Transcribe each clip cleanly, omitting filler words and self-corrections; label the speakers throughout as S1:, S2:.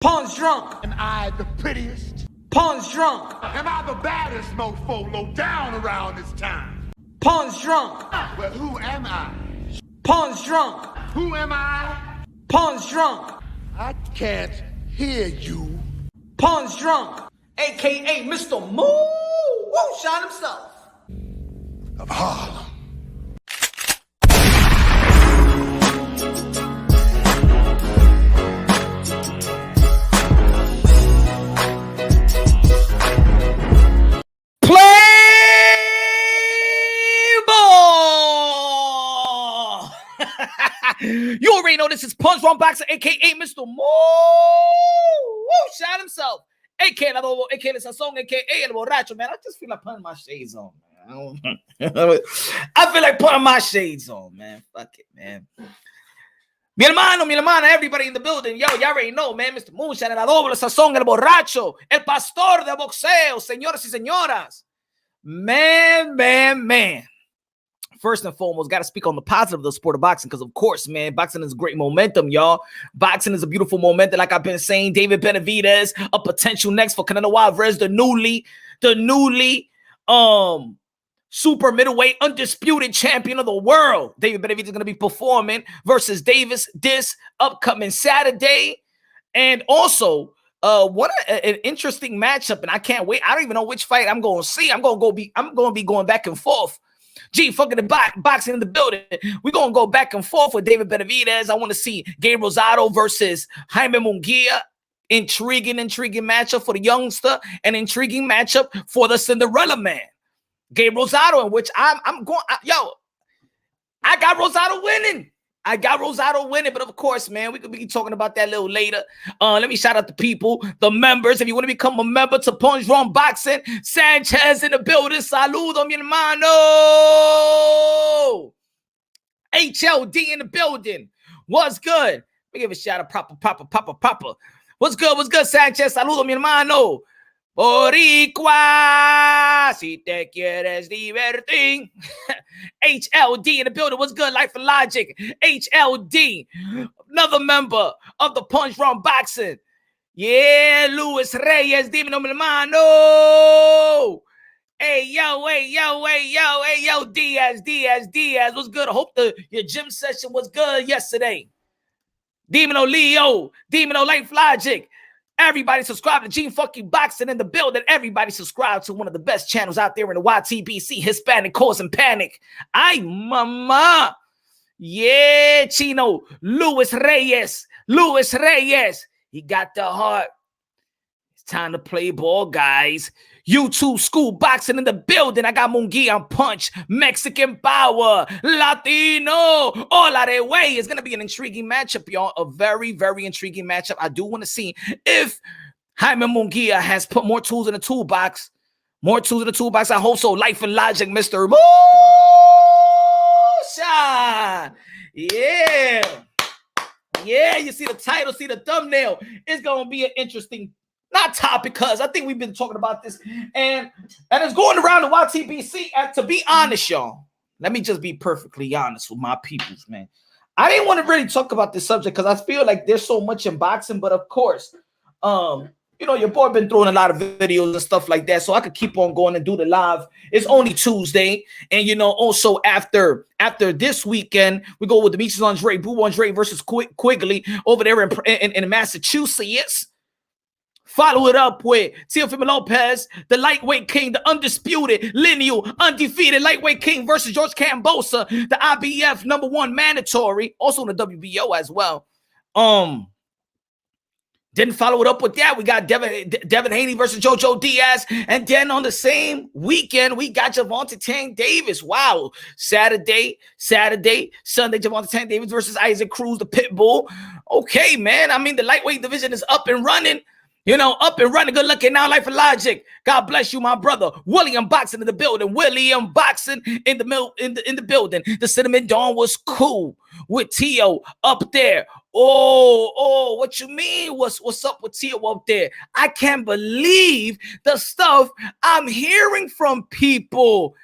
S1: Pawn's drunk.
S2: Am I the prettiest?
S1: Pawn's drunk.
S2: Am I the baddest mofo low down around this time?
S1: Pawn's drunk.
S2: Well, who am I?
S1: Pawn's drunk.
S2: Who am I?
S1: Pawn's drunk.
S2: I can't hear you.
S1: Pawn's drunk. AKA Mr. Moo Woo Shot himself.
S2: Of Harlem.
S1: You already know this is Punch Wrong Boxer, aka Mr. Moo Woo Shot himself, aka the song, aka El Borracho. Man, I just feel like putting my shades on, man. I feel like putting my shades on, man. Fuck it, man. Mi hermana, everybody in the building. Yo, you already know, man. Mr. Moonshine, el adobo, el sazón, el borracho, el pastor de boxeo, señoras y señoras. Man. First and foremost, got to speak on the positive of the sport of boxing because, of course, man, boxing is great momentum, y'all. Boxing is a beautiful momentum, like I've been saying. David Benavidez, a potential next for Canelo Alvarez, the newly super middleweight undisputed champion of the world. David Benavidez is going to be performing versus Davis this upcoming Saturday. And also, what an interesting matchup, and I can't wait. I don't even know which fight I'm going to see. I'm going to be going back and forth. Fucking the boxing in the building. We're going to go back and forth with David Benavidez. I want to see Gabe Rosado versus Jaime Munguia. Intriguing matchup for the youngster. An intriguing matchup for the Cinderella man. Gabe Rosado, in which I got Rosado winning. But of course, man, we could be talking about that a little later. Let me shout out the people, the members. If you want to become a member to Punch Wrong Boxing, Sanchez in the building. Saludo, mi hermano. HLD in the building. What's good? Let me give a shout out, proper. What's good, Sanchez? Saludo, mi hermano. Boricua, si te quieres divertir. HLD in the building. What's good? Life and Logic. HLD, another member of the Punch Wrong Boxing. Yeah, Luis Reyes, dímelo, mi hermano. Hey, yo, Diaz. What's good? I hope your gym session was good yesterday. Dímelo, Leo. Dímelo, Life Logic. Everybody subscribe to Gene Fucking Boxing in the building. Everybody subscribe to one of the best channels out there in the YTBC, Hispanic Causing Panic. Ay, mama. Yeah, Chino. Luis Reyes. He got the heart. It's time to play ball, guys. YouTube School Boxing in the building. I got Munguia on Punch. Mexican Power. Latino. Hola de way. It's going to be an intriguing matchup, y'all. A very, very intriguing matchup. I do want to see if Jaime Munguia has put more tools in the toolbox. I hope so. Life and Logic, Mr. Moonshine. Yeah, you see the title, see the thumbnail. It's going to be an interesting topic, because I think we've been talking about this, and it's going around the YTBC. And to be honest, y'all, let me just be perfectly honest with my peoples, man. I didn't want to really talk about this subject because I feel like there's so much in boxing, but of course, your boy been throwing a lot of videos and stuff like that, so I could keep on going and do the live. It's only Tuesday, and also after this weekend, we go with Demetrius Andre, Boo Andre versus Quigley over there in Massachusetts. Follow it up with Teofimo Lopez, the lightweight king, the undisputed, lineal, undefeated lightweight king versus George Cambosa, the IBF #1 mandatory, also in the WBO as well. Didn't follow it up with that. We got Devin Haney versus Jojo Diaz. And then on the same weekend, we got Gervonta Tank Davis. Wow. Sunday, Gervonta Tank Davis versus Isaac Cruz, the Pitbull. Okay, man. I mean, the lightweight division is up and running. Good looking now, Life and Logic. God bless you, my brother. William Boxing in the building. William Boxing in the building. The Cinnamon Dawn was cool with Tio up there. Oh, what you mean? What's up with Tio up there? I can't believe the stuff I'm hearing from people.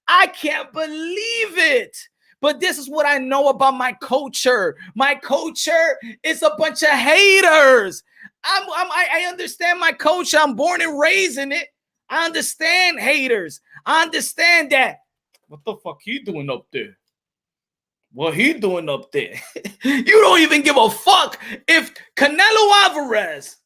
S1: I can't believe it. But this is what I know about my culture. My culture is a bunch of haters. I understand my culture. I'm born and raised in it. I understand haters. I understand that. What the fuck he doing up there? What he doing up there? You don't even give a fuck if Canelo Alvarez,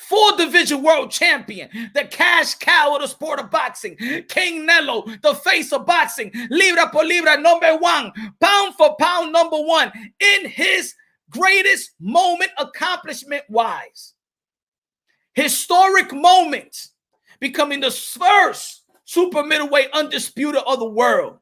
S1: 4-division world champion, the cash cow of the sport of boxing, King Nelo, the face of boxing, libra por libra, #1, pound for pound, #1, in his greatest moment, accomplishment-wise. Historic moment, becoming the first super middleweight undisputed of the world,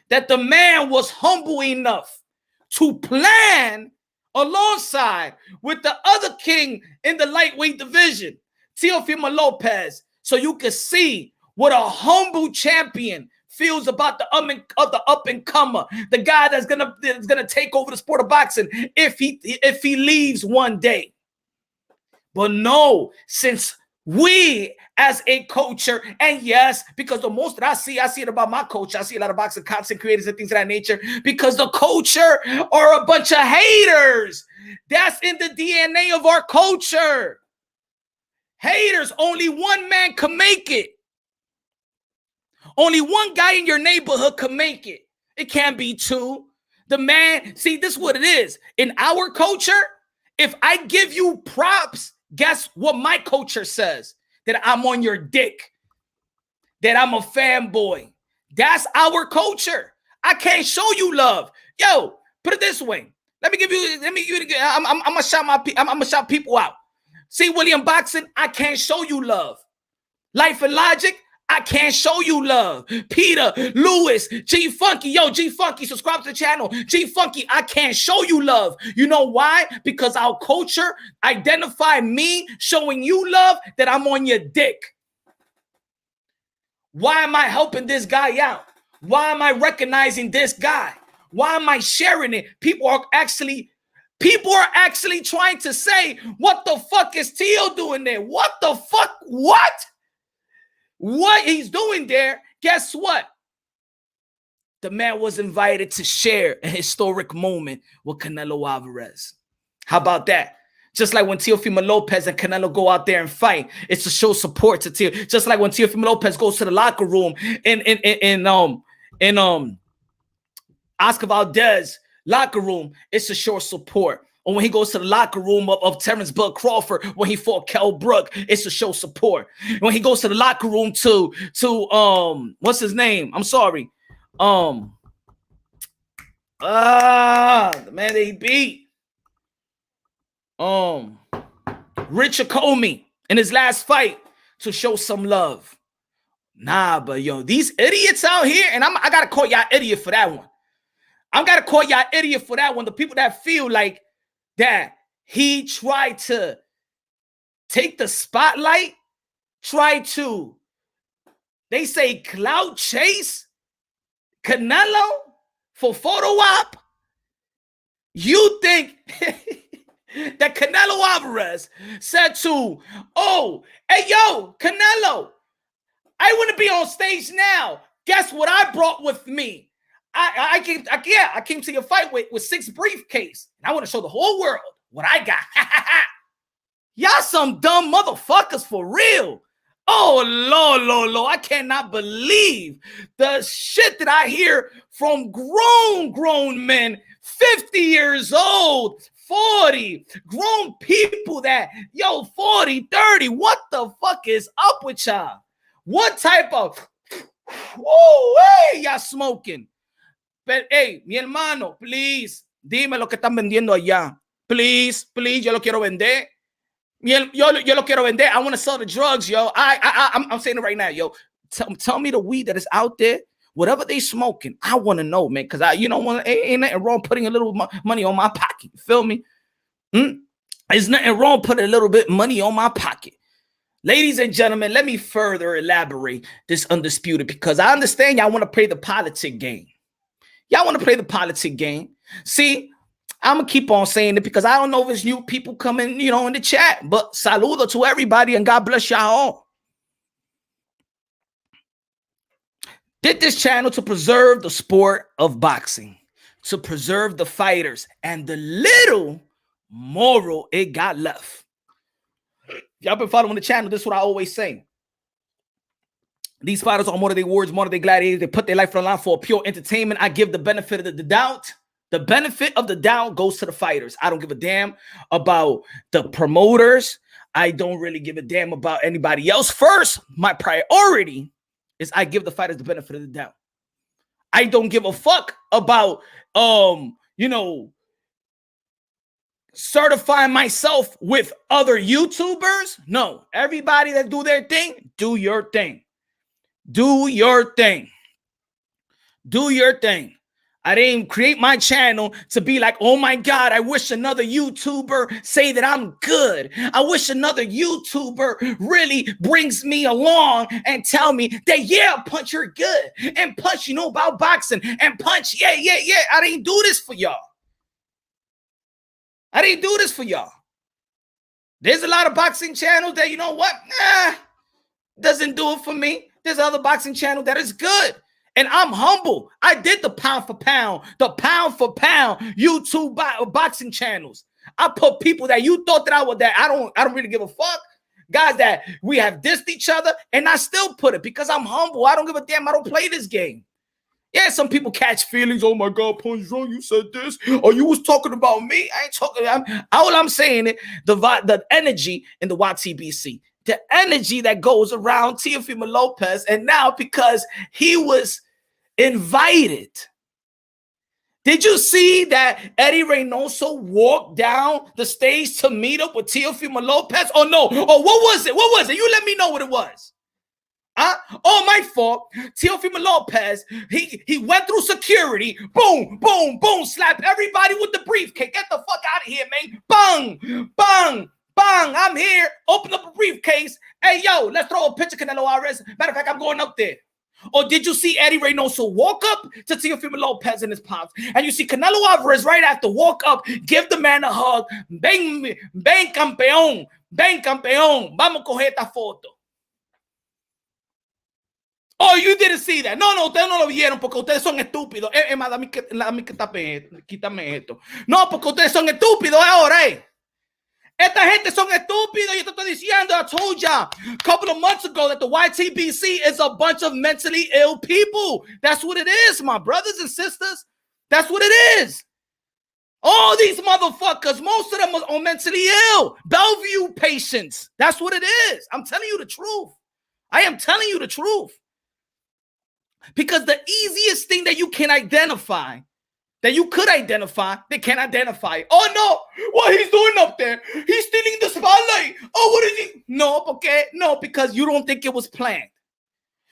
S1: that the man was humble enough to plan alongside with the other king in the lightweight division, Teofimo Lopez, so you can see what a humble champion feels about the up-and-comer, the guy that's gonna take over the sport of boxing if he leaves one day. But no, since we as a culture, and yes, because the most that I see it about my culture. I see a lot of boxing content creators and things of that nature, because the culture are a bunch of haters. That's in the DNA of our culture. Haters. Only one man can make it. Only one guy in your neighborhood can make it. It can't be two. The man, see, this is what it is. In our culture, if I give you props, guess what my culture says? That I'm on your dick. That I'm a fanboy. That's our culture. I can't show you love. Yo, put it this way. I'm gonna shout people out. See, William Boxing, I can't show you love. Life and Logic, I can't show you love. Peter, Lewis, G Funky, yo, G Funky, subscribe to the channel. G Funky, I can't show you love. You know why? Because our culture identify me showing you love that I'm on your dick. Why am I helping this guy out? Why am I recognizing this guy? Why am I sharing it? People are actually trying to say, what the fuck is Teo doing there? What the fuck? What he's doing there, guess what? The man was invited to share a historic moment with Canelo Alvarez. How about that? Just like when Teofimo Lopez and Canelo go out there and fight, it's to show support to Teo. Just like when Teofimo Lopez goes to the locker room in Oscar Valdez locker room, it's to show support. Or when he goes to the locker room of Terrence Bud Crawford when he fought Kell Brook, it's to show support. When he goes to the locker room to what's his name? I'm sorry. The man that he beat. Richard Comey in his last fight to show some love. Nah, but yo, these idiots out here, and I gotta call y'all idiot for that one. I gotta call y'all idiot for that one. The people that feel like that he tried to take the spotlight, they say clout chase Canelo for photo op. You think that Canelo Alvarez said to, oh, hey, yo, Canelo, I want to be on stage now. Guess what I brought with me? I came to your fight with 6 briefcase. And I want to show the whole world what I got. Y'all some dumb motherfuckers for real. Oh, Lord. I cannot believe the shit that I hear from grown men, 50 years old, 40, grown people that, 40, 30. What the fuck is up with y'all? What type of, whoa, hey, y'all smoking? But, hey, mi hermano, please, dime lo que están vendiendo allá. Please, yo lo quiero vender. Yo lo quiero vender. I want to sell the drugs, yo. I'm saying it right now, yo. Tell me the weed that is out there. Whatever they smoking, I want to know, man. Because ain't nothing wrong putting a little money on my pocket. You feel me? There's nothing wrong putting a little bit money on my pocket. Ladies and gentlemen, let me further elaborate this undisputed, because I understand y'all want to play the politic game. Y'all want to play the politic game. See, I'm going to keep on saying it because I don't know if it's new people coming, in the chat. But saludo to everybody and God bless y'all all. Did this channel to preserve the sport of boxing, to preserve the fighters and the little moral it got left. y'all been following the channel, this is what I always say. These fighters are more than their words, more than their gladiators. They put their life on the line for pure entertainment. I give the benefit of the doubt. The benefit of the doubt goes to the fighters. I don't give a damn about the promoters. I don't really give a damn about anybody else. First, my priority is I give the fighters the benefit of the doubt. I don't give a fuck about, you know, certifying myself with other YouTubers. No, everybody that do their thing, do your thing. Do your thing. Do your thing. I didn't create my channel to be like, oh my God, I wish another YouTuber say that I'm good. I wish another YouTuber really brings me along and tell me that, yeah, Punch, you're good. And Punch, you know about boxing. And Punch, yeah. I didn't do this for y'all. I didn't do this for y'all. There's a lot of boxing channels that, you know what? Doesn't do it for me. There's other boxing channel that is good. And I'm humble. I did the pound for pound YouTube boxing channels. I put people that you thought that I would, that I don't really give a fuck. Guys that we have dissed each other, and I still put it because I'm humble. I don't give a damn. I don't play this game. Yeah, some people catch feelings. Oh my God, Punch, you said this, or you was talking about me. I ain't talking. All I'm saying is the energy in the YTBC. The energy that goes around Teofimo Lopez, and now because he was invited. Did you see that Eddie Reynoso walked down the stage to meet up with Teofimo Lopez? Oh no, oh what was it? What was it? You let me know what it was. Oh, my fault. Teofimo Lopez, he went through security. Boom, boom, boom, slap everybody with the briefcase. Get the fuck out of here, man. Bang, bang. Bang, I'm here. Open up a briefcase. Hey, yo, let's throw a picture of Canelo Alvarez. Matter of fact, I'm going up there. Or did you see Eddie Reynoso walk up to Teofimo Lopez and his pops? And you see Canelo Alvarez right after walk up, give the man a hug. Ven campeón. Ven campeón. Vamos a coger esta foto. Oh, you didn't see that. No, ustedes no lo vieron porque ustedes son estúpidos. Quítame esto. No, porque ustedes son estúpidos ahora, Esta gente son estúpidos. Yo te estoy diciendo, I told ya a couple of months ago that the YTBC is a bunch of mentally ill people. That's what it is, my brothers and sisters. That's what it is. All these motherfuckers, most of them are mentally ill. Bellevue patients. That's what it is. I'm telling you the truth. I am telling you the truth. Because the easiest thing that you can identify, that you could identify, they can't identify it. Oh no, what he's doing up there? He's stealing the spotlight. Oh, what is he? No, okay, no, because you don't think it was planned.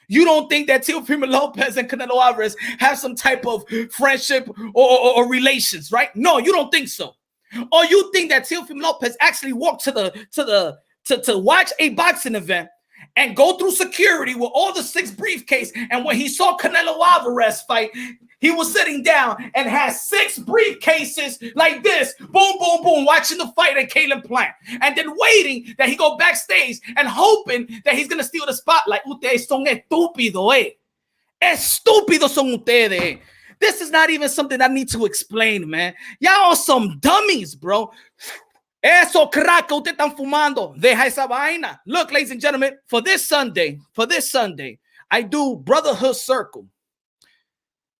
S1: You don't think that Teofimo Lopez and Canelo Alvarez have some type of friendship or relations, right? No, you don't think so. Or you think that Teofimo Lopez actually walked to watch a boxing event and go through security with all the 6 briefcases, and when he saw Canelo Alvarez fight, he was sitting down and had 6 briefcases like this, boom, boom, boom, watching the fight at Caleb Plant, and then waiting that he go backstage and hoping that he's gonna steal the spotlight. Ustedes son estúpidos, Estúpidos son ustedes. This is not even something I need to explain, man. Y'all are some dummies, bro. Eso crack que ustedes están fumando. Deja esa vaina. Look, ladies and gentlemen, for this Sunday, I do Brotherhood Circle.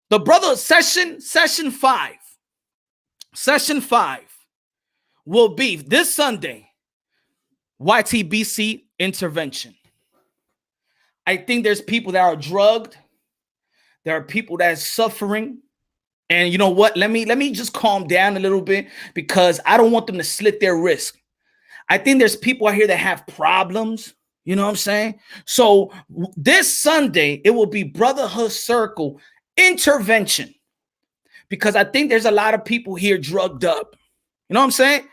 S1: The brother session 5 will be this Sunday, YTBC intervention. I think there's people that are drugged. There are people that are suffering. And you know what? Let me just calm down a little bit because I don't want them to slit their wrist. I think there's people out here that have problems. You know what I'm saying? So this Sunday, it will be Brotherhood Circle intervention because I think there's a lot of people here drugged up. You know what I'm saying?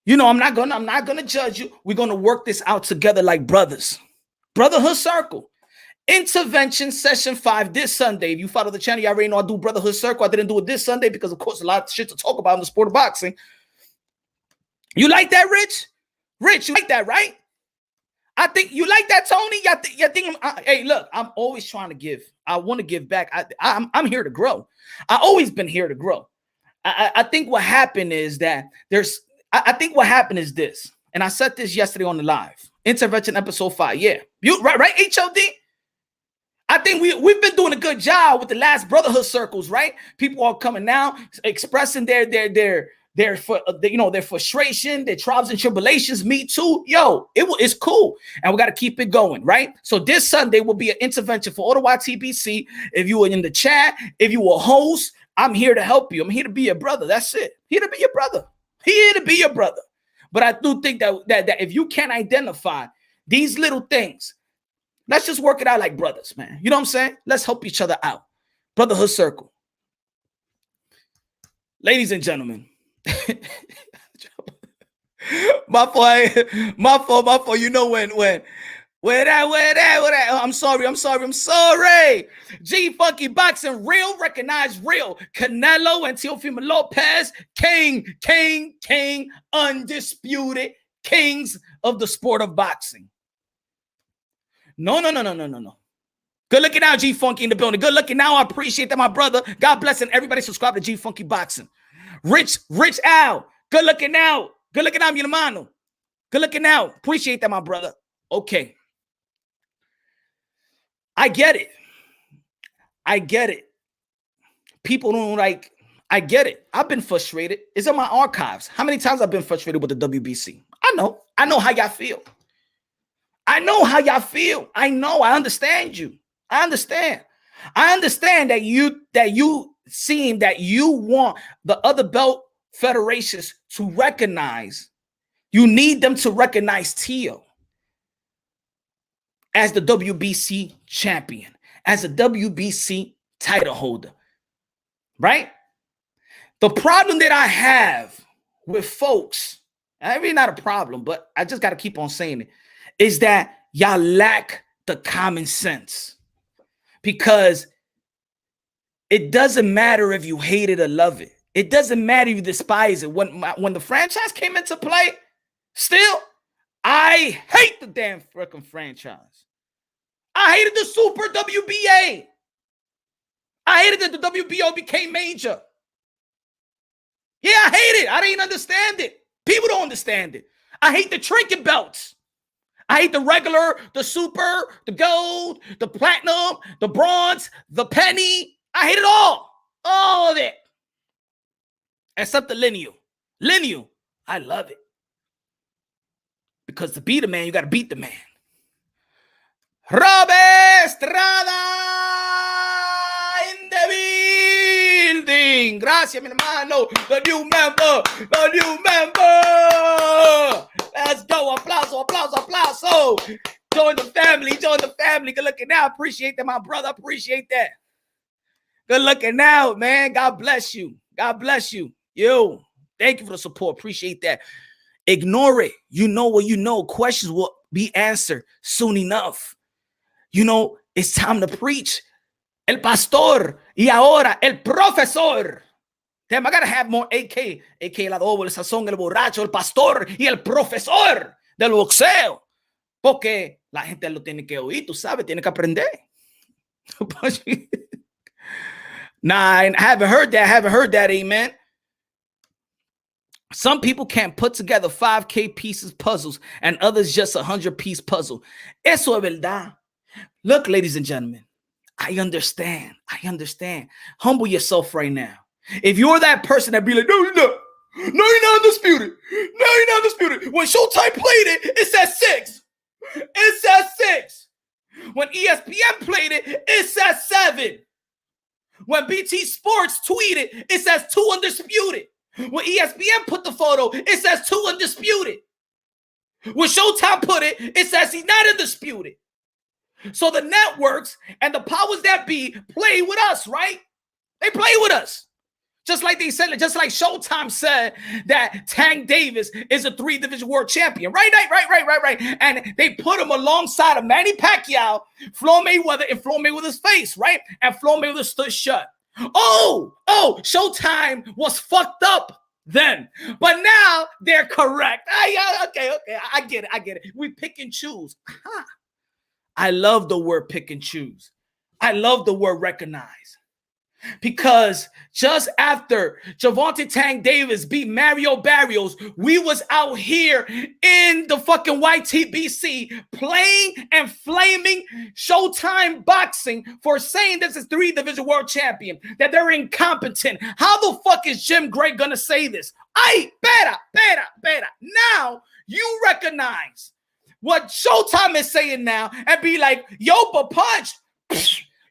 S1: You know, I'm not gonna judge you. We're gonna work this out together like brothers. Brotherhood Circle. Intervention session 5 this Sunday. If you follow the channel, you already know I do Brotherhood Circle. I didn't do it this Sunday because, of course, a lot of shit to talk about in the sport of boxing. You like that, Rich? Rich, you like that, right? I think you like that, Tony. You think hey, look, I'm always trying to give. I want to give back. I'm here to grow. I've always been here to grow. I think what happened is that I think what happened is this. And I said this yesterday on the live. Intervention episode 5. Yeah. You right, HLD? I think we've been doing a good job with the last brotherhood circles, right? People are coming now, expressing their frustration, their trials and tribulations. Me too. Yo, it's cool. And we got to keep it going, right? So this Sunday will be an intervention for all the YTBC. If you were in the chat, if you were a host, I'm here to help you. I'm here to be your brother. That's it. Here to be your brother. Here to be your brother. But I do think that if you can't identify these little things, let's just work it out like brothers, man. You know what I'm saying? Let's help each other out. Brotherhood circle. Ladies and gentlemen. my fault. You know when I'm sorry. G Funky Boxing, real, recognize real. Canelo and Teofimo Lopez, king, undisputed kings of the sport of boxing. No. Good looking out, G Funky in the building. Good looking now. I appreciate that, my brother. God bless and everybody subscribe to G Funky Boxing. Rich Al. Good looking out. Good looking out, mi hermano. Good looking out. Appreciate that, my brother. Okay. I get it. People don't like, I get it. I've been frustrated. It's in my archives. How many times I've been frustrated with the WBC? I know how y'all feel. I understand you. I understand that you seem that you want the other belt federations to recognize. You need them to recognize Teo as the WBC champion, as a WBC title holder, right? The problem that I have with folks, and really not a problem, but I just got to keep on saying it, is that y'all lack the common sense. Because it doesn't matter if you hate it or love it. It doesn't matter if you despise it. When the franchise came into play, still, I hate the damn freaking franchise. I hated the Super WBA. I hated that the WBO became major. Yeah, I hate it. I didn't understand it. People don't understand it. I hate the trinket belts. I hate the regular, the super, the gold, the platinum, the bronze, the penny. I hate it all. All of it. Except the lineal. Lineal, I love it. Because to beat a man, you got to beat the man. Rob Estrada in the building. Gracias, mi hermano. The new member. Let's go. Aplauso. Join the family. Good looking out. Appreciate that, my brother. Appreciate that. Good looking out, man. God bless you. Yo, thank you for the support. Appreciate that. Ignore it. You know what you know. Questions will be answered soon enough. You know, it's time to preach. El pastor y ahora el profesor. Damn, I gotta have more AK el adobo, el sazón, el borracho, el pastor y el profesor del boxeo. Porque la gente lo tiene que oír, tú sabes, tiene que aprender. Nah, I haven't heard that, amen. Some people can't put together 5K pieces puzzles and others just 100-piece puzzle. Eso es verdad. Look, ladies and gentlemen, I understand. Humble yourself right now. If you're that person that be like, no, you're not undisputed. When Showtime played it, it said 6. When ESPN played it, it says 7. When BT Sports tweeted, it says 2 undisputed. When ESPN put the photo, it says 2 undisputed. When Showtime put it, it says he's not undisputed. So the networks and the powers that be play with us, right? They play with us. Just like they said, just like Showtime said that Tank Davis is a 3-division world champion. Right. And they put him alongside of Manny Pacquiao, Floyd Mayweather, and Floyd Mayweather's face, right? And Floyd Mayweather stood shut. Oh, Showtime was fucked up then. But now they're correct. Okay. I get it. We pick and choose. I love the word pick and choose. I love the word recognize. Because just after Gervonta Tank Davis beat Mario Barrios, we was out here in the fucking YTBC playing and flaming Showtime Boxing for saying this is 3-division world champion, that they're incompetent. How the fuck is Jim Gray gonna say this? Ay, better. Now you recognize what Showtime is saying now and be like, yo, but Punch,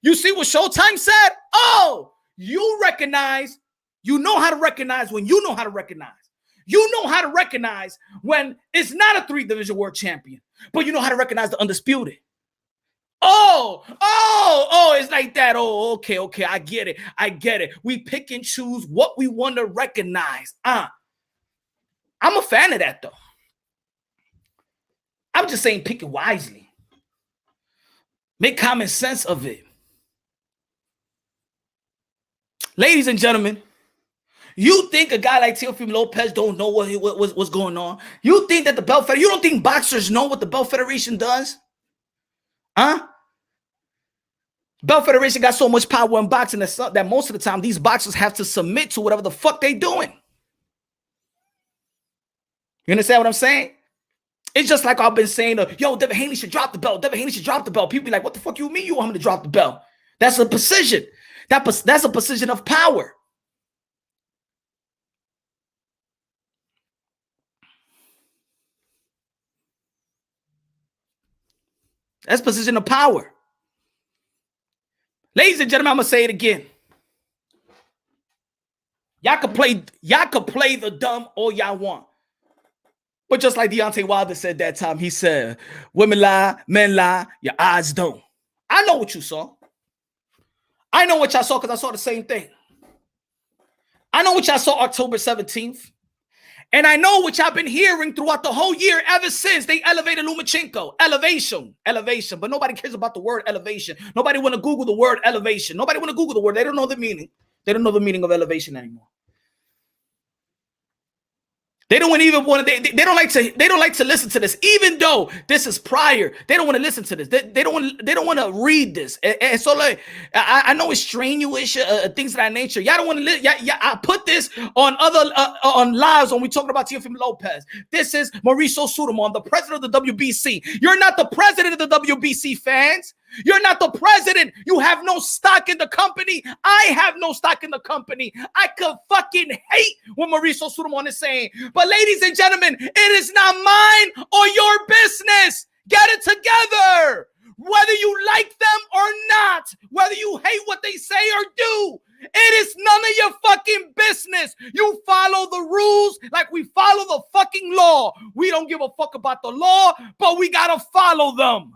S1: you see what Showtime said? Oh, you recognize, you know how to recognize when you know how to recognize. You know how to recognize when it's not a 3-division world champion, but you know how to recognize the undisputed. Oh, it's like that. Oh, okay, I get it. We pick and choose what we want to recognize. I'm a fan of that, though. I'm just saying pick it wisely. Make common sense of it. Ladies and gentlemen, you think a guy like Teofimo Lopez don't know what's going on? You think that the belt federation, you don't think boxers know what the belt federation does? Huh? Belt federation got so much power in boxing that most of the time these boxers have to submit to whatever the fuck they doing. You understand what I'm saying? It's just like I've been saying, yo, Devin Haney should drop the belt. Devin Haney should drop the belt. People be like, what the fuck you mean you want him to drop the belt? That's a position. That's a position of power. That's position of power. Ladies and gentlemen, I'm gonna say it again. Y'all could play the dumb all y'all want. But just like Deontay Wilder said that time, he said, women lie, men lie, your eyes don't. I know what you saw. I know what y'all saw because I saw the same thing. I know what y'all saw October 17th. And I know what y'all been hearing throughout the whole year ever since they elevated Lomachenko. Elevation. But nobody cares about the word elevation. Nobody want to Google the word elevation. Nobody want to Google the word. They don't know the meaning. They don't know the meaning of elevation anymore. They don't even want to. They don't like to listen to this, even though this is prior. They don't want to listen to this. They don't want to read this. And so, like, I know it's strenuous, things of that nature. Y'all don't want to listen. Yeah. I put this on other on lives when we talking about Teofimo Lopez. This is Mauricio Sudamon, the president of the WBC. You're not the president of the WBC, fans. You're not the president. You have no stock in the company. I have no stock in the company. I could fucking hate what Mauricio Sudamon is saying. But ladies and gentlemen, it is not mine or your business. Get it together. Whether you like them or not, whether you hate what they say or do, it is none of your fucking business. You follow the rules like we follow the fucking law. We don't give a fuck about the law, but we gotta follow them.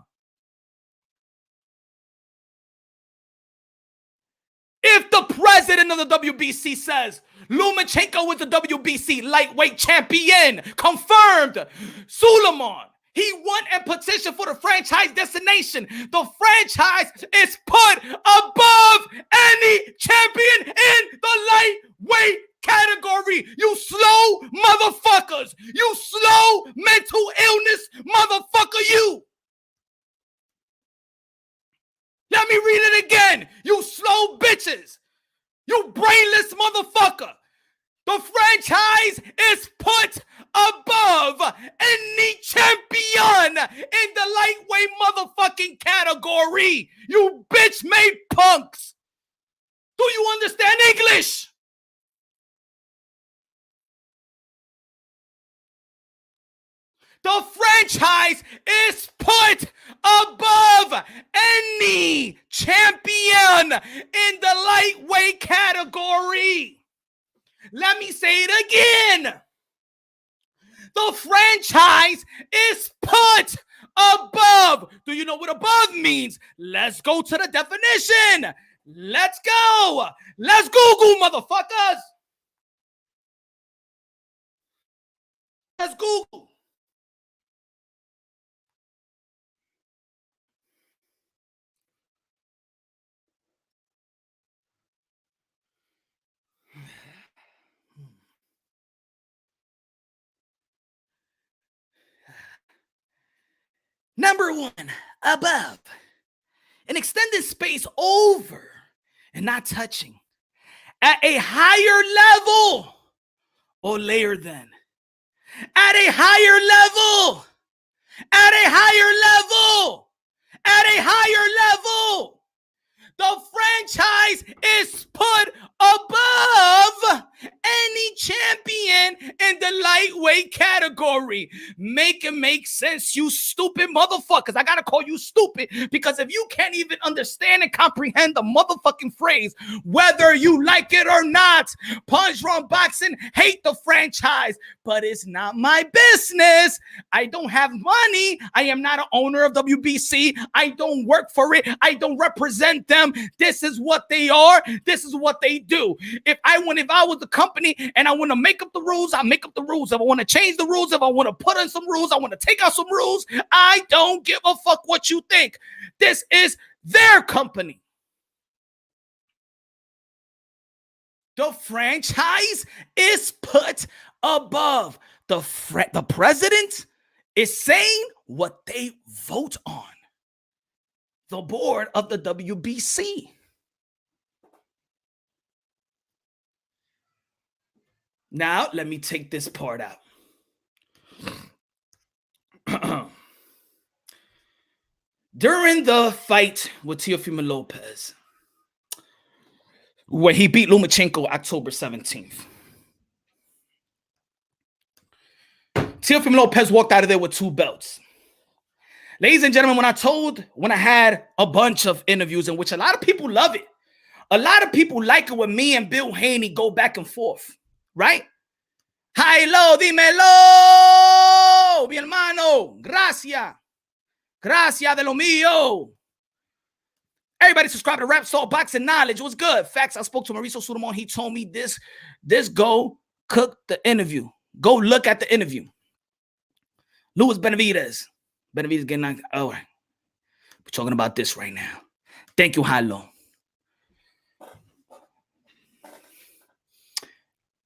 S1: If the president of the WBC says Lomachenko is the WBC lightweight champion, confirmed, Sudamon, he won and petitioned for the franchise designation. The franchise is put above any champion in the lightweight category. You slow motherfuckers. You slow mental illness motherfucker, you. Let me read it again. You slow bitches. You brainless motherfucker. The franchise is put above any champion in the lightweight motherfucking category. You bitch made punks. Do you understand English? The franchise is put above any champion in the lightweight category. Let me say it again. The franchise is put above. Do you know what above means? Let's go to the definition. Let's go. Let's Google, motherfuckers. Let's Google. Number one, above. An extended space over and not touching. at a higher level or layer than. At a higher level. At a higher level. At a higher level. The franchise is put above any champion in the lightweight category. Make it make sense, you stupid motherfuckers. I gotta call you stupid because if you can't even understand and comprehend the motherfucking phrase, whether you like it or not, Punch Run Boxing hate the franchise, but it's not my business. I don't have money. I am not an owner of WBC. I don't work for it. I don't represent them. This is what they are. This is what they do. If I was the company and I want to make up the rules, I make up the rules. If I want to change the rules, if I want to put in some rules, I want to take out some rules. I don't give a fuck what you think. This is their company. The franchise is put above. The president is saying what they vote on. The board of the WBC. Now, let me take this part out. During the fight with Teofimo Lopez, where he beat Lomachenko October 17th, Teofimo Lopez walked out of there with 2 belts. Ladies and gentlemen, when I had a bunch of interviews in which a lot of people love it. A lot of people like it when me and Bill Haney go back and forth, right? Hi, lo, dímelo, mi hermano. Gracias. Gracias de lo mío. Everybody subscribe to Rap Salt Boxing Knowledge. It was good. Facts, I spoke to Mauricio Sudamon. He told me this go cook the interview. Go look at the interview. Luis Benavidez. Benavidez getting knocked. All right. We're talking about this right now. Thank you, Hilo.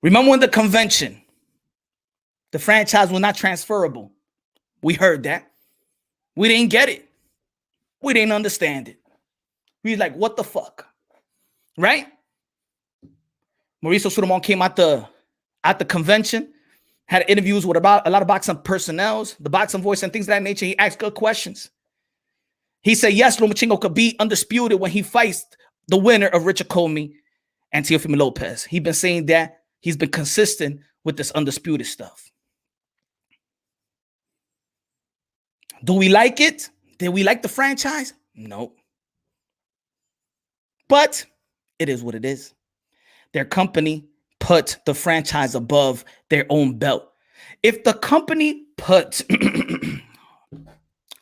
S1: Remember when the convention, the franchise was not transferable. We heard that. We didn't get it. We didn't understand it. We was like, what the fuck? Right? Mauricio Sudamon came at the convention, had interviews with a lot of boxing personnel, the boxing voice and things of that nature. He asked good questions. He said, yes, Lomachenko could be undisputed when he fights the winner of Richard Comey and Teofimo Lopez. He's been saying that. He's been consistent with this undisputed stuff. Do we like it? Did we like the franchise? No. But it is what it is. Their company put the franchise above their own belt. If the company puts,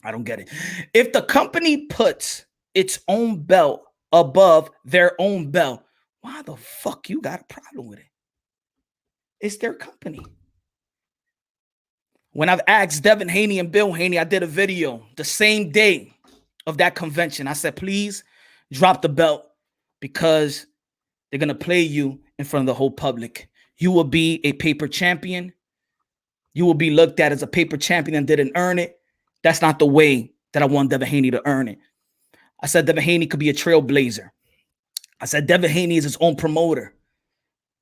S1: I don't get it. If the company puts its own belt above their own belt, why the fuck you got a problem with it? It's their company. When I've asked Devin Haney and Bill Haney, I did a video the same day of that convention. I said, please drop the belt because they're going to play you in front of the whole public. You will be a paper champion. You will be looked at as a paper champion and didn't earn it. That's not the way that I want Devin Haney to earn it. I said Devin Haney could be a trailblazer. I said Devin Haney is his own promoter.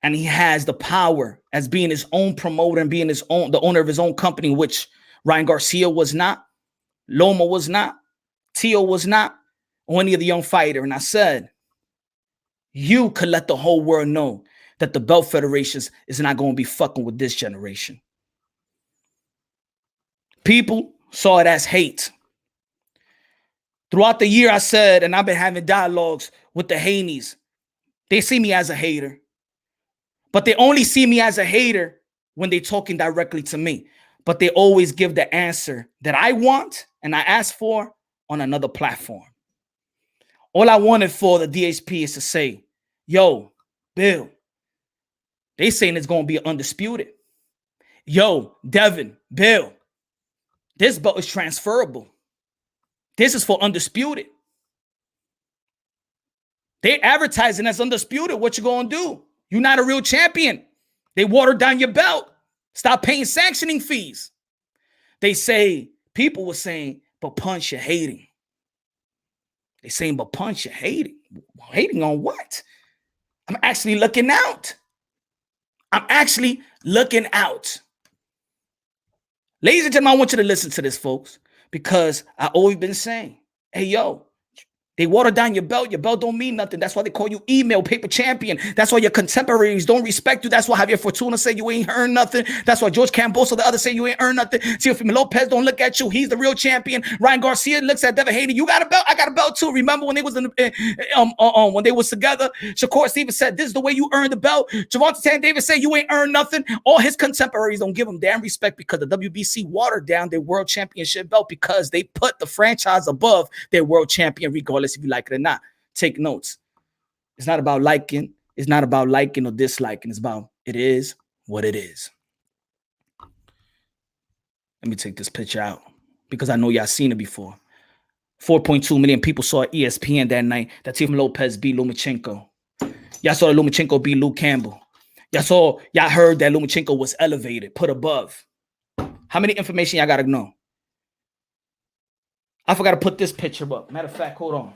S1: And he has the power as being his own promoter and being the owner of his own company, which Ryan Garcia was not, Loma was not, Tio was not, or any of the young fighter. And I said, you could let the whole world know that the belt federations is not going to be fucking with this generation. People saw it as hate. Throughout the year, I said, and I've been having dialogues with the Haneys, they see me as a hater. But they only see me as a hater when they're talking directly to me. But they always give the answer that I want and I ask for on another platform. All I wanted for the DHP is to say, yo, Bill, they saying it's going to be undisputed. Yo, Devin, Bill, this belt is transferable. This is for undisputed. They advertising as undisputed. What you going to do? You're not a real champion. They watered down your belt. Stop paying sanctioning fees. They say, people were saying, but Punch, you're hating. They saying, but Punch, you're hating. Hating on what? I'm actually looking out. I'm actually looking out. Ladies and gentlemen, I want you to listen to this, folks, because I always been saying, hey, yo, they water down your belt. Your belt don't mean nothing. That's why they call you email paper champion. That's why your contemporaries don't respect you. That's why Javier Fortuna say you ain't earned nothing. That's why George Camboso, the other, say you ain't earned nothing. Teofimo Lopez don't look at you. He's the real champion. Ryan Garcia looks at Devin Haney. You got a belt. I got a belt too. Remember when they was when they was together? Shakur Stevens said, "This is the way you earn the belt." Gervonta Tank Davis said, "You ain't earned nothing." All his contemporaries don't give him damn respect because the WBC watered down their world championship belt because they put the franchise above their world champion, regardless if you like it or not. Take notes. It's not about liking. It's not about liking or disliking. It's about it is what it is. Let me take this picture out because I know y'all seen it before. 4.2 million people saw ESPN that night that Teofimo Lopez beat Lomachenko. Y'all saw that Lomachenko beat Luke Campbell. Y'all heard that Lomachenko was elevated, put above. How many information y'all gotta know? I forgot to put this picture up. Matter of fact, hold on.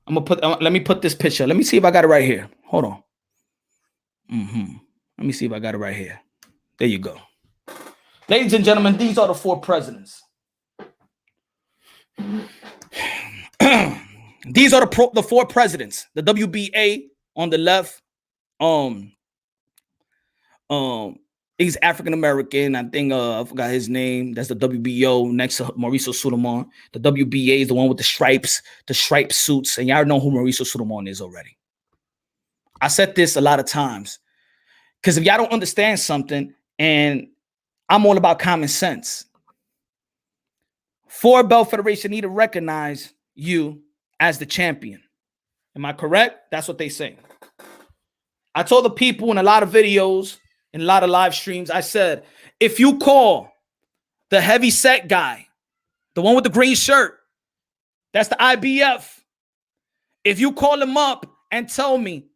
S1: Let me put this picture. Let me see if I got it right here. Hold on. Let me see if I got it right here. There you go. Ladies and gentlemen, these are the four presidents. These are the four presidents. The WBA on the left. He's African American. I think I forgot his name. That's the WBO next to Mauricio Sulaiman. The WBA is the one with the stripes, suits, and y'all know who Mauricio Sulaiman is already. I said this a lot of times because if y'all don't understand something, and I'm all about common sense, four belt federation need to recognize you as the champion. Am I correct? That's what they say. I told the people in a lot of videos, in a lot of live streams, I said, if you call the heavy set guy, the one with the green shirt, that's the IBF. If you call him up and tell me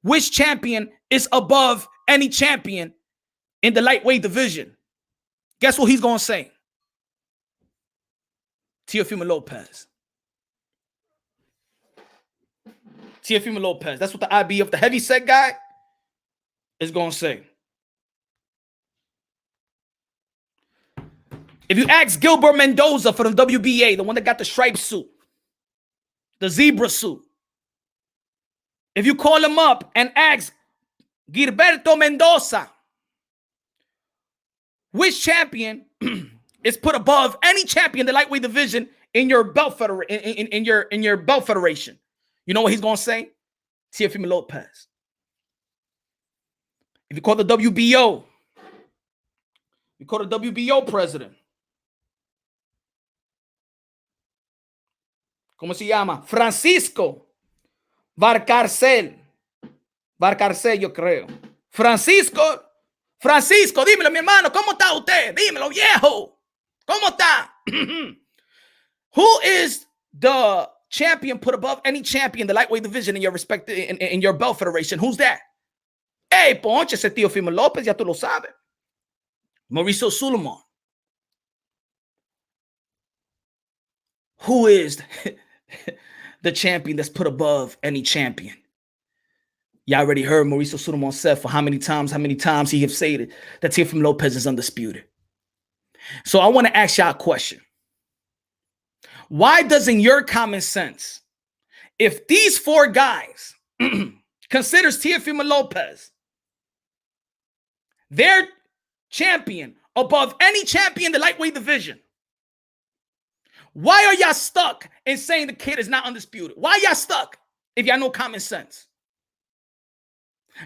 S1: which champion is above any champion in the lightweight division, guess what he's going to say? Teofimo Lopez. Teofimo Lopez. That's what the IBF, the heavy set guy, is going to say. If you ask Gilbert Mendoza for the WBA, the one that got the striped suit, the zebra suit, if you call him up and ask Gilberto Mendoza which champion is put above any champion in the lightweight division in your belt in your belt federation, you know what he's going to say? Teofimo Lopez. If you call the WBO, you call the WBO president, ¿cómo se llama? Francisco Valcarcel, yo creo. Francisco, dímelo, mi hermano, ¿cómo está usted? Dímelo, viejo. ¿Cómo está? Who is the champion put above any champion in the lightweight division in your respective in your belt federation? Who's that? Hey, Ponche, ese Teofimo Lopez, ya tú lo sabes. Mauricio Sulaiman. Who is the champion that's put above any champion? Y'all already heard Mauricio Sulaiman said for how many times he have said that Teofimo Lopez is undisputed. So I want to ask y'all a question. Why doesn't your common sense, if these four guys considers Teofimo Lopez their champion above any champion in the lightweight division, why are y'all stuck in saying the kid is not undisputed? Why y'all stuck if y'all know common sense?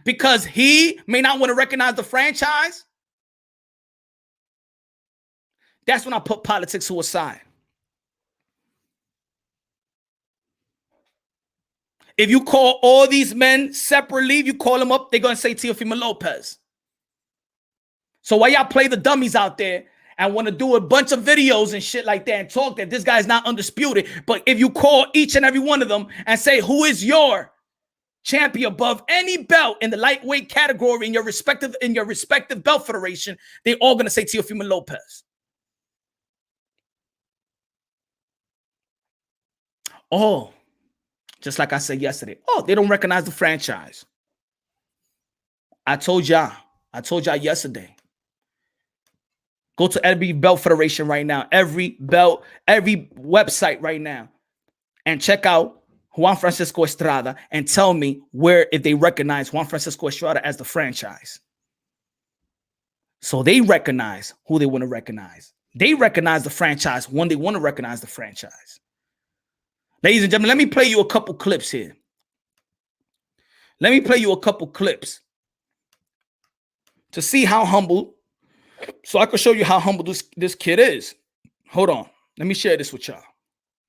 S1: Because he may not want to recognize the franchise? That's when I put politics to a side. If you call all these men separately, if you call them up, they're going to say Teofimo Lopez. So why y'all play the dummies out there and want to do a bunch of videos and shit like that and talk that this guy's not undisputed? But if you call each and every one of them and say, who is your champion above any belt in the lightweight category in your respective belt federation, they're all going to say Teofimo Lopez. Oh, Just like I said yesterday. Oh, they don't recognize the franchise. I told y'all yesterday. Go to every belt federation right now, every belt, every website right now, and check out Juan Francisco Estrada and tell me where if they recognize Juan Francisco Estrada as the franchise. So they recognize who they want to recognize. They recognize the franchise when they want to recognize the franchise. Ladies and gentlemen, let me play you a couple clips here. Let me play you a couple clips to see how humble, so I can show you how humble this kid is. Hold on. Let me share this with y'all.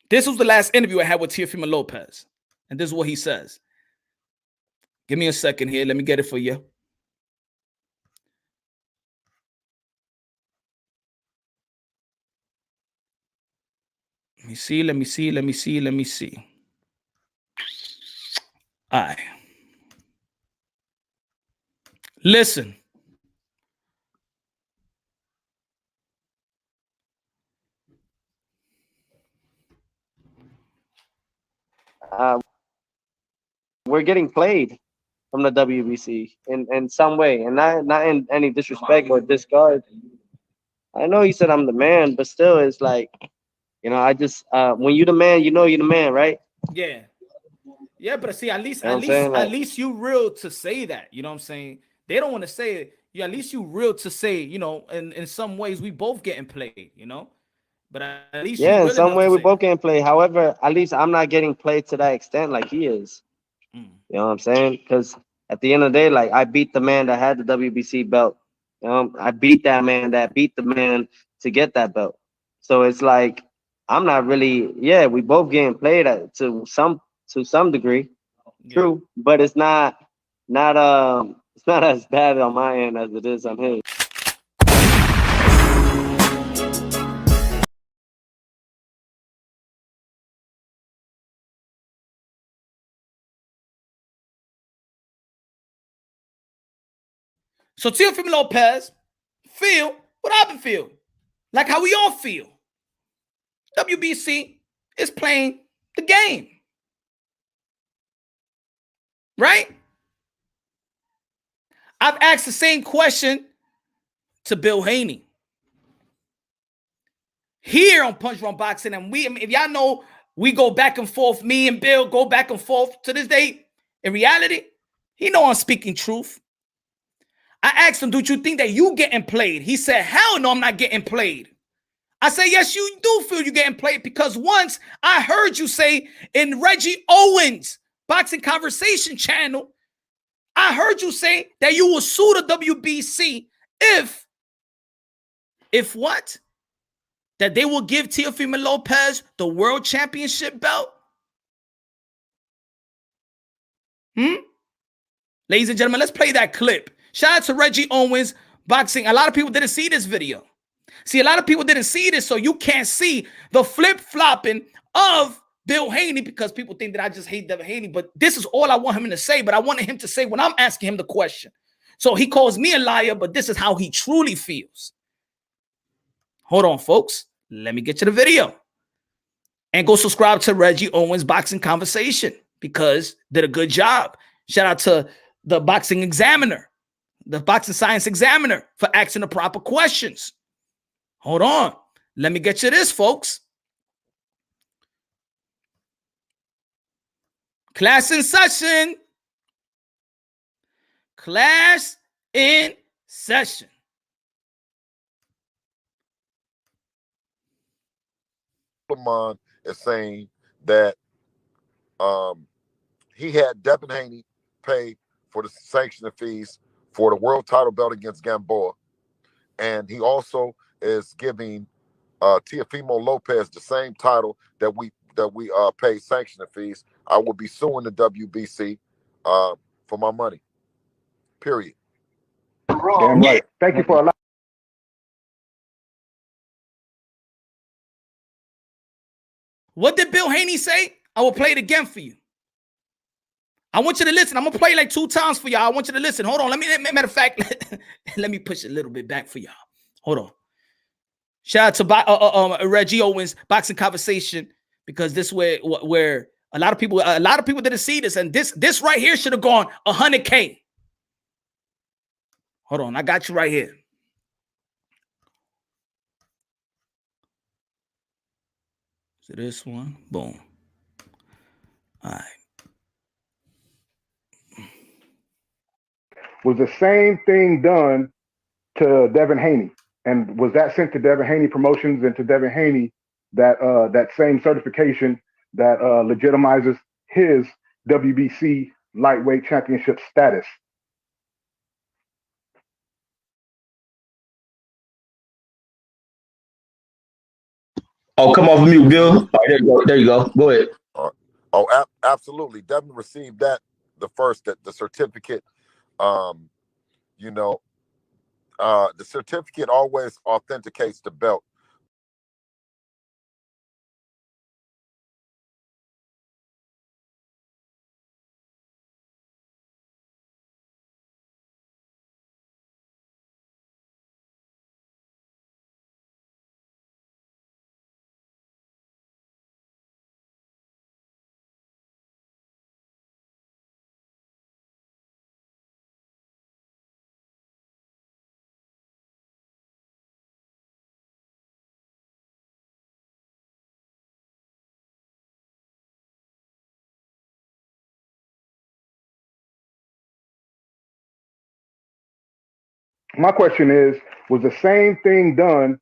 S1: This was the last interview I had with Teofimo Lopez. And this is what he says. Give me a second here. Let me get it for you. Let me see. All right. Listen.
S3: We're getting played from the WBC in some way, and not in any disrespect or discard. I know you said I'm the man, but still, it's like, I just when you the man, you're the man, right?
S1: Yeah. Yeah, but see, at least you real to say that. You know what I'm saying? They don't want to say it. Yeah, at least you real to say, in some ways we both getting played, But at least
S3: in some way we both getting played. However, at least I'm not getting played to that extent like he is. You know what I'm saying? Because at the end of the day, like, I beat the man that had the WBC belt. I beat that man that beat the man to get that belt. So it's like, I'm not really, we both getting played to some degree. Yeah. True, but it's not as bad on my end as it is on his.
S1: So Teofimo Lopez feel what I've been feeling, like how we all feel. WBC is playing the game, right? I've asked the same question to Bill Haney here on Punch Run Boxing, and if y'all know, we go back and forth. Me and Bill go back and forth to this day. In reality, he know I'm speaking truth. I asked him, "Do you think that you getting played?" He said, "Hell no, I'm not getting played." I said, "Yes, you do feel you getting played, because once I heard you say in Reggie Owens' Boxing Conversation channel, I heard you say that you will sue the WBC if what? That they will give Teofimo Lopez the world championship belt." Ladies and gentlemen, let's play that clip. Shout out to Reggie Owens Boxing. A lot of people didn't see this video. See, a lot of people didn't see this, so you can't see the flip-flopping of Bill Haney, because people think that I just hate Devin Haney. But this is all I want him to say. But I wanted him to say when I'm asking him the question. So he calls me a liar, but this is how he truly feels. Hold on, folks. Let me get to the video. And go subscribe to Reggie Owens Boxing Conversation, because did a good job. Shout out to the Boxing Examiner, the Boxing Science Examiner, for asking the proper questions. Hold on. Let me get you this, folks. Class in session. Class in session.
S4: Lamont is saying that he had Devin Haney pay for the sanctioning fees for the world title belt against Gamboa, and he also is giving Teofimo Lopez the same title that we pay sanctioning fees. I will be suing the WBC for my money. Period.
S3: Damn right. Thank you for allowing.
S1: What did Bill Haney say? I will play it again for you. I want you to listen. I'm going to play like 2 times for y'all. I want you to listen. Hold on. Matter of fact, let me push it a little bit back for y'all. Hold on. Shout out to Reggie Owens Boxing Conversation, because this is where A lot of people didn't see this, and this right here should have gone 100K. Hold on, I got you right here. So this one, boom. All right.
S5: Was the same thing done to Devin Haney? And was that sent to Devin Haney Promotions and to Devin Haney that same certification that legitimizes his WBC lightweight championship status?
S6: Oh, come off mute, Bill. All right, there you go. There you go. Go ahead.
S4: Oh, absolutely. Devin received that the certificate. You know, the certificate always authenticates the belt.
S5: My question is, was the same thing done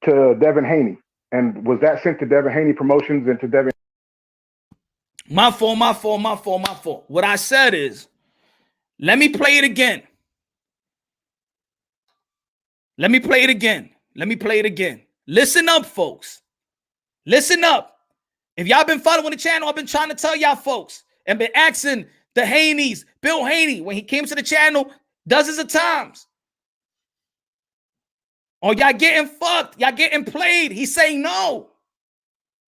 S5: to Devin Haney? And was that sent to Devin Haney Promotions and to Devin?
S1: My fault. What I said is, let me play it again. Let me play it again. Listen up, folks. Listen up. If y'all been following the channel, I've been trying to tell y'all folks and been asking the Haneys, Bill Haney, when he came to the channel dozens of times. Oh, y'all getting fucked. Y'all getting played. He's saying no.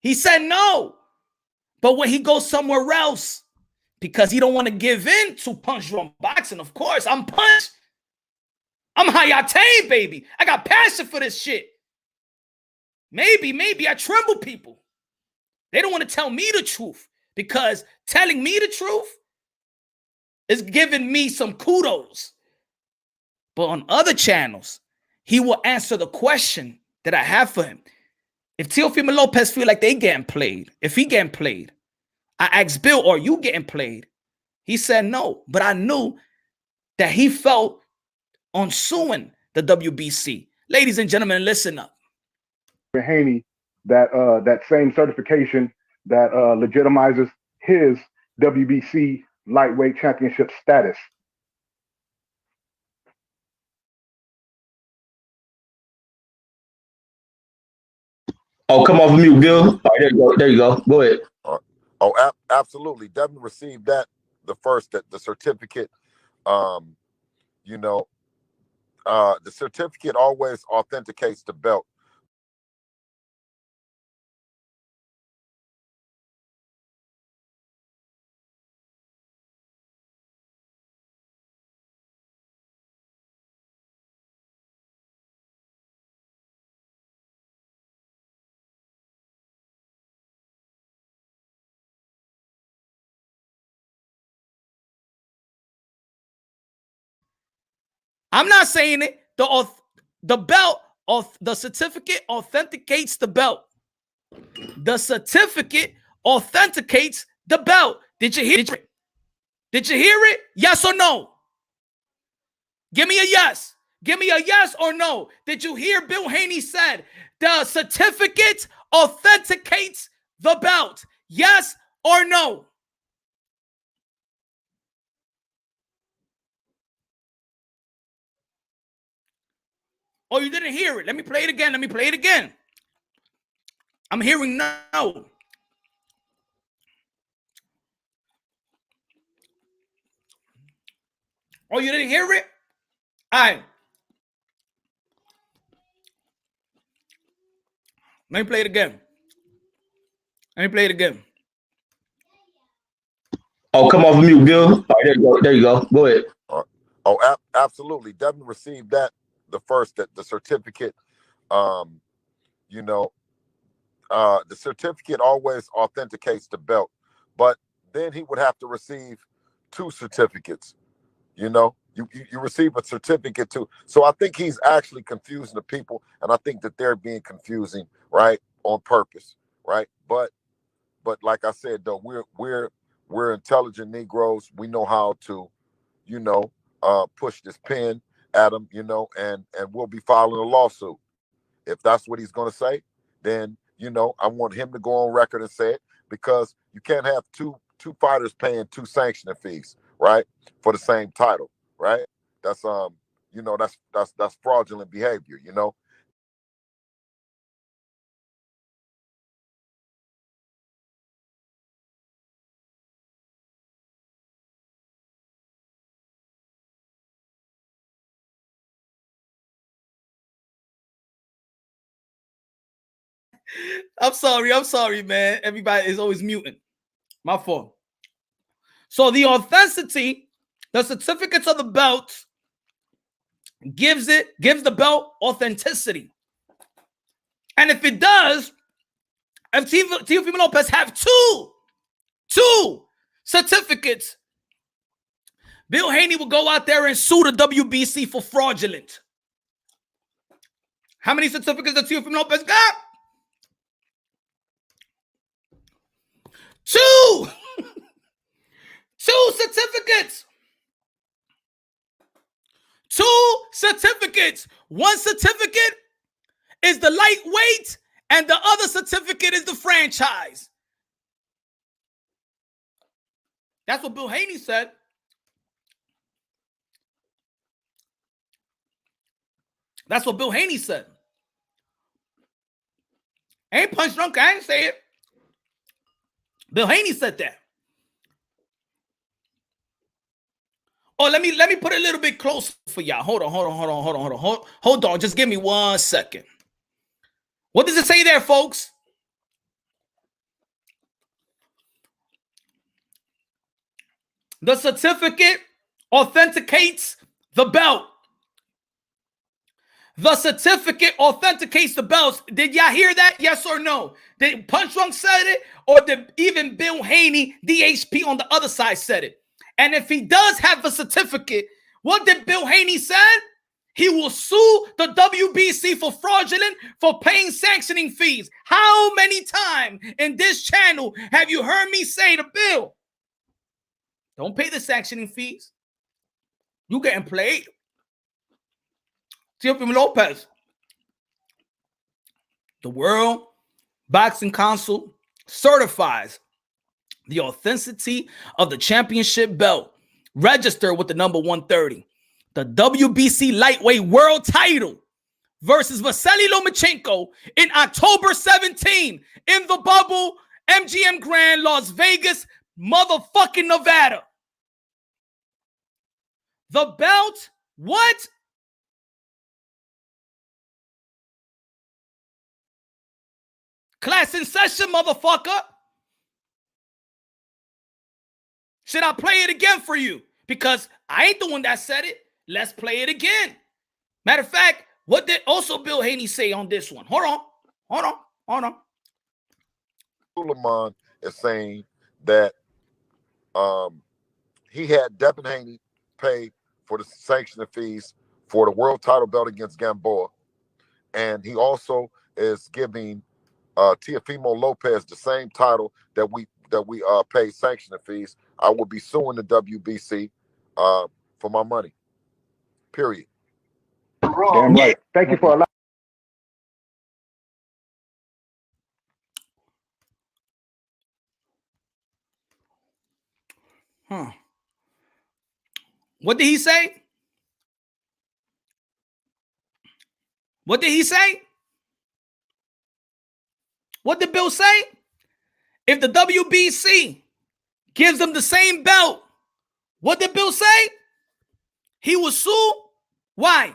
S1: He said no. But when he goes somewhere else, because he don't want to give in to punch drunk boxing, of course, I'm Punch. I'm Hayate, baby. I got passion for this shit. Maybe I tremble people. They don't want to tell me the truth, because telling me the truth is giving me some kudos. But on other channels, he will answer the question that I have for him. If Teofimo Lopez feel like they getting played, if he getting played, I asked Bill, are you getting played? He said no, but I knew that he felt on suing the WBC. Ladies and gentlemen, listen up.
S5: Haney, that same certification that legitimizes his WBC lightweight championship status.
S6: Oh, come off mute, Bill. All right, there you go. There you go. Go ahead.
S4: Oh, absolutely. Devin received that the certificate. You know, the certificate always authenticates the belt.
S1: I'm not saying it. The belt of the certificate authenticates the belt. The certificate authenticates the belt. Did you hear it? Did you hear it? Yes or no? Give me a yes. Give me a yes or no. Did you hear Bill Haney said the certificate authenticates the belt? Yes or no? Oh, you didn't hear it. Let me play it again. I'm hearing no. Oh, you didn't hear it? All right. Let me play it again.
S6: Oh, come off mute, Bill. All right, there you go. There you go. Go ahead.
S4: Oh, absolutely. Devin received that the certificate. You know, the certificate always authenticates the belt. but then he would have to receive 2 certificates. You know, you receive a certificate too. So I think he's actually confusing the people, and I think that they're being confusing, right, on purpose, right? But like I said, though, we're intelligent Negroes. We know how to, you know, push this pen at him, you know, and we'll be filing a lawsuit. If that's what he's going to say, then, you know, I want him to go on record and say it, because you can't have two fighters paying 2 sanctioning fees, right, for the same title, right? That's you know, that's fraudulent behavior, you know.
S1: I'm sorry, man. Everybody is always muting. My fault. So the authenticity, the certificates of the belt gives the belt authenticity. And if it does, if Teofimo Lopez have two certificates, Bill Haney will go out there and sue the WBC for fraudulent. How many certificates does Teofimo Lopez got? 2. 2 certificates. 2 certificates. One certificate is the lightweight, and the other certificate is the franchise. That's what Bill Haney said. That's what Bill Haney said. I ain't punch drunk. I ain't say it. Bill Haney said that. Oh, let me put it a little bit closer for y'all. Hold on. Just give me 1 second. What does it say there, folks? The certificate authenticates the belt. The certificate authenticates the belts. Did y'all hear that? Yes or no? Did Punch Drunk said it, or did even Bill Haney, DHP on the other side, said it? And if he does have a certificate, what did Bill Haney said? He will sue the WBC for fraudulent, for paying sanctioning fees. How many times in this channel have you heard me say to Bill, don't pay the sanctioning fees? You getting played. Teofimo Lopez, the World Boxing Council certifies the authenticity of the championship belt, registered with the number 130. The WBC lightweight world title versus Vasily Lomachenko in October 17 in the bubble, MGM Grand, Las Vegas, motherfucking Nevada. The belt, what? Class in session, motherfucker. Should I play it again for you? Because I ain't the one that said it. Let's play it again. Matter of fact, what did also Bill Haney say on this one? Hold on.
S4: Suleiman is saying that he had Devin Haney pay for the sanctioning fees for the world title belt against Gamboa, and he also is giving Teofimo Lopez the same title that we pay sanctioning fees. I will be suing the WBC for my money. Period.
S5: Damn right. Thank you for allowing.
S1: What did he say? What did he say? What did Bill say? If the WBC gives them the same belt, what did Bill say? He will sue. Why?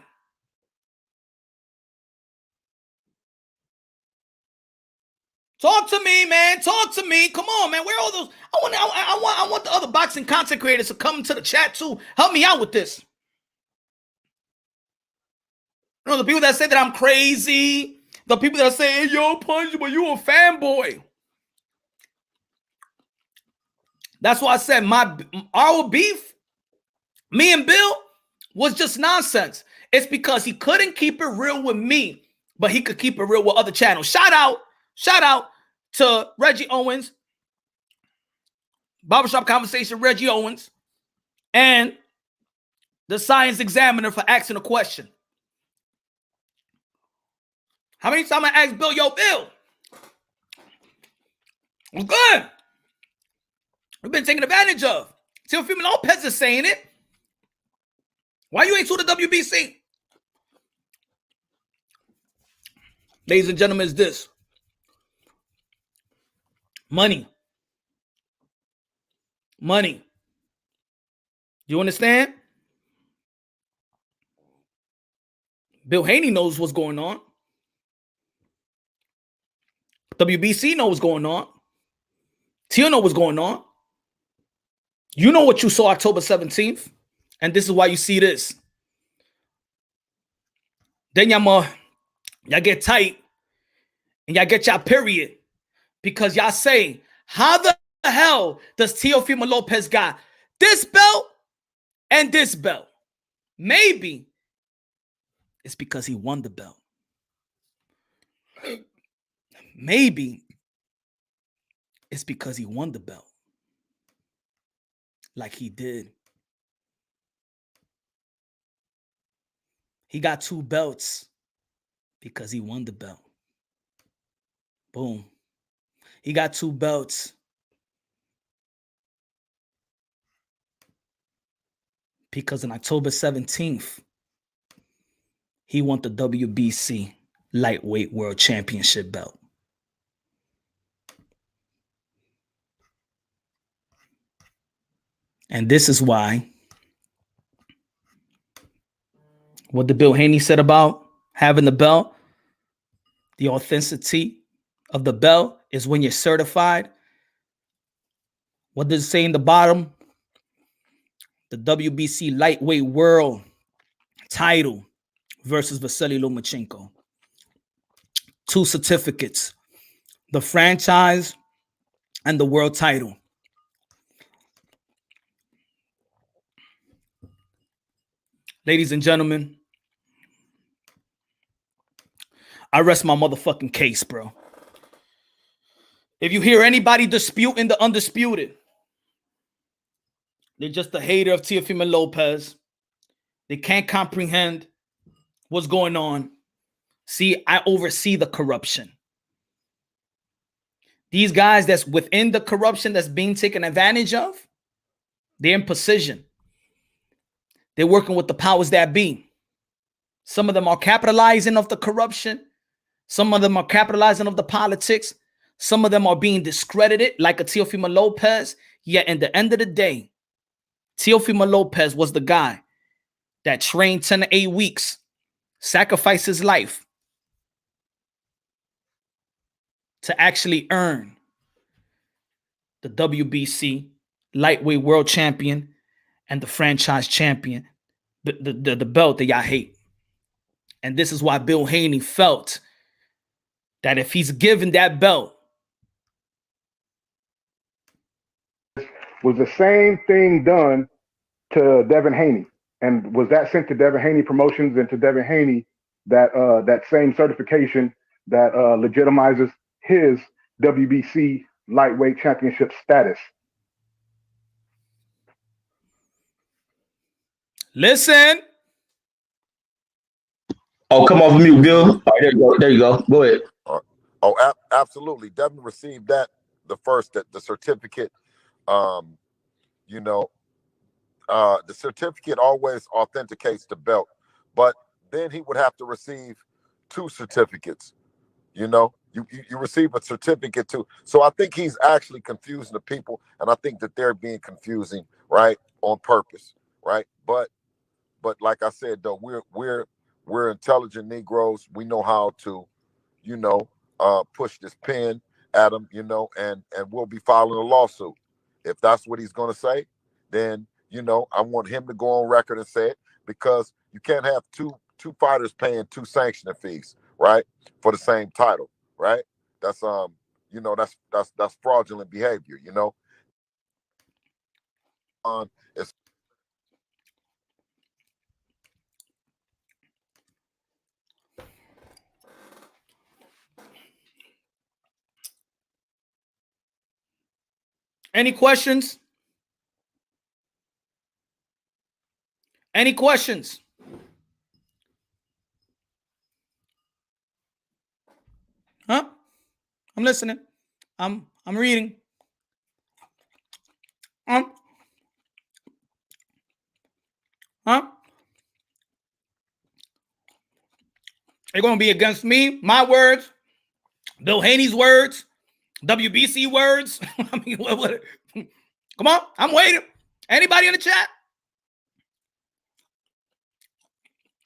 S1: Talk to me, man. Talk to me. Come on, man. Where are all those? I want the other boxing content creators to come to the chat too. Help me out with this. You know, the people that say that I'm crazy, the people that say, hey, yo, Punch, but you a fanboy. That's why I said our beef, me and Bill, was just nonsense. It's because he couldn't keep it real with me, but he could keep it real with other channels. Shout out to Reggie Owens, Barbershop Conversation, Reggie Owens, and the Science Examiner for asking a question. How many times I asked Bill, yo, Bill, I'm good. We've been taken advantage of. Teofimo Lopez is saying it. Why you ain't to the WBC? Ladies and gentlemen, is this money. Money. You understand? Bill Haney knows what's going on. WBC knows what's going on. Tio knows what's going on. You know what you saw October 17th. And this is why you see this. Then y'all get tight and y'all get y'all period. Because y'all say, how the hell does Teofimo Lopez got this belt and this belt? Maybe it's because he won the belt. Maybe it's because he won the belt. Like he did. He got 2 belts because he won the belt. Boom. He got 2 belts because on October 17th, he won the WBC Lightweight World Championship belt. And this is why what the Bill Haney said about having the belt, the authenticity of the belt is when you're certified. What does it say in the bottom? The WBC Lightweight World title versus Vasily Lomachenko. 2 certificates, the franchise and the world title. Ladies and gentlemen, I rest my motherfucking case, bro. If you hear anybody disputing the undisputed, they're just a hater of Teofimo Lopez. They can't comprehend what's going on. See, I oversee the corruption. These guys that's within the corruption that's being taken advantage of, they're in position. They're working with the powers that be. Some of them are capitalizing of the corruption. Some of them are capitalizing of the politics. Some of them are being discredited like a Teofimo Lopez. Yet at the end of the day, Teofimo Lopez was the guy that trained 10 to 8 weeks, sacrificed his life to actually earn the WBC Lightweight World Champion and the franchise champion, the belt that y'all hate. And this is why Bill Haney felt that if he's given that belt,
S5: was the same thing done to Devin Haney, and was that sent to Devin Haney Promotions and to Devin Haney that that same certification that legitimizes his WBC lightweight championship status?
S1: listen.
S6: Oh, come off of mute, Bill. All right, there you go. There you go. Go ahead.
S4: Oh, absolutely. Devin received that the certificate. The certificate always authenticates the belt, but then he would have to receive 2 certificates. You receive a certificate too. So I think he's actually confusing the people, and I think that they're being confusing, right, on purpose, right? But like I said, though, we're intelligent Negroes. We know how to, push this pen at him, and we'll be filing a lawsuit. If that's what he's going to say, then, I want him to go on record and say it, because you can't have two fighters paying 2 sanctioning fees, right, for the same title, right? That's that's fraudulent behavior, on is
S1: Any questions? Any questions? Huh? I'm listening. I'm reading. Huh? They're gonna be against me, my words, Bill Haney's words, WBC words. I mean, what? Come on, I'm waiting. Anybody in the chat?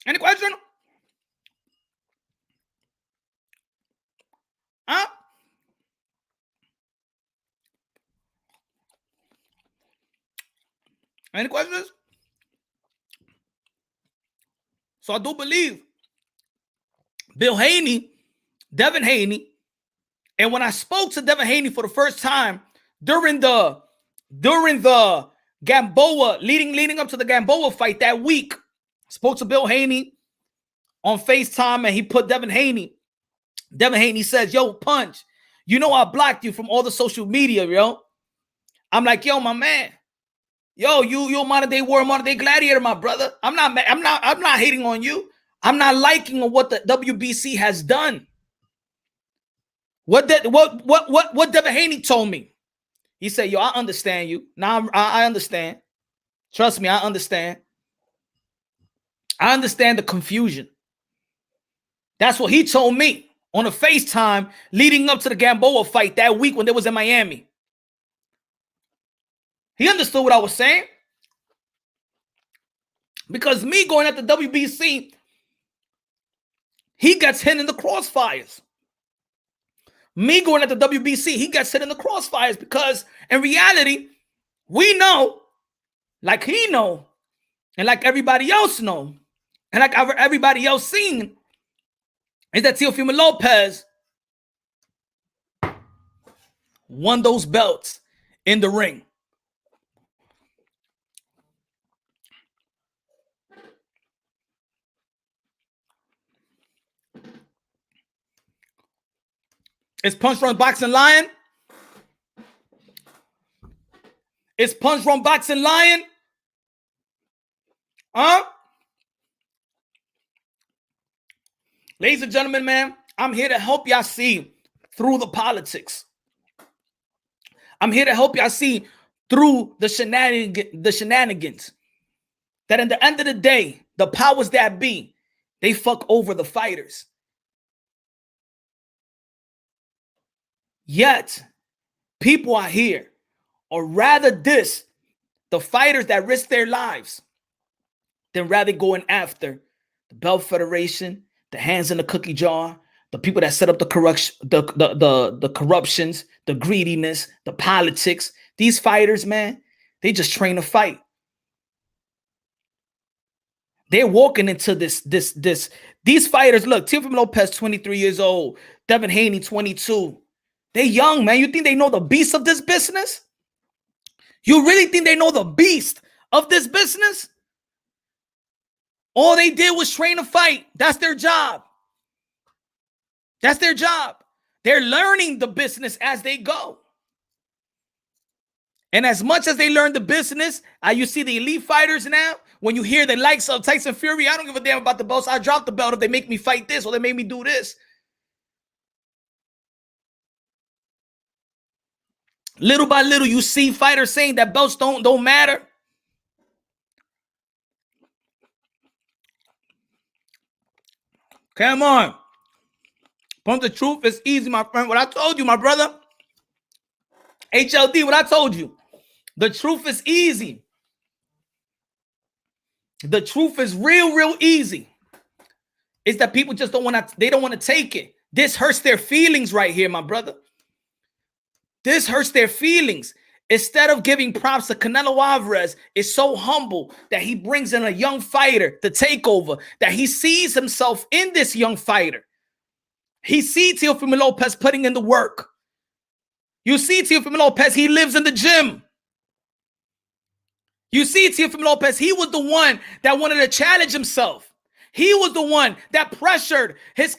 S1: Any question? Huh? Any questions? So I do believe Bill Haney, Devin Haney, and when I spoke to Devin Haney for the first time during the Gamboa, leading up to the Gamboa fight that week, spoke to Bill Haney on FaceTime, and he put Devin Haney. Devin Haney says, "Yo, Punch, you know I blocked you from all the social media, yo." I'm like, "Yo, my man, yo, you modern day war, modern day gladiator, my brother. I'm not hating on you. I'm not liking on what the WBC has done. What Devin Haney told me. He said, yo, I understand you. Now I understand. Trust me, I understand. I understand the confusion. That's what he told me on a FaceTime leading up to the Gamboa fight that week when they was in Miami. He understood what I was saying. Because me going at the WBC, he gets hit in the crossfires. Me going at the WBC, he gets hit in the crossfires because in reality, we know, like he know, and like everybody else know, and like everybody else seen, is that Teofimo Lopez won those belts in the ring. Is Punch Run Boxing lying? Is Punch Run Boxing lying? Huh? Ladies and gentlemen, man, I'm here to help y'all see through the politics. I'm here to help y'all see through the shenanigans. That in the end of the day, the powers that be, they fuck over the fighters. Yet, people are here, or rather diss the fighters that risk their lives than rather going after the Belt Federation, the hands in the cookie jar, the people that set up the corruption, the corruptions, the greediness, the politics. These fighters, man, they just train to fight. They're walking into this. These fighters, look, Teofimo Lopez, 23 years old, Devin Haney, 22. They young, man. You think they know the beast of this business? You really think they know the beast of this business? All they did was train to fight. That's their job. That's their job. They're learning the business as they go. And as much as they learn the business, you see the elite fighters now, when you hear the likes of Tyson Fury, I don't give a damn about the belts. I drop the belt if they make me fight this or they make me do this. Little by little, you see fighters saying that belts don't matter. Come on. Pump the truth is easy, my friend. What I told you, my brother. HLD, what I told you. The truth is easy. The truth is real easy. It's that people just don't want to take it. This hurts their feelings right here, my brother. This hurts their feelings. Instead of giving props to Canelo Alvarez, is so humble that he brings in a young fighter to take over, that he sees himself in this young fighter. He sees Teofimo Lopez putting in the work. You see Teofimo Lopez, he lives in the gym. You see, Teofimo Lopez, he was the one that wanted to challenge himself. He was the one that pressured his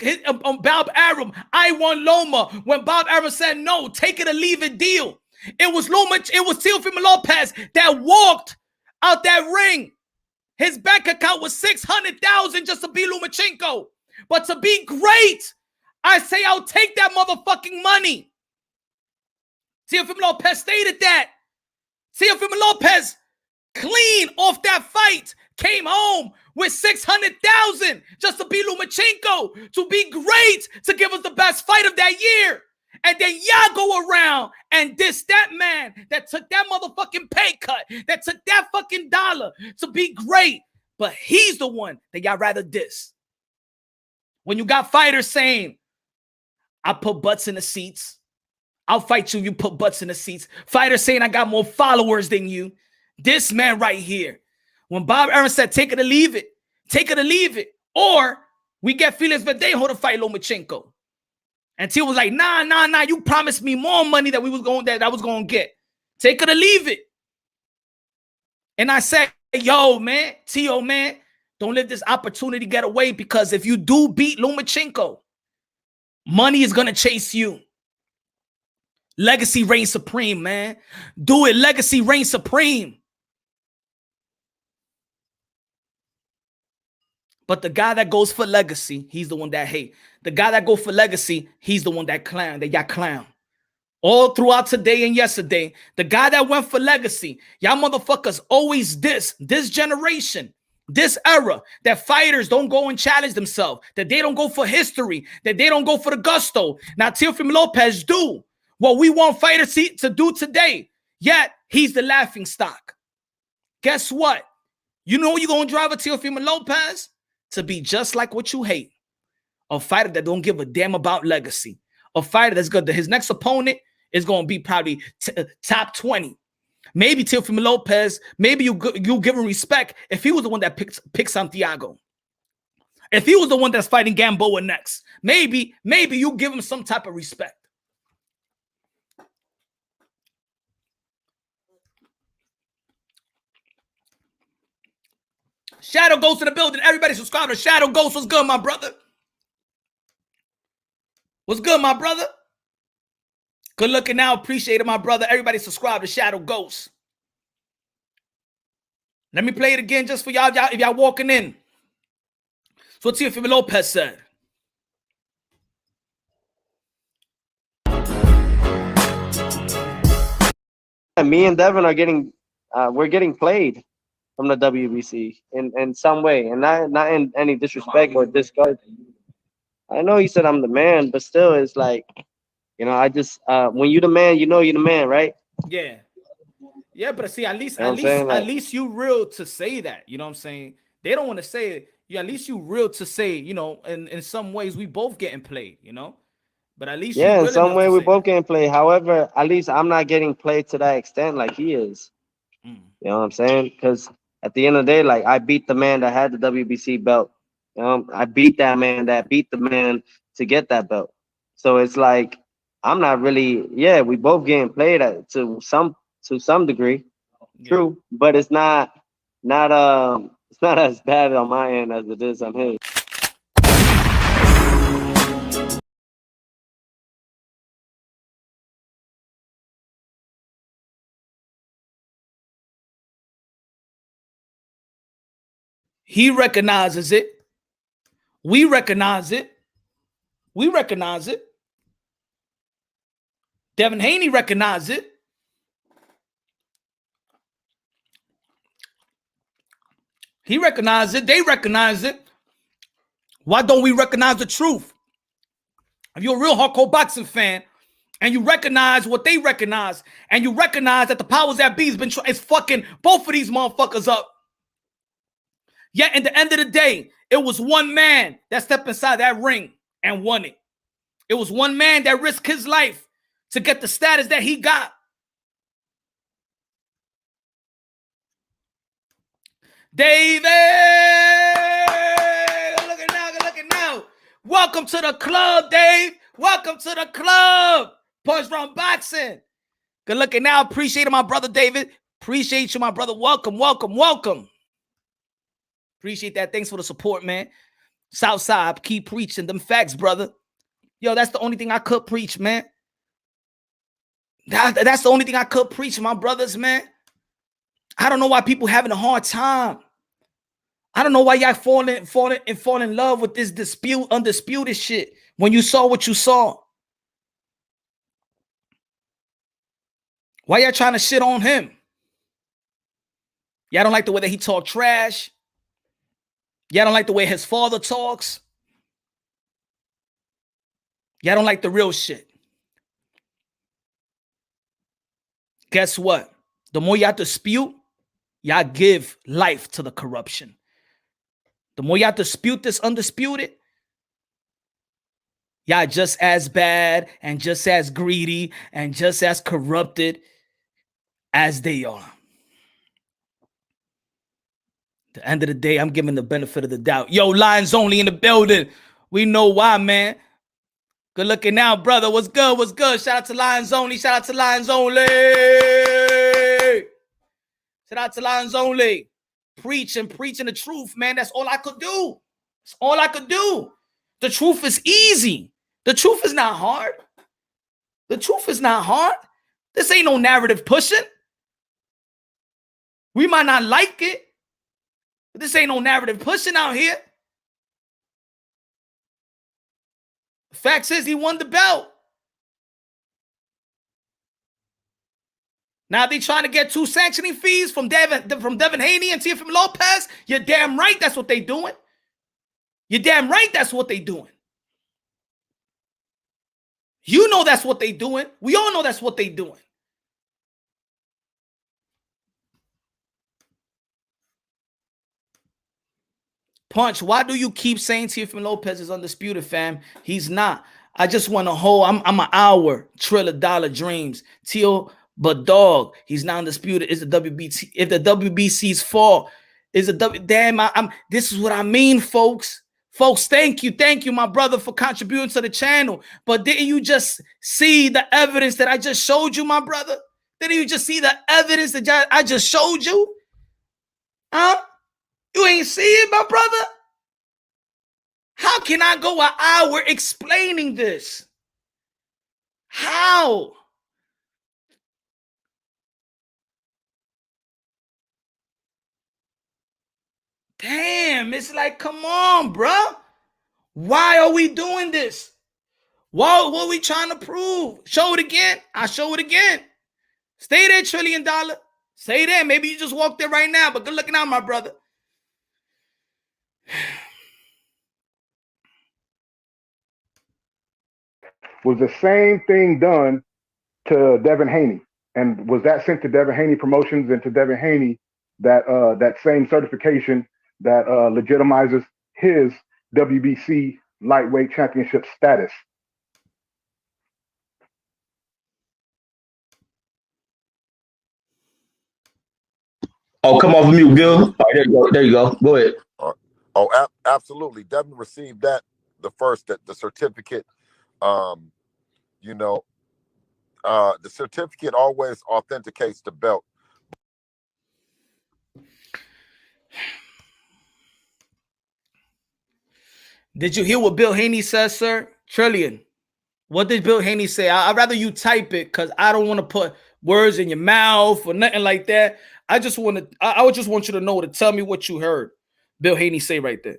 S1: Bob Arum. I want Loma. When Bob Arum said no, take it or leave it deal. It was Loma. It was Teofimo Lopez that walked out that ring. His bank account was $600,000 just to beat Lomachenko. But to be great, I say I'll take that motherfucking money. Teofimo Lopez stated that. Teofimo Lopez, clean off that fight, came home with $600,000 just to beat Lomachenko, to be great, to give us the best fight of that year. And then y'all go around and diss that man that took that motherfucking pay cut, that took that fucking dollar to be great. But he's the one that y'all rather diss. When you got fighters saying, I put butts in the seats. I'll fight you, you put butts in the seats. Fighters saying I got more followers than you. This man right here. When Bob Arum said, take it or leave it. Take it or leave it. Or we get Felix Verdejo to fight Lomachenko. And T was like, nah, you promised me more money that I was going to get. Take it or leave it. And I said, yo, man, T.O., man, don't let this opportunity get away, because if you do beat Lomachenko, money is going to chase you. Legacy reigns supreme, man. Do it. Legacy reigns supreme. But the guy that goes for legacy, he's the one that hate. The guy that go for legacy, he's the one that clown, that y'all clown. All throughout today and yesterday, the guy that went for legacy, y'all motherfuckers always this generation, this era, that fighters don't go and challenge themselves, that they don't go for history, that they don't go for the gusto. Now, Teofimo Lopez do what we want fighters to do today, yet he's the laughing stock. Guess what? You know you're going to drive a Teofimo Lopez? To be just like what you hate. A fighter that don't give a damn about legacy. A fighter that's good. His next opponent is going to be probably top 20. Maybe Teofimo Lopez, maybe you give him respect if he was the one that picked Santiago. If he was the one that's fighting Gamboa next, maybe you give him some type of respect. Shadow Ghost in the building. Everybody subscribe to Shadow Ghost. What's good, my brother? What's good, my brother? Good looking now. Appreciate it, my brother. Everybody subscribe to Shadow Ghost. Let me play it again just for y'all if y'all walking in. So what Teofimo Lopez said.
S3: Me and Devin are we're getting played from the WBC in some way, and not in any disrespect or discard. I know he said I'm the man, but still, it's like, you know, I just when you the man, you know you're the man, right?
S1: Yeah, yeah, but see, at least you real to say that. You know what I'm saying? They don't want to say it. Yeah, at least you real to say, you know, in some ways we both getting played, you know. But at least
S3: in some way we both getting played. However, at least I'm not getting played to that extent like he is. You know what I'm saying? Because at the end of the day, like, I beat the man that had the WBC belt. I beat that man that beat the man to get that belt. So it's like, I'm not really, yeah, we both getting played to some degree. Yeah. True, but it's not as bad on my end as it is on his.
S1: He recognizes it. We recognize it. We recognize it. Devin Haney recognizes it. He recognizes it. They recognize it. Why don't we recognize the truth? If you're a real hardcore boxing fan and you recognize what they recognize, and you recognize that the powers that be is fucking both of these motherfuckers up. Yet at the end of the day, it was one man that stepped inside that ring and won it. It was one man that risked his life to get the status that he got. David! Good looking now. Welcome to the club, Dave. Welcome to the club. Punch Round Boxing. Good looking now. Appreciate it, my brother David. Appreciate you, my brother. Welcome, welcome, welcome. Appreciate that. Thanks for the support, man. Southside, keep preaching them facts, brother. Yo, that's the only thing I could preach, man. That's the only thing I could preach, my brothers, man. I don't know why people having a hard time. I don't know why y'all fall in love with this undisputed shit when you saw what you saw. Why y'all trying to shit on him? Y'all don't like the way that he talk trash. Y'all don't like the way his father talks. Y'all don't like the real shit. Guess what? The more y'all dispute, y'all give life to the corruption. The more y'all dispute this undisputed, y'all just as bad and just as greedy and just as corrupted as they are. At the end of the day, I'm giving the benefit of the doubt. Yo, Lions Only in the building. We know why, man. Good looking out, brother. What's good? What's good? Shout out to Lions Only. Shout out to Lions Only. Shout out to Lions Only. Preaching the truth, man. That's all I could do. That's all I could do. The truth is easy. The truth is not hard. The truth is not hard. This ain't no narrative pushing. We might not like it, but this ain't no narrative pushing out here. The fact is, he won the belt. Now they trying to get 2 sanctioning fees from Devin Haney and Teofimo Lopez. You're damn right that's what they doing. You're damn right that's what they doing. You know that's what they doing. We all know that's what they doing. Punch, why do you keep saying Teofimo Lopez is undisputed, fam? He's not. I just want a whole, I'm an hour, $1 trillion dreams. Teo, but dog, he's not undisputed. It's the WBC. If the WBC's fall, is a damn, this is what I mean, folks. Folks, thank you, my brother, for contributing to the channel. But didn't you just see the evidence that I just showed you, my brother? Didn't you just see the evidence that I just showed you? Huh? You ain't see it, my brother? How can I go an hour explaining this? How? Damn, it's like, come on, bro. Why are we doing this? What are we trying to prove? Show it again. I'll show it again. Stay there, $1 trillion. Stay there. Maybe you just walked there right now, but good looking out, my brother.
S5: Was the same thing done to Devin Haney? And was that sent to Devin Haney Promotions and to Devin Haney that same certification that legitimizes his WBC lightweight championship status?
S6: Oh, come off mute, Bill. All right, there you go. There you go. Go ahead.
S4: Oh, absolutely. Devin received that the certificate. The certificate always authenticates the belt.
S1: Did you hear what Bill Haney says, sir? Trillion. What did Bill Haney say? I'd rather you type it because I don't want to put words in your mouth or nothing like that. I just want you to know to tell me what you heard Bill Haney say right there.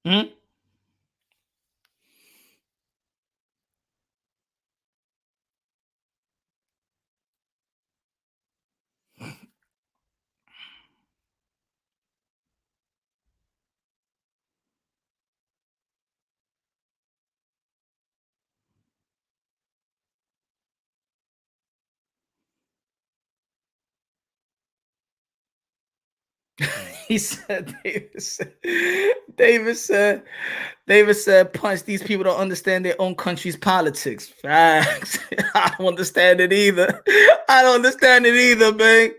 S1: Hmm? He said, David said, Punch, these people don't understand their own country's politics. Facts. I don't understand it either. I don't understand it either, man.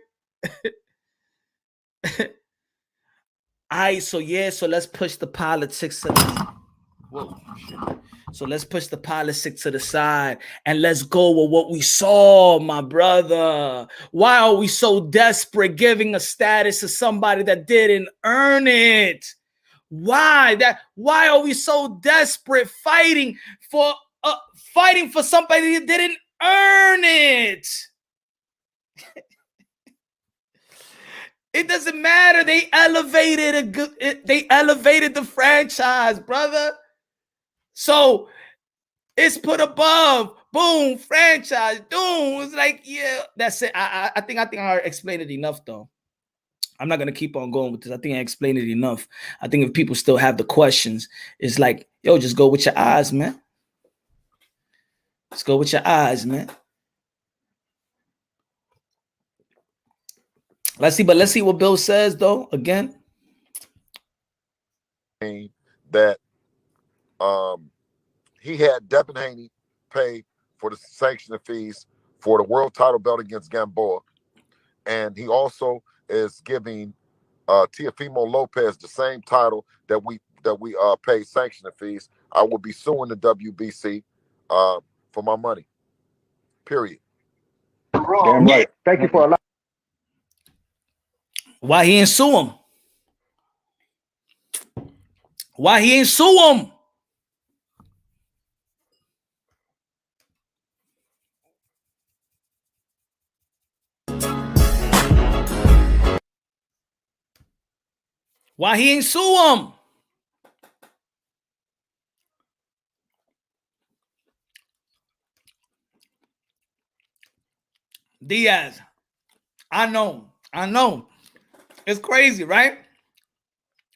S1: right, so yeah, so let's push the politics to the whoa, shit. So let's push the politics to the side and let's go with what we saw, my brother. Why are we so desperate giving a status to somebody that didn't earn it? Why are we so desperate fighting for somebody that didn't earn it? It doesn't matter. They elevated the franchise, brother. So it's put above. Boom, franchise. Boom. It's like, yeah, that's it. I think I explained it enough, though. I'm not gonna keep on going with this. I think I explained it enough. I think if people still have the questions, it's like, yo, just go with your eyes, man. Let's go with your eyes, man. Let's see what Bill says, though. Again,
S4: that he had Devin Haney pay for the sanctioning fees for the world title belt against Gamboa, and he also is giving Teofimo Lopez the same title that we pay sanctioning fees. I will be suing the WBC for my money. Period.
S5: Damn right. Thank you for allowing.
S1: why he ain't sue him? Why he ain't sue him? Why he ain't sue him? Diaz, I know. It's crazy, right?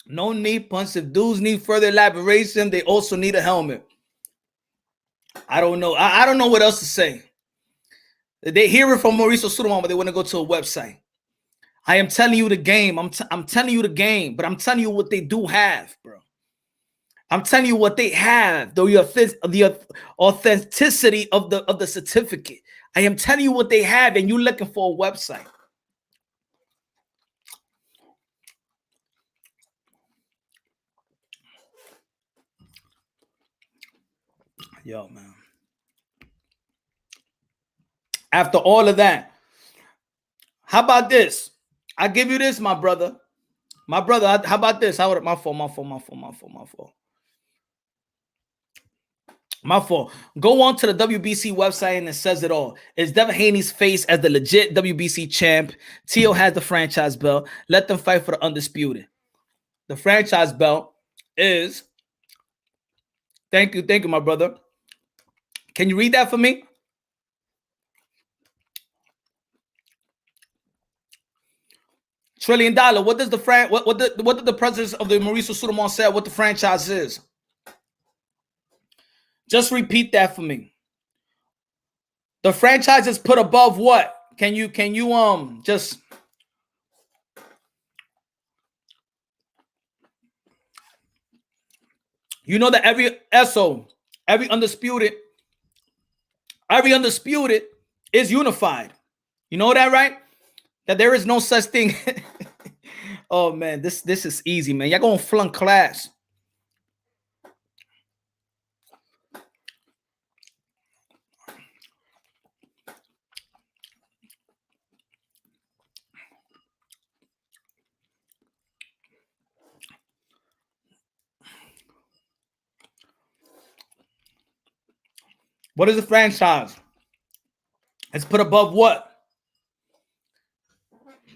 S1: No knee punch. If dudes need further elaboration, they also need a helmet. I don't know. I don't know what else to say. They hear it from Mauricio Sulaiman, but they want to go to a website. I am telling you the game. I'm telling you the game, but I'm telling you what they do have, bro. I'm telling you what they have, though the authenticity of the certificate. I am telling you what they have, and you're looking for a website. Yo, man. After all of that, how about this? I give you this, my brother. My brother, how about this? My fault. Go on to the WBC website and it says it all. It's Devin Haney's face as the legit WBC champ. Teo has the franchise belt. Let them fight for the undisputed. The franchise belt is... Thank you, my brother. Can you read that for me? $1 trillion. What does what did the president of the Mauricio Sulaiman say what the franchise is? Just repeat that for me. The franchise is put above what? Can you just... You know that every undisputed is unified. You know that, right? That there is no such thing. Oh man, this is easy, man. Y'all gonna flunk class. What is the franchise? It's put above what?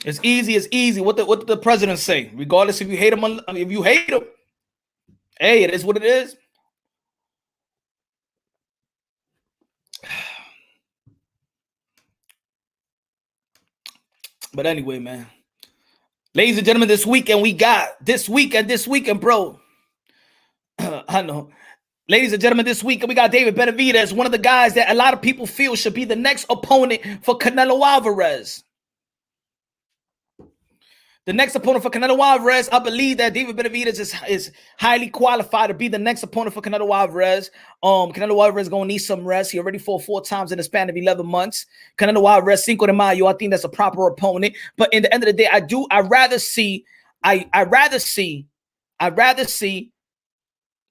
S1: It's easy. What did the president say? Regardless if you hate him, hey, it is what it is. But anyway, man. Ladies and gentlemen, this weekend, bro. I know. Ladies and gentlemen, this weekend we got David Benavidez, one of the guys that a lot of people feel should be the next opponent for Canelo Alvarez. The next opponent for Canelo Alvarez, I believe that David Benavidez is highly qualified to be the next opponent for Canelo Alvarez. Canelo Alvarez is going to need some rest. He already fought 4 times in the span of 11 months. Canelo Alvarez, Cinco de Mayo, I think that's a proper opponent. But in the end of the day, I'd rather see I'd rather see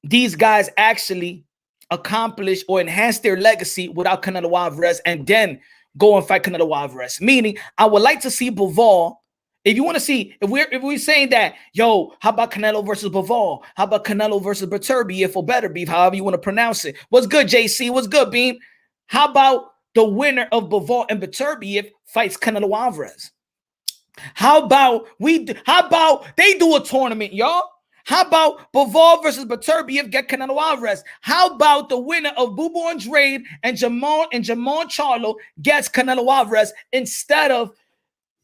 S1: these guys actually accomplish or enhance their legacy without Canelo Alvarez and then go and fight Canelo Alvarez. Meaning, I would like to see Bivol. If you want to see, if we're saying that, yo, how about Canelo versus Bivol? How about Canelo versus Beterbiev or Better Beef, however you want to pronounce it? What's good, JC? What's good, Beam? How about the winner of Bivol and Beterbiev fights Canelo Alvarez? How about they do a tournament, y'all? How about Bivol versus Beterbiev get Canelo Alvarez? How about the winner of Bubu Andrade and Jamon Charlo gets Canelo Alvarez instead of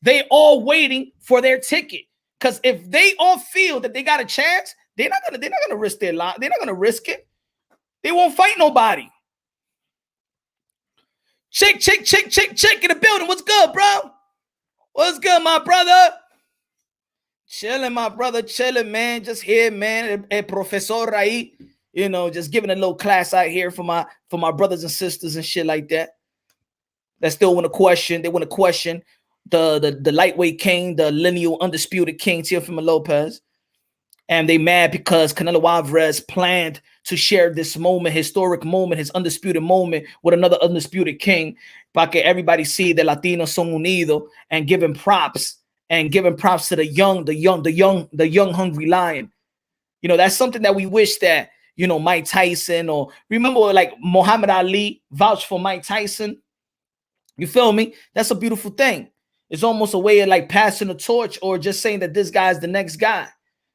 S1: they all waiting for their ticket? Because if they all feel that they got a chance, they're not gonna risk their life. They're not gonna risk it. They won't fight nobody. Chick in the building. What's good, bro? What's good, my brother? Chilling, my brother. Chilling, man. Just here, man. El professor ahí. You know, just giving a little class out here for my brothers and sisters and shit like that. That still want to question. They want to question the lightweight king, the lineal undisputed king, Teofimo Lopez. And they mad because Canelo Alvarez planned to share this moment, historic moment, his undisputed moment with another undisputed king. Para que everybody see that Latinos son unidos and giving props to the young hungry lion. You know, that's something that we wish that, you know, Mike Tyson, or remember like Muhammad Ali vouched for Mike Tyson. You feel me? That's a beautiful thing. It's almost a way of like passing the torch or just saying that this guy is the next guy.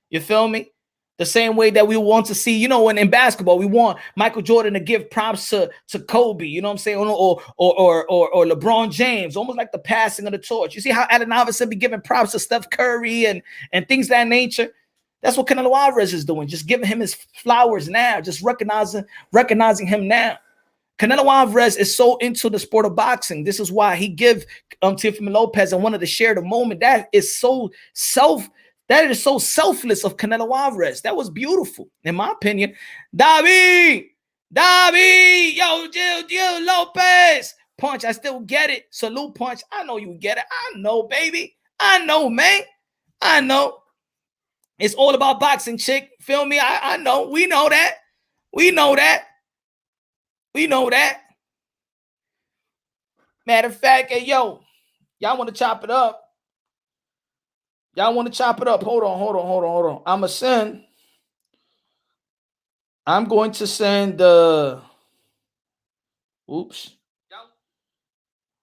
S1: You feel me? The same way that we want to see, you know, when in basketball, we want Michael Jordan to give props to Kobe, you know what I'm saying? Or LeBron James, almost like the passing of the torch. You see how Allen Iverson be giving props to Steph Curry and things of that nature? That's what Canelo Alvarez is doing, just giving him his flowers now, just recognizing him now. Canelo Alvarez is so into the sport of boxing. This is why he give Teofimo Lopez and wanted to share the moment. That is so selfless of Canelo Alvarez. That was beautiful, in my opinion. David, yo, Jill Lopez. Punch, I still get it. Salute, Punch. I know you get it. I know, baby. I know, man. I know. It's all about boxing, chick. Feel me? I know. We know that. We know that. We know that. Matter of fact, hey, yo, y'all want to chop it up? Y'all want to chop it up? Hold on. I'm going to send the. Oops.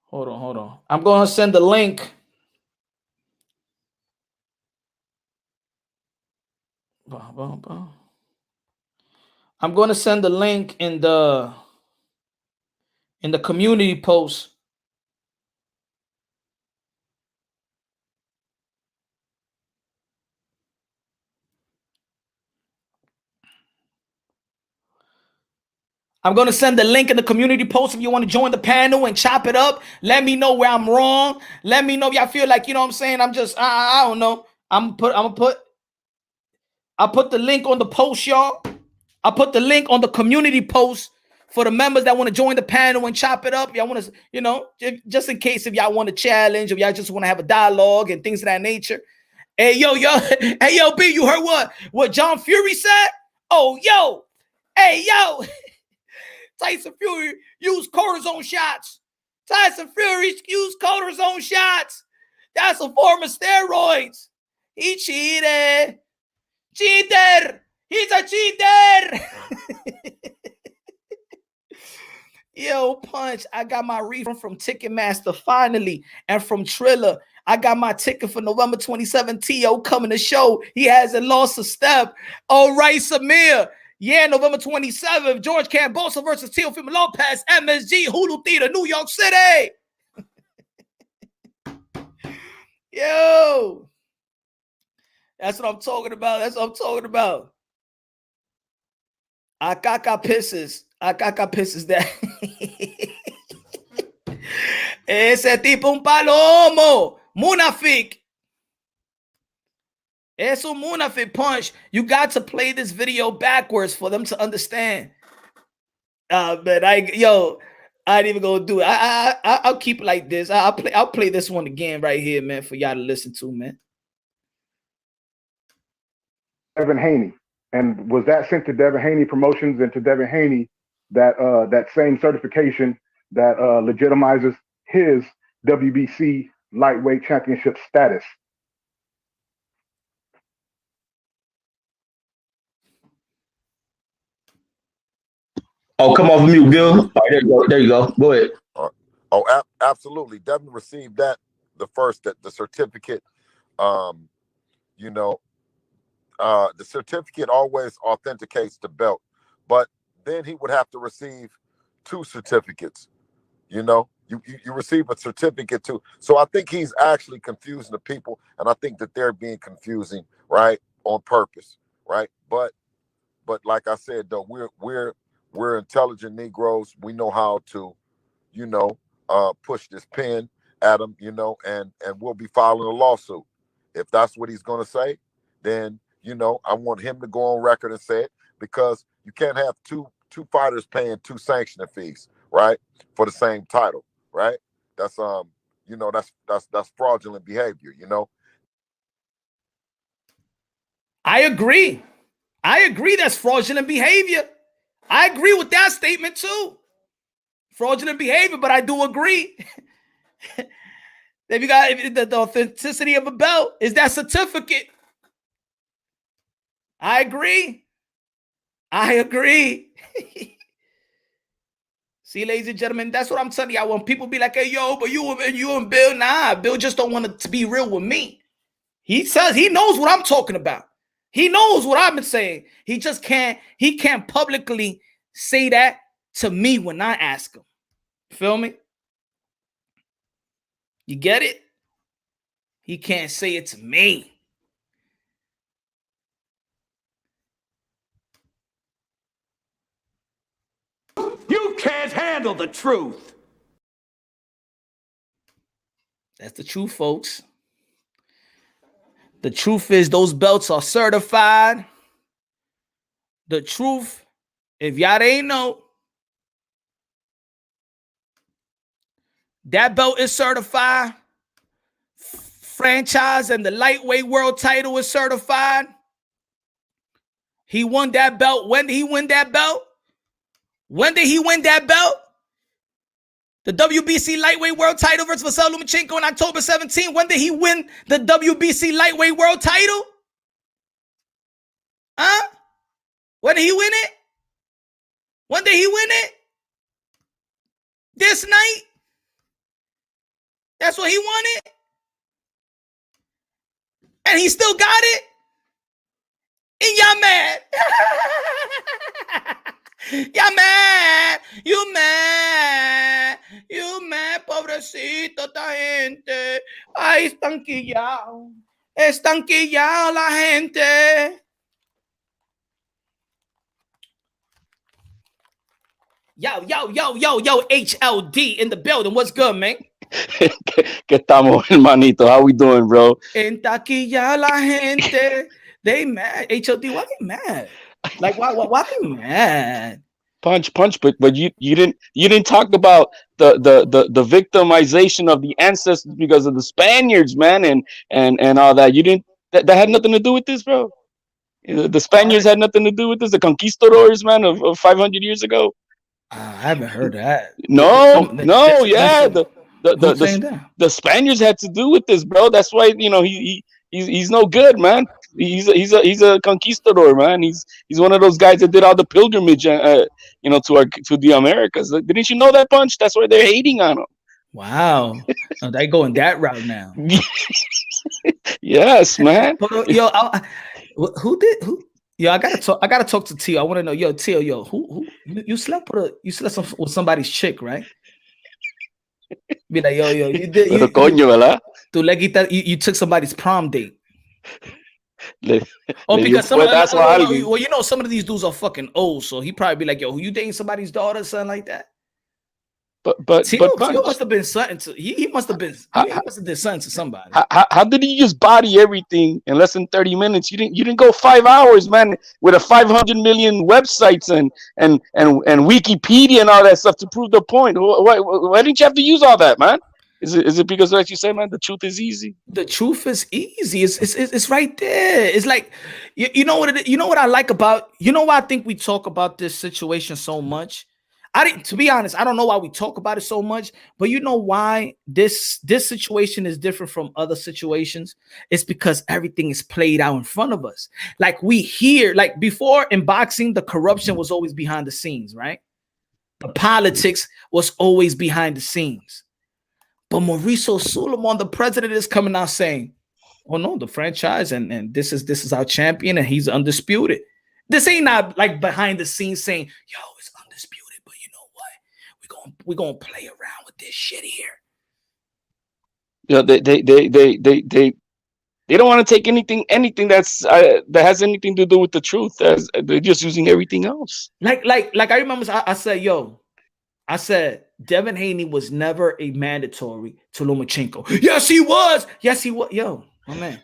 S1: Hold on. I'm going to send the link. I'm going to send the link in the community post. I'm going to send the link in the community post if you want to join the panel and chop it up. Let me know where I'm wrong. Let me know if y'all feel like, you know what I'm saying, I'm just, I don't know. I'll put the link on the post, y'all. I'll put the link on the community post for the members that want to join the panel and chop it up. Y'all want to, you know, just in case if y'all want to challenge, if y'all just want to have a dialogue and things of that nature. Hey, yo, hey, yo, B, you heard what John Fury said? Oh, yo, hey, yo. Tyson Fury used cortisone shots. Tyson Fury used cortisone shots. That's a form of steroids. He cheated. Cheater. He's a cheater. Yo, Punch, I got my refund from Ticketmaster finally. And from Triller, I got my ticket for November 27th. T.O. coming to show. He hasn't lost a step. All right, Samir. Yeah, November 27th, George Cambosa versus Teofimo Lopez, MSG, Hulu Theater, New York City. Yo. That's what I'm talking about. Akaka pisses that. Ese tipo un palomo. Munafik. Es un munafik, Punch. You got to play this video backwards for them to understand. But I ain't even gonna do it. I'll keep it like this. I'll play this one again right here, man, for y'all to listen to, man.
S5: Devin Haney, and was that sent to Devin Haney Promotions and to Devin Haney that that same certification that legitimizes his WBC lightweight championship status?
S6: Oh, come off mute, Bill. All right, there you go. There you go. Go ahead.
S4: Oh, absolutely. Devin received that the certificate. You know, the certificate always authenticates the belt, but then he would have to receive 2 certificates. You know, you receive a certificate too. So I think he's actually confusing the people, and I think that they're being confusing, right, on purpose, right? But like I said, though, we're intelligent Negroes. We know how to, you know, push this pen at him, you know, and we'll be filing a lawsuit. If that's what he's going to say, then, you know, I want him to go on record and say it, because you can't have two fighters paying 2 sanctioning fees, right, for the same title, right? That's you know, that's fraudulent behavior, you know.
S1: I agree. That's fraudulent behavior. I agree with that statement too. Fraudulent behavior, but I do agree. If you got the authenticity of a belt is that certificate. I agree. See, ladies and gentlemen, that's what I'm telling y'all. When people be like, "Hey, yo, but you and Bill," nah, Bill just don't want to be real with me. He says he knows what I'm talking about. He knows what I've been saying. He just can't. He can't publicly say that to me when I ask him. Feel me? You get it? He can't say it to me.
S2: You can't handle the truth.
S1: That's the truth, folks. The truth is those belts are certified. The truth, if y'all ain't know, that belt is certified. Franchise and the lightweight world title is certified. He won that belt. When did he win that belt? The WBC lightweight world title versus Vasily Lomachenko on October 17. When did he win the WBC lightweight world title? Huh? When did he win it? This night? That's what he wanted? And he still got it? And y'all mad? Y'all mad? You mad? Pobrecito esta gente. Ay, están quillados la gente. Yo, HLD in the building. What's good, man?
S7: ¿Qué estamos, hermanito? How we doing, bro?
S1: En taquilla la gente. They mad. HLD, why they mad? Like, why they mad?
S7: Punch, but you didn't talk about the victimization of the ancestors because of the Spaniards, man, and all that. You didn't that had nothing to do with this, bro. The Spaniards had nothing to do with this. The conquistadors, man, of 500 years ago.
S1: I haven't heard that.
S7: No, yeah. The Spaniards had to do with this, bro. That's why, you know, he's no good, man. He's a conquistador, man. He's one of those guys that did all the pilgrimage, you know, to the Americas. Didn't you know that, Punch? That's why they're hating on him.
S1: Wow, they going that route now.
S7: Yes, man.
S1: Yo, who? Yo, I gotta talk to Tio. I want to know, yo, Tio, who you slept with somebody's chick, right? Be like, yo, you did. You took somebody's prom date. Because well, you know, some of these dudes are fucking old, so he probably be like, yo, who you dating somebody's daughter, something like that.
S7: But
S1: Tio must have been something to he must have did something to somebody.
S7: How did he just body everything in less than 30 minutes? You didn't go 5 hours, man, with a 500 million websites and Wikipedia and all that stuff to prove the point. Why didn't you have to use all that, man? Is it because like you said, man, the truth is easy?
S1: The truth is easy. It's right there. It's like you know what you know what I like about, you know why I think we talk about this situation so much. To be honest, I don't know why we talk about it so much, but you know why this situation is different from other situations? It's because everything is played out in front of us. Like we hear, like before in boxing, the corruption was always behind the scenes, right? The politics was always behind the scenes. But Mauricio Suleiman, the president, is coming out saying, "Oh no, the franchise and this is our champion and he's undisputed." This ain't not like behind the scenes saying, "Yo, it's undisputed, but you know what? We're gonna play around with this shit here."
S7: You know, they don't want to take anything that's that has anything to do with the truth. As they're just using everything else.
S1: Like I remember I said, I said Devin Haney was never a mandatory to Lomachenko. Yes, he was. Yes, he was. Yo, my man.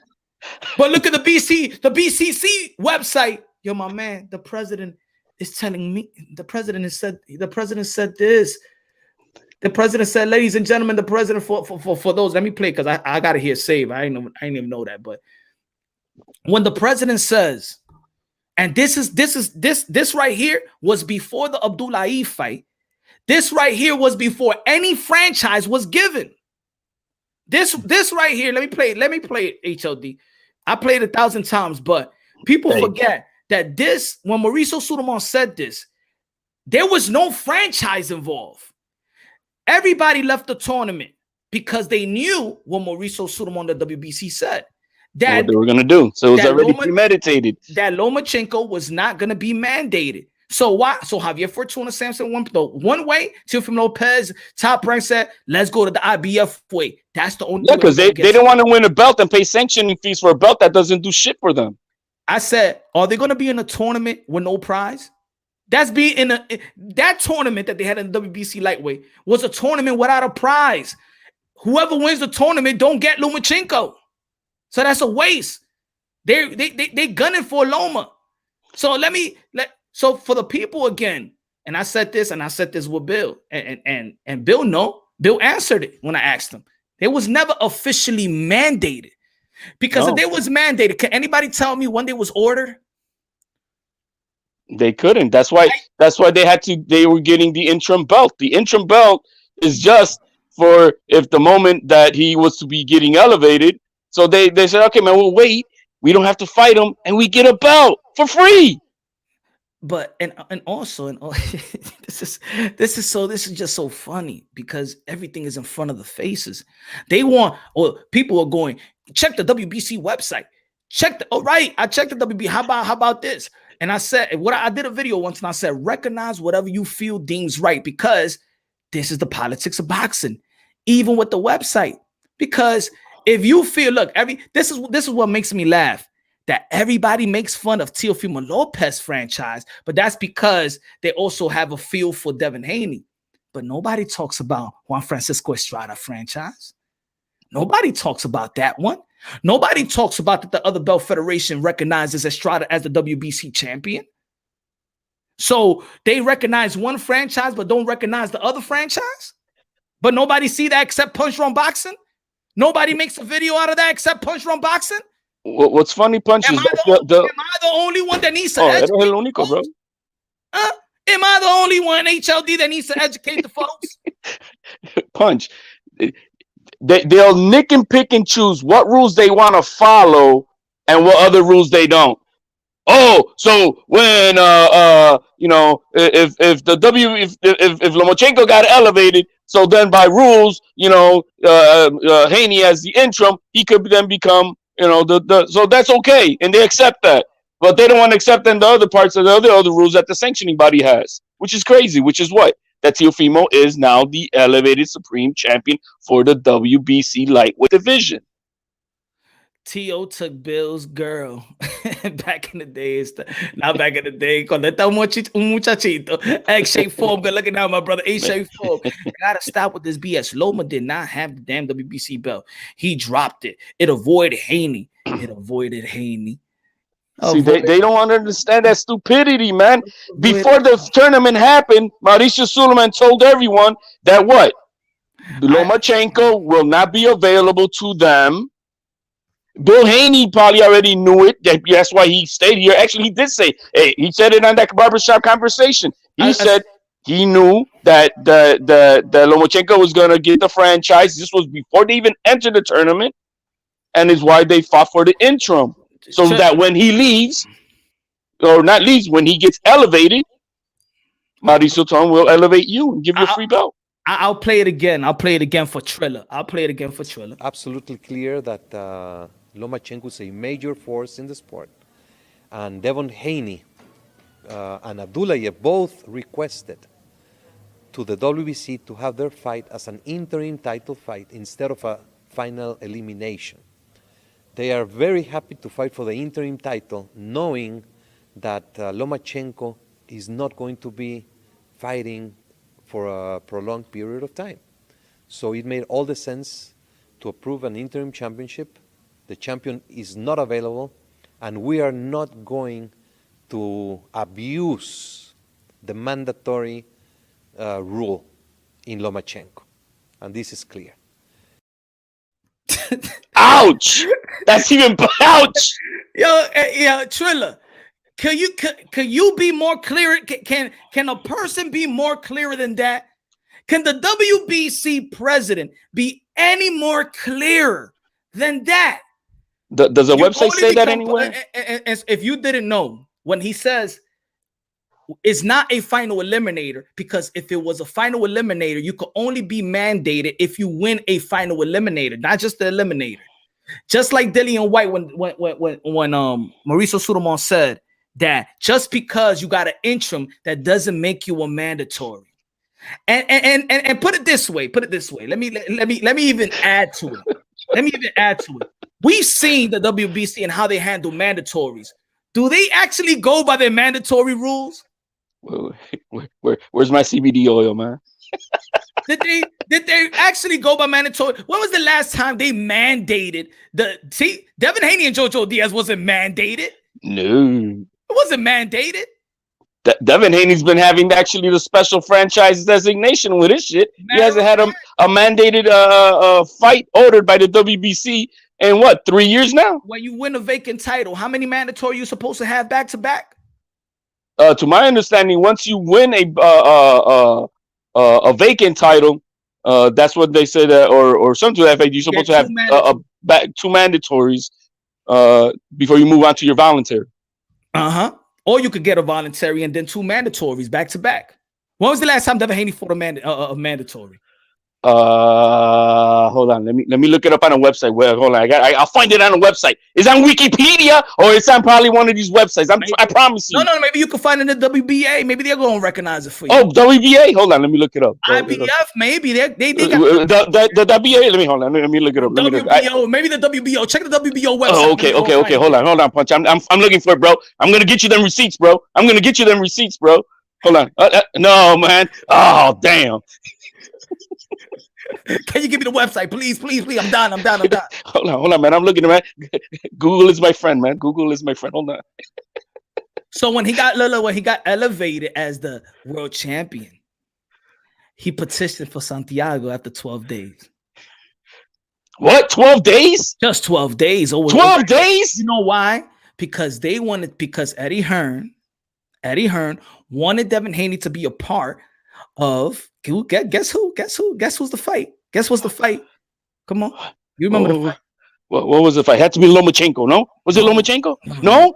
S1: But look at the BCC website. Yo, my man, the president is telling me, the president said this. The president said, ladies and gentlemen, the president for those, let me play because I got to hear save. I didn't even know that. But when the president says, and this right here was before the Abdullahi fight. This right here was before any franchise was given. This right here, let me play it, HLD. I played 1,000 times, but people forget that this, when Mauricio Suleiman said this, there was no franchise involved. Everybody left the tournament because they knew what Mauricio Suleiman, the WBC, said. That
S7: what they were going to do. So it was already premeditated.
S1: That Lomachenko was not going to be mandated. So why? So Javier Fortuna Samson went the one way. Teofimo Lopez, Top Rank, said, let's go to the IBF way. That's the only way.
S7: Because they didn't want to win a belt and pay sanctioning fees for a belt that doesn't do shit for them.
S1: I said, are they going to be in a tournament with no prize? That's being in that tournament that they had in the WBC lightweight was a tournament without a prize. Whoever wins the tournament don't get Lomachenko. So that's a waste. They gunning for Loma. So so for the people again, and I said this with Bill, and Bill answered it when I asked him. It was never officially mandated. Because if they was mandated, can anybody tell me when they was ordered?
S7: They couldn't. That's why they were getting the interim belt. The interim belt is just for if the moment that he was to be getting elevated. So they said, okay, man, we'll wait. We don't have to fight him, and we get a belt for free.
S1: But and also this is just so funny because everything is in front of the faces. They want, or people are going, check the WBC website. I checked the WBC. How about this? And I said, I did a video once and I said, recognize whatever you feel deems right, because this is the politics of boxing, even with the website. Because if you feel, look, this is what makes me laugh, that everybody makes fun of Teofimo Lopez franchise, but that's because they also have a feel for Devin Haney. But nobody talks about Juan Francisco Estrada franchise. Nobody talks about that one. Nobody talks about that the other belt federation recognizes Estrada as the WBC champion. So they recognize one franchise but don't recognize the other franchise. But nobody see that except Punch Drunk Boxing. Nobody makes a video out of that except Punch Drunk Boxing.
S7: What's funny, Punch, is
S1: am I the only one that needs to educate
S7: el único, bro.
S1: Am I the only one, HLD, that needs to educate the folks?
S7: Punch. They'll nick and pick and choose what rules they want to follow and what other rules they don't. Oh, so when if Lomachenko got elevated, so then by rules, Haney as the interim, he could then become, so that's okay, and they accept that. But they don't want to accept then the other parts of the other rules that the sanctioning body has, which is crazy, which is what? That Teofimo is now the elevated supreme champion for the WBC lightweight division.
S1: Tio took Bill's girl back in the days. Not back in the day. Cuando está un muchachito. Egg-shaped form. Good looking out, my brother. A-shaped form. Gotta stop with this BS. Loma did not have the damn WBC belt. He dropped it. It avoided Haney.
S7: See, they don't understand that stupidity, man. Before the tournament happened, Mauricio Suleiman told everyone that what? Lomachenko will not be available to them. Bill Haney probably already knew it. That's why he stayed here. Actually, he did say, hey, he said it on that barbershop conversation. He said he knew that the Lomachenko was going to get the franchise. This was before they even entered the tournament, and is why they fought for the interim. So that when he leaves, or not leaves, when he gets elevated, Mauricio Sultan will elevate you and give you a free belt.
S1: I'll play it again. I'll play it again for Triller.
S8: Absolutely clear that Lomachenko is a major force in the sport. And Devon Haney and Abdullayev both requested to the WBC to have their fight as an interim title fight instead of a final elimination. They are very happy to fight for the interim title, knowing that Lomachenko is not going to be fighting for a prolonged period of time. So it made all the sense to approve an interim championship. The champion is not available, and we are not going to abuse the mandatory rule in Lomachenko. And this is clear.
S7: Ouch! That's even ouch!
S1: Yo, Triller. Can you be more clear? Can a person be more clearer than that? Can the WBC president be any more clearer than that?
S7: Does the website say that anywhere?
S1: And if you didn't know, when he says it's not a final eliminator, because if it was a final eliminator, you could only be mandated if you win a final eliminator, not just the eliminator. Just like Dillian White when Mauricio Sulaiman said that just because you got an interim, that doesn't make you a mandatory. And put it this way. Let me even add to it. We've seen the WBC and how they handle mandatories. Do they actually go by their mandatory rules?
S7: Where's my CBD oil, man?
S1: Did they actually go by mandatory? When was the last time they mandated Devin Haney and Jojo Diaz wasn't mandated?
S7: No.
S1: It wasn't mandated.
S7: Devin Haney's been having actually the special franchise designation with his shit. He hasn't had a mandated fight ordered by the WBC in 3 years now?
S1: When you win a vacant title, how many mandatory are you supposed to have back to back?
S7: To my understanding, once you win a vacant title, that's what they said, or something to that effect. You're supposed to have two mandatories before you move on to your voluntary.
S1: Or you could get a voluntary and then two mandatories back to back. When was the last time Devin Haney fought a mandatory?
S7: Hold on. Let me look it up on a website. Hold on. I'll find it on a website. It's on Wikipedia or it's on probably one of these websites. I promise you.
S1: No. Maybe you can find it in the WBA. Maybe they're going to recognize it for you.
S7: Oh, WBA. Hold on. Let me look it up.
S1: IBF. Maybe they got
S7: the WBA. Let me look it up.
S1: WBO. Maybe the WBO. Check the WBO website.
S7: Oh, okay. Hold on, Punch. I'm looking for it, bro. I'm gonna get you them receipts, bro. Hold on. No, man. Oh, damn.
S1: Can you give me the website, please? I'm done.
S7: Hold on, man. I'm looking, man. Google is my friend, man. Hold on.
S1: So when he got elevated as the world champion, he petitioned for Santiago after 12 days.
S7: What? 12 days?
S1: Just 12 days.
S7: 12 days?
S1: You know why? Because Eddie Hearn wanted Devin Haney to be a part of guess who? Guess who's the fight? Guess what's the fight? Come on. You remember the fight?
S7: What was the fight? Had to be Lomachenko, no? Was it Lomachenko? No?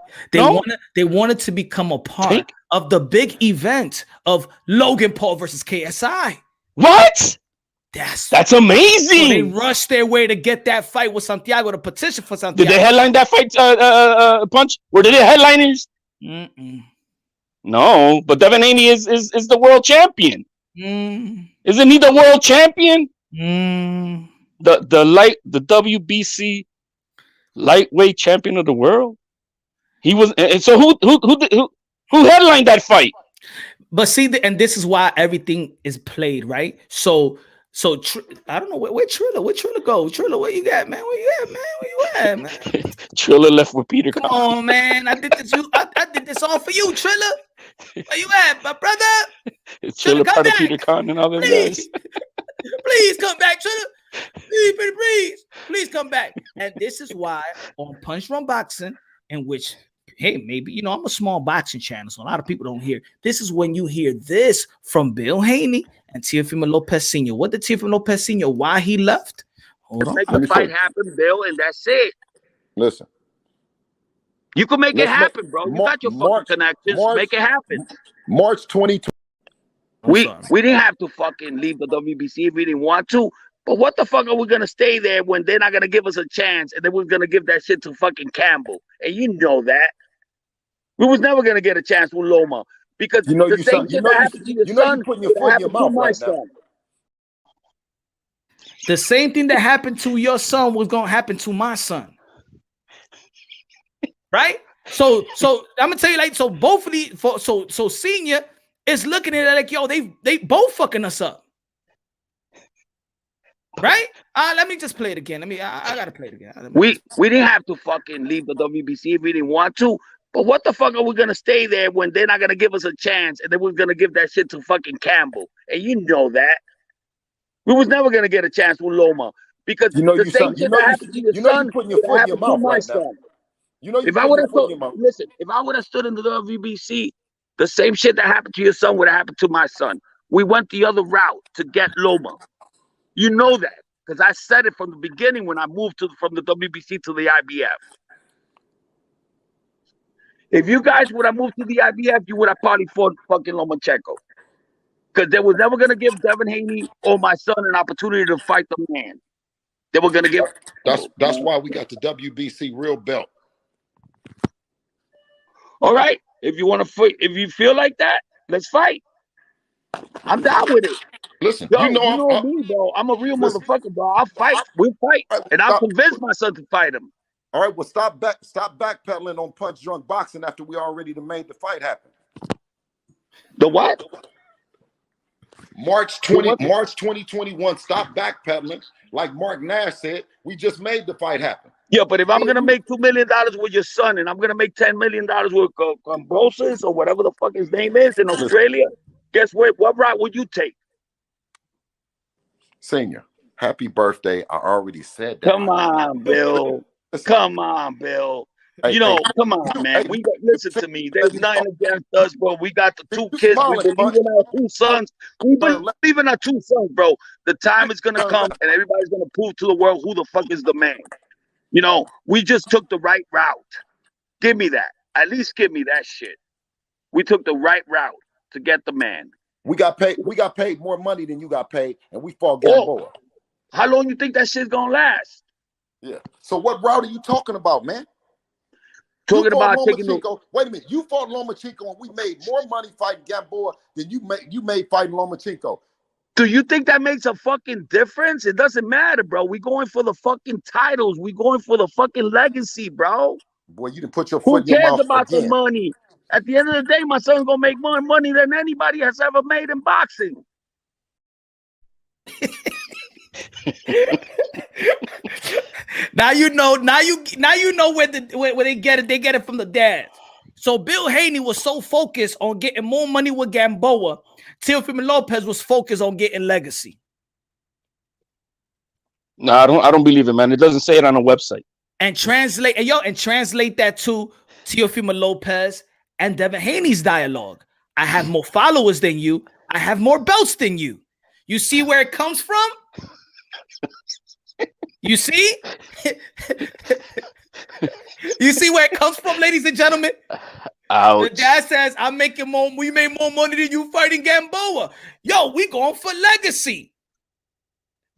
S1: They wanted to become a part of the big event of Logan Paul versus KSI.
S7: What?
S1: That's
S7: amazing.
S1: So they rushed their way to get that fight with Santiago, to petition for Santiago.
S7: Did they headline that fight, Punch? Were they headliners? No, but Devin Haney is the world champion. Isn't he the world champion? The WBC lightweight champion of the world. He was. And so who headlined that fight?
S1: But see, and this is why everything is played, right? So I don't know where Triller go. Triller, where you at, man?
S7: Triller left with Peter.
S1: Come on, man. I did this all for you, Triller. Where you at, my brother?
S7: Triller part of Peter Khan and all them guys.
S1: Please come back, Triller. Please come back. And this is why on Punch Run Boxing, in which, hey, maybe, you know, I'm a small boxing channel, so a lot of people don't hear. This is when you hear this from Bill Haney and Teofimo Lopez Sr. What did Teofimo Lopez Sr., why he left? Hold on.
S9: Make the fight happen, Bill, and that's it.
S4: Listen.
S9: You can make it happen, bro. You got your fucking connections. Make it happen.
S4: March 2020.
S9: We didn't have to fucking leave the WBC if we didn't want to. But what the fuck are we gonna stay there when they're not gonna give us a chance, and then we're gonna give that shit to fucking Campbell? And you know that. We was never gonna get a chance with Loma because
S4: you know
S9: the same shit that happened to your son,
S4: you're putting your foot in your mouth right now.
S1: The same thing that happened to your son was gonna happen to my son. Right? So I'm gonna tell you, like, so both of these, so Senior is looking at it like, yo, they both fucking us up. Right? Let me just play it again. I gotta play it again.
S9: We didn't have to fucking leave the WBC if we didn't want to. But what the fuck are we gonna stay there when they're not gonna give us a chance, and then we're gonna give that shit to fucking Campbell? And you know that. We was never gonna get a chance with Loma because the same shit that happened to your son,
S4: you're putting your foot in your mouth right now. You know,
S9: if I would have listen, if I would have stood in the WBC, the same shit that happened to your son would have happened to my son. We went the other route to get Loma. You know that because I said it from the beginning when I moved from the WBC to the IBF. If you guys would have moved to the IBF, you would have probably fought fucking Lomachenko. Because they was never gonna give Devin Haney or my son an opportunity to fight the man. They were gonna give.
S4: That's why we got the WBC real belt.
S9: All right, if you want to fight, if you feel like that, let's fight. I'm down with it.
S4: Listen,
S9: yo,
S4: you know
S9: me, bro. I'm a real motherfucker, bro. I'll fight. We'll fight, and I'll convince my son to fight him.
S4: All right, well, stop backpedaling on Punch Drunk Boxing after we already made the fight happen.
S9: The what?
S4: March 2021. Stop backpedaling. Like Mark Nash said, we just made the fight happen.
S9: Yeah, but if I'm gonna make $2 million with your son, and I'm gonna make $10 million with Cambosis or whatever the fuck his name is in Australia, guess what? What route would you take?
S4: Senior, happy birthday. I already said that.
S9: Come on, Bill. Come on, Bill.
S4: Hey,
S9: you know, come on, man. We listen to me. There's nothing against us, bro. We got the two kids. We're leaving our two sons. We believe in our two sons, bro. The time is gonna come, and everybody's gonna prove to the world who the fuck is the man. You know, we just took the right route. Give me that. At least give me that shit. We took the right route to get the man.
S4: We got paid more money than you got paid, and we fought Gamboa.
S9: How long you think that shit's gonna last?
S4: Yeah. So what route are you talking about, man?
S9: Talking about taking
S4: wait a minute. You fought Lomachenko, and we made more money fighting Gamboa than you made fighting Lomachenko.
S9: Do you think that makes a fucking difference? It doesn't matter, bro. We going for the fucking titles. We going for the fucking legacy, bro.
S4: Boy, you didn't put your foot in your mouth.
S9: Who cares about the money? At the end of the day, my son's gonna make more money than anybody has ever made in boxing.
S1: Now you know where they get it. They get it from the dad. So Bill Haney was so focused on getting more money with Gamboa. Teofimo Lopez was focused on getting legacy.
S7: No, I don't believe it, man. It doesn't say it on a website.
S1: And translate that to Teofimo Lopez and Devin Haney's dialogue. I have more followers than you. I have more belts than you. You see where it comes from? You see? You see where it comes from, ladies and gentlemen?
S7: Ouch.
S1: The dad says, we made more money than you fighting Gamboa. Yo, we going for legacy.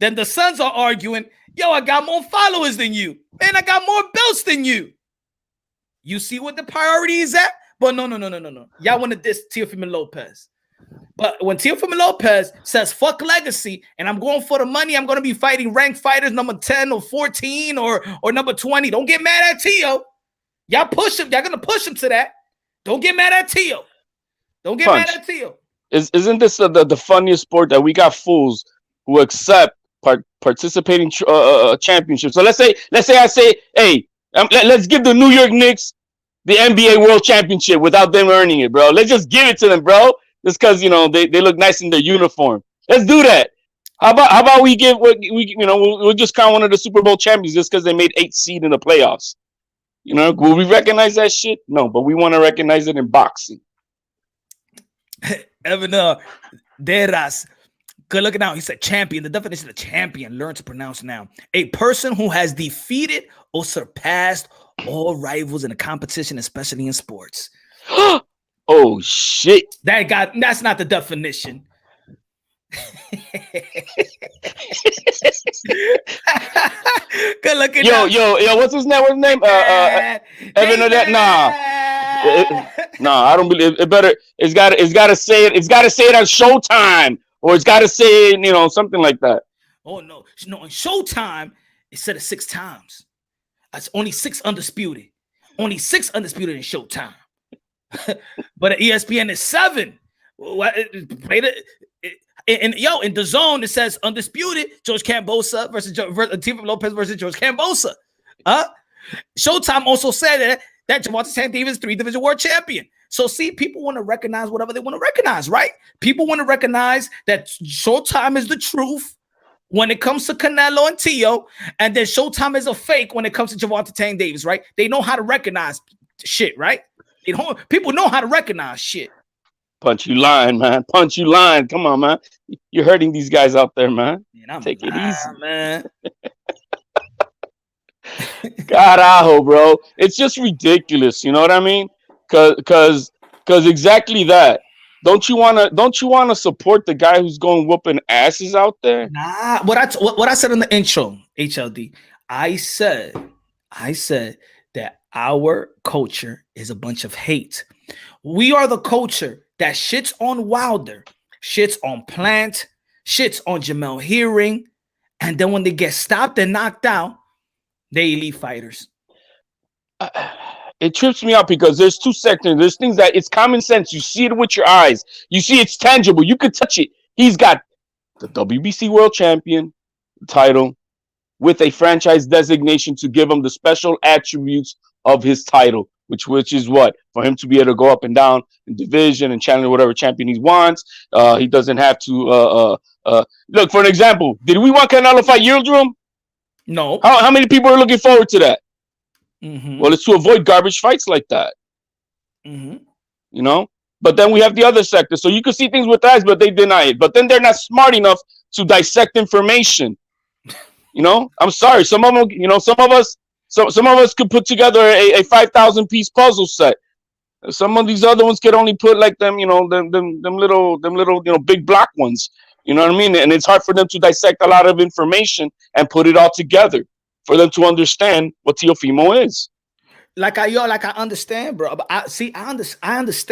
S1: Then the sons are arguing, yo, I got more followers than you. Man, I got more belts than you. You see what the priority is at? But no. Y'all want to diss Teofimo Lopez. But when Teofimo Lopez says fuck legacy and I'm going for the money, I'm going to be fighting ranked fighters number 10 or 14 or number 20. Don't get mad at Teo. Y'all push him. Y'all going to push him to that. Don't get mad at Teo. Don't get mad at Teo.
S7: Isn't this the funniest sport that we got fools who accept participating championships? So let's say I say, hey, let's give the New York Knicks the NBA World Championship without them earning it, bro. Let's just give it to them, bro. Just because, you know, they look nice in their uniform. Let's do that. How about we give we'll just count one of the Super Bowl champions just because they made 8th seed in the playoffs. You know, will we recognize that shit? No, but we want to recognize it in boxing.
S1: Evan Deras, good looking out. He said champion. The definition of champion, learn to pronounce now. A person who has defeated or surpassed all rivals in a competition, especially in sports.
S7: Oh shit.
S1: That's not the definition. Good looking out.
S7: Yo, what's his name? Evan Odette. Nah, I don't believe it. It's gotta say it on Showtime, or it's gotta say it, something like that.
S1: Oh no, on Showtime, it said it 6 times. That's only 6 undisputed. Only 6 undisputed in Showtime. But at ESPN is 7. In the zone it says undisputed George Kambosos versus Teofimo Lopez versus George Kambosos. Showtime also said that Gervonta Tank Davis 3-division world champion. So see, people want to recognize whatever they want to recognize, right? People want to recognize that Showtime is the truth when it comes to Canelo and Teo, and then Showtime is a fake when it comes to Gervonta Tank Davis, right? They know how to recognize shit, right? People know how to recognize shit.
S7: Punch, you lying, man. Punch, you lying. Come on, man. You're hurting these guys out there, man. Take it easy,
S1: man.
S7: Carajo, bro. It's just ridiculous. You know what I mean? Cause exactly that. Don't you wanna support the guy who's going whooping asses out there?
S1: Nah. What I said in the intro, HLD. I said that our culture is a bunch of hate. We are the culture that shits on Wilder, shits on Plant, shits on Jamel Hearing, and then when they get stopped and knocked out, they elite fighters.
S7: It trips me out because there's 2 sections. There's things that it's common sense. You see it with your eyes. You see it's tangible. You could touch it. He's got the WBC World Champion title with a franchise designation to give him the special attributes of his title, which is what? For him to be able to go up and down in division and challenge whatever champion he wants. He doesn't have to look, for an example. Did we want Canelo fight Yildirim?
S1: No.
S7: How many people are looking forward to that?
S1: Mm-hmm.
S7: Well, it's to avoid garbage fights like that.
S1: Mm-hmm.
S7: But then we have the other sector. So you can see things with eyes, but they deny it. But then they're not smart enough to dissect information. I'm sorry. Some of them, some of us could put together a 5,000 piece puzzle set. Some of these other ones could only put like them little big block ones. You know what I mean? And it's hard for them to dissect a lot of information and put it all together for them to understand what Teofimo is.
S1: I understand, bro. But I understand.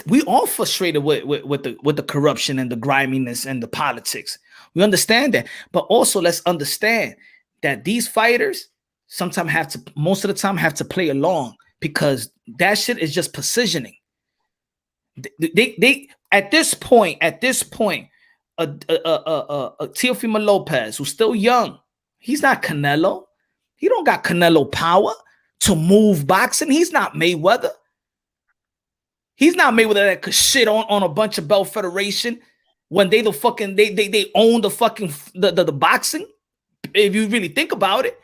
S1: We all frustrated with the corruption and the griminess and the politics. We understand that. But also let's understand that these fighters most of the time have to play along, because that shit is just positioning. They at this point, Teofimo Lopez, who's still young, he's not Canelo. He don't got Canelo power to move boxing. He's not Mayweather. He's not Mayweather that could shit on a bunch of belt federation when they own the fucking the boxing. If you really think about it.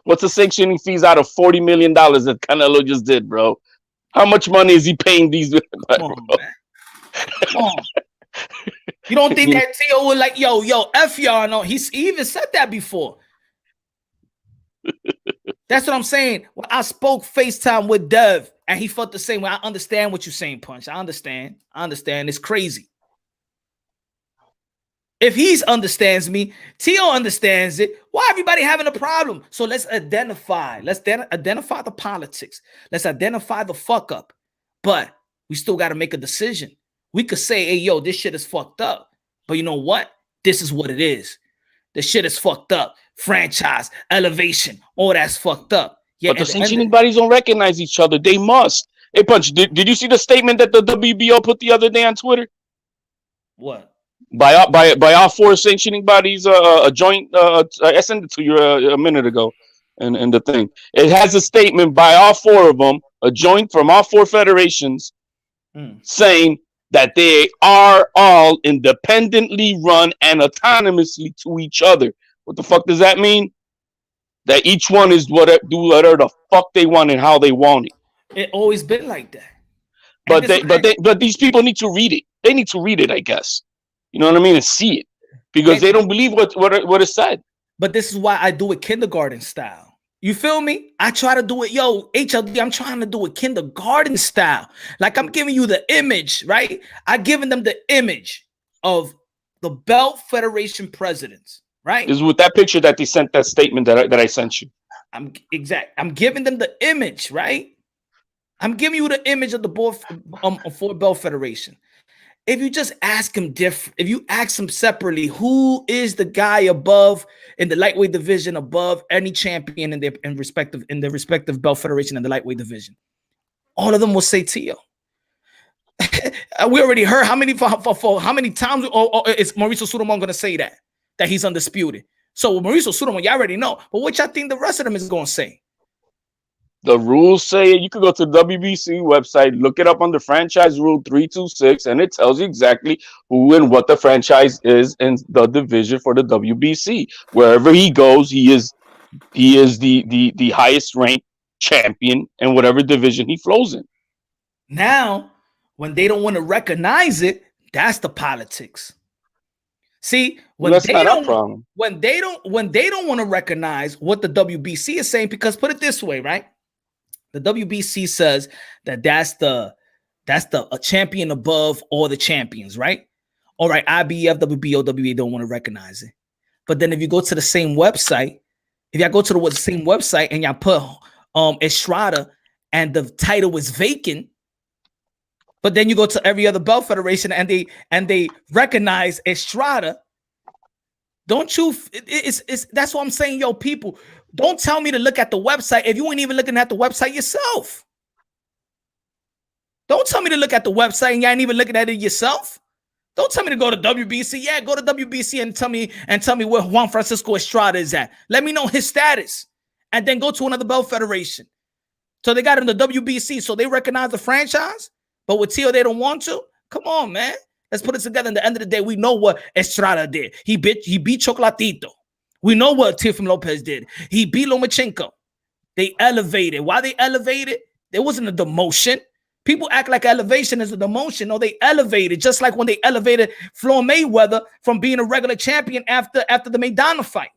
S7: What's the sanctioning fees out of $40 million that Canelo just did, bro? How much money is he paying these?
S1: Come on, man. Come on. You don't think that Teo was like, yo, F y'all? No, he even said that before. That's what I'm saying. When I spoke FaceTime with Dev and he felt the same way. I understand what you're saying, Punch. I understand. It's crazy. If he understands me, Teo understands it. Why everybody having a problem? So let's identify. Let's identify the politics. Let's identify the fuck up. But we still got to make a decision. We could say, hey, yo, this shit is fucked up. But you know what? This is what it is. This shit is fucked up. Franchise, elevation, all that's fucked up. Yeah,
S7: but the sanctioning bodies don't recognize each other. They must. Hey, Punch, did you see the statement that the WBO put the other day on Twitter?
S1: What?
S7: By all 4 sanctioning bodies, a joint. I sent it to you a minute ago, and the thing. It has a statement by all 4 of them, a joint from all 4 federations, saying that they are all independently run and autonomously to each other. What the fuck does that mean? That each one is do whatever the fuck they want and how they want it.
S1: It always been like that.
S7: But these people need to read it. They need to read it, I guess. You know what I mean? And see it. Because they don't believe what is said.
S1: But this is why I do it kindergarten style. You feel me? I try to do it, HLD, I'm trying to do it kindergarten style. Like I'm giving you the image, right? I'm giving them the image of the Belt Federation presidents, right?
S7: This is with that picture that they sent that statement that I sent you.
S1: I'm giving them the image, right? I'm giving you the image of the board for Belt Federation. If you just ask him different, if you ask him separately, who is the guy above in the lightweight division above any champion in the respective Belt Federation in the lightweight division, all of them will say Teo. We already heard how many times is Mauricio Sulaiman going to say that he's undisputed. So Mauricio Sulaiman, you already know. But what y'all think the rest of them is going to say?
S7: The rules say you could go to the WBC website, look it up under franchise rule 326, and it tells you exactly who and what the franchise is in the division for the WBC. Wherever he goes, he is the highest ranked champion in whatever division he flows in.
S1: Now, when they don't want to recognize it, that's the politics. See, when they don't want to recognize what the WBC is saying, because put it this way, right? The WBC says that's a champion above all the champions, right? All right, IBF, WBO, WBA don't want to recognize it. But then if you go to the same website, if y'all go to the same website and y'all put Estrada and the title is vacant, but then you go to every other belt federation and they recognize Estrada, don't you? That's what I'm saying, yo, people. Don't tell me to look at the website if you ain't even looking at the website yourself. Don't tell me to look at the website and you ain't even looking at it yourself. Don't tell me to go to WBC. Yeah, go to WBC and tell me where Juan Francisco Estrada is at. Let me know his status. And then go to another belt federation. So they got him the WBC, so they recognize the franchise, but with Teo they don't want to. Come on, man. Let's put it together. In the end of the day, we know what Estrada did. He beat Chocolatito. We know what Teofimo Lopez did. He beat Lomachenko. They elevated. Why they elevated? There wasn't a demotion. People act like elevation is a demotion. No, they elevated. Just like when they elevated Floyd Mayweather from being a regular champion after the Maidana fight.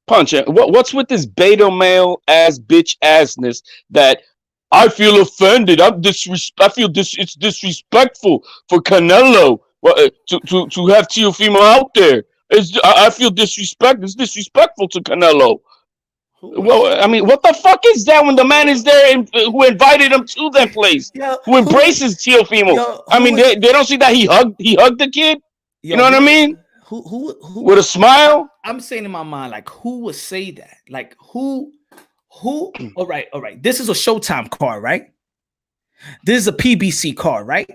S7: Punch. What's with this beta male ass bitch assness that I feel offended? I feel it's disrespectful for Canelo to have Teofimo out there. I feel disrespect. It's disrespectful to Canelo. Well, I mean, what the fuck is that when the man is there and who invited him to that place, who embraces Teofimo? I mean, they don't see that he hugged the kid. You know what I mean?
S1: Who
S7: with a smile?
S1: I'm saying in my mind, like, who would say that? Like, who? All right. This is a Showtime card, right? This is a PBC card, right?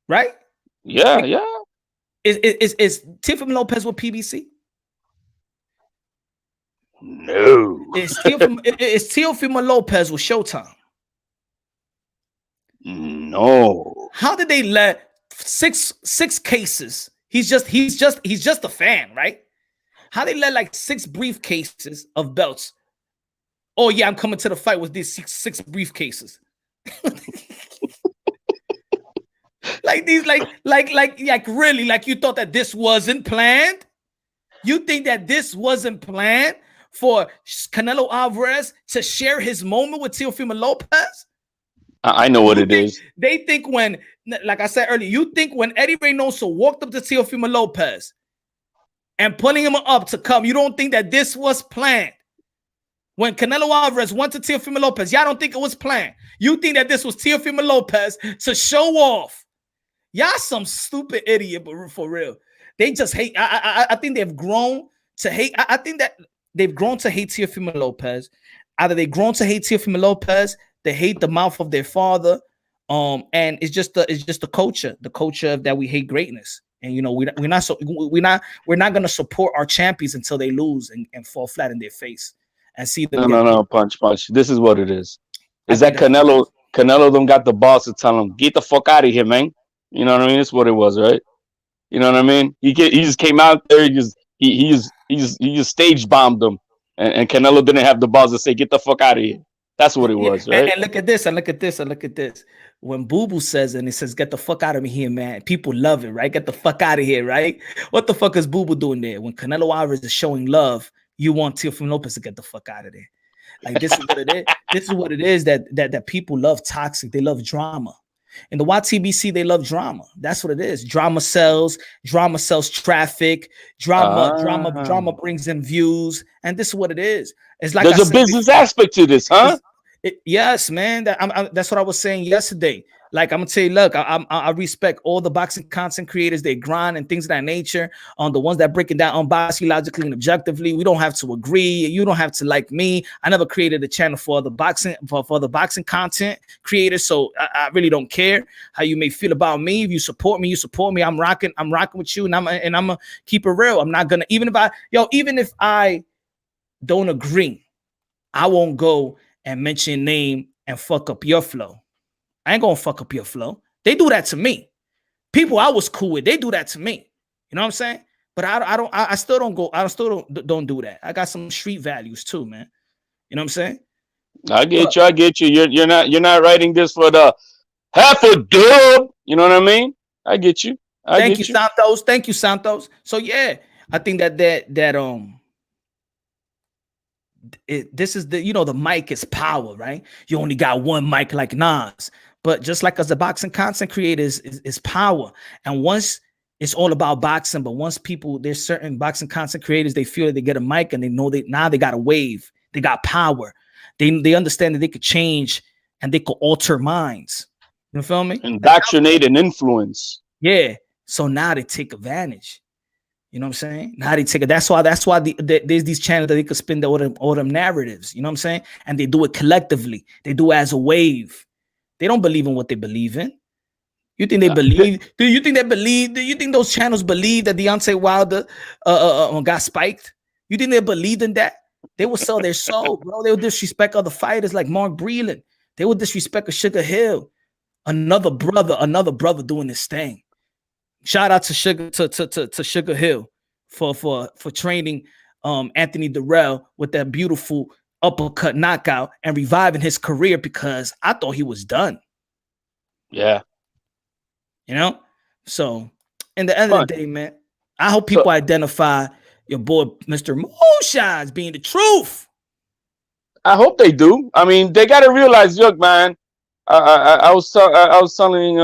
S1: Right?
S7: Yeah.
S1: Is Teofimo Lopez with PBC?
S7: No.
S1: Is Teofimo Lopez with Showtime?
S7: No.
S1: How did they let six cases? He's just a fan, right? How they let like 6 briefcases of belts? Oh yeah, I'm coming to the fight with these six briefcases. Like these, like really, like you thought that this wasn't planned? You think that this wasn't planned for Canelo Alvarez to share his moment with Teofimo Lopez?
S7: I know what it is.
S1: They think when, like I said earlier, you think when Eddie Reynoso walked up to Teofimo Lopez and pulling him up to come, you don't think that this was planned? When Canelo Alvarez went to Teofimo Lopez, y'all don't think it was planned. You think that this was Teofimo Lopez to show off. Y'all some stupid idiot, but for real. They just hate. I think they've grown to hate. I think that they've grown to hate Teofimo Lopez. Either they've grown to hate Teofimo Lopez, they hate the mouth of their father, and it's just the culture that we hate greatness. And you know, we're not gonna support our champions until they lose and fall flat in their face and see them.
S7: No, punch. This is what it is. Is that Canelo? Canelo don't got the balls to tell him, get the fuck out of here, man. You know what I mean? That's what it was, right? You know what I mean? He just came out there. He just stage bombed them, and Canelo didn't have the balls to say, get the fuck out of here. That's what it was, right?
S1: And look at this, and look at this, and look at this. When Boo Boo says it, and he says, get the fuck out of me here, man. People love it, right? Get the fuck out of here, right? What the fuck is Boo Boo doing there? When Canelo Alvarez is showing love, you want Teofimo Lopez to get the fuck out of there. Like, this is what it is. This is what it is that people love toxic. They love drama. In the YTBC, they love drama. That's what it is. Drama sells traffic. Drama brings in views. And this is what it is. It's like
S7: there's a business aspect to this, huh?
S1: Yes, man. That's what I was saying yesterday. Like, I'm gonna tell you, look, I respect all the boxing content creators. They grind and things of that nature. On the ones that break it down unbiasedly, logically, and objectively. We don't have to agree. You don't have to like me. I never created a channel for the boxing for the boxing content creators. So I really don't care how you may feel about me. If you support me, you support me. I'm rocking with you, and I'm gonna keep it real. I'm not gonna even if I don't agree, I won't go and mention your name and fuck up your flow. I ain't gonna fuck up your flow. They do that to me. People I was cool with, they do that to me. You know what I'm saying? But I still don't do that. I got some street values too, man. You know what I'm saying?
S7: I get you. You're not writing this for the half a dub. You know what I mean? I get you.
S1: Thank you, Santos. Thank you, Santos. So yeah, I think that this is the mic is power, right? You only got one mic like Nas, but just like as a boxing content creator is power. And once it's all about boxing, but once there's certain boxing content creators, they feel that they get a mic and they know now they got a wave, they got power, they understand that they could change and they could alter minds. You feel me?
S7: Indoctrinate and influence.
S1: Yeah. So now they take advantage. You know what I'm saying? Now they take it. That's why there's these channels that they could spin all them narratives. You know what I'm saying? And they do it collectively. They do it as a wave. They don't believe in what they believe in. You think they believe? Do you think those channels believe that Deontay Wilder got spiked? You think they believed in that? They will sell their soul, bro. They will disrespect other fighters like Mark Breland. They will disrespect a Sugar Hill, another brother doing this thing. Shout out to Sugar Hill for training Anthony Durrell with that beautiful uppercut knockout and reviving his career, because I thought he was done.
S7: Yeah.
S1: You know? So in the end of the day, man, I hope people identify your boy Mr. Moonshine as being the truth.
S7: I hope they do. I mean, they got to realize, look, man, I was telling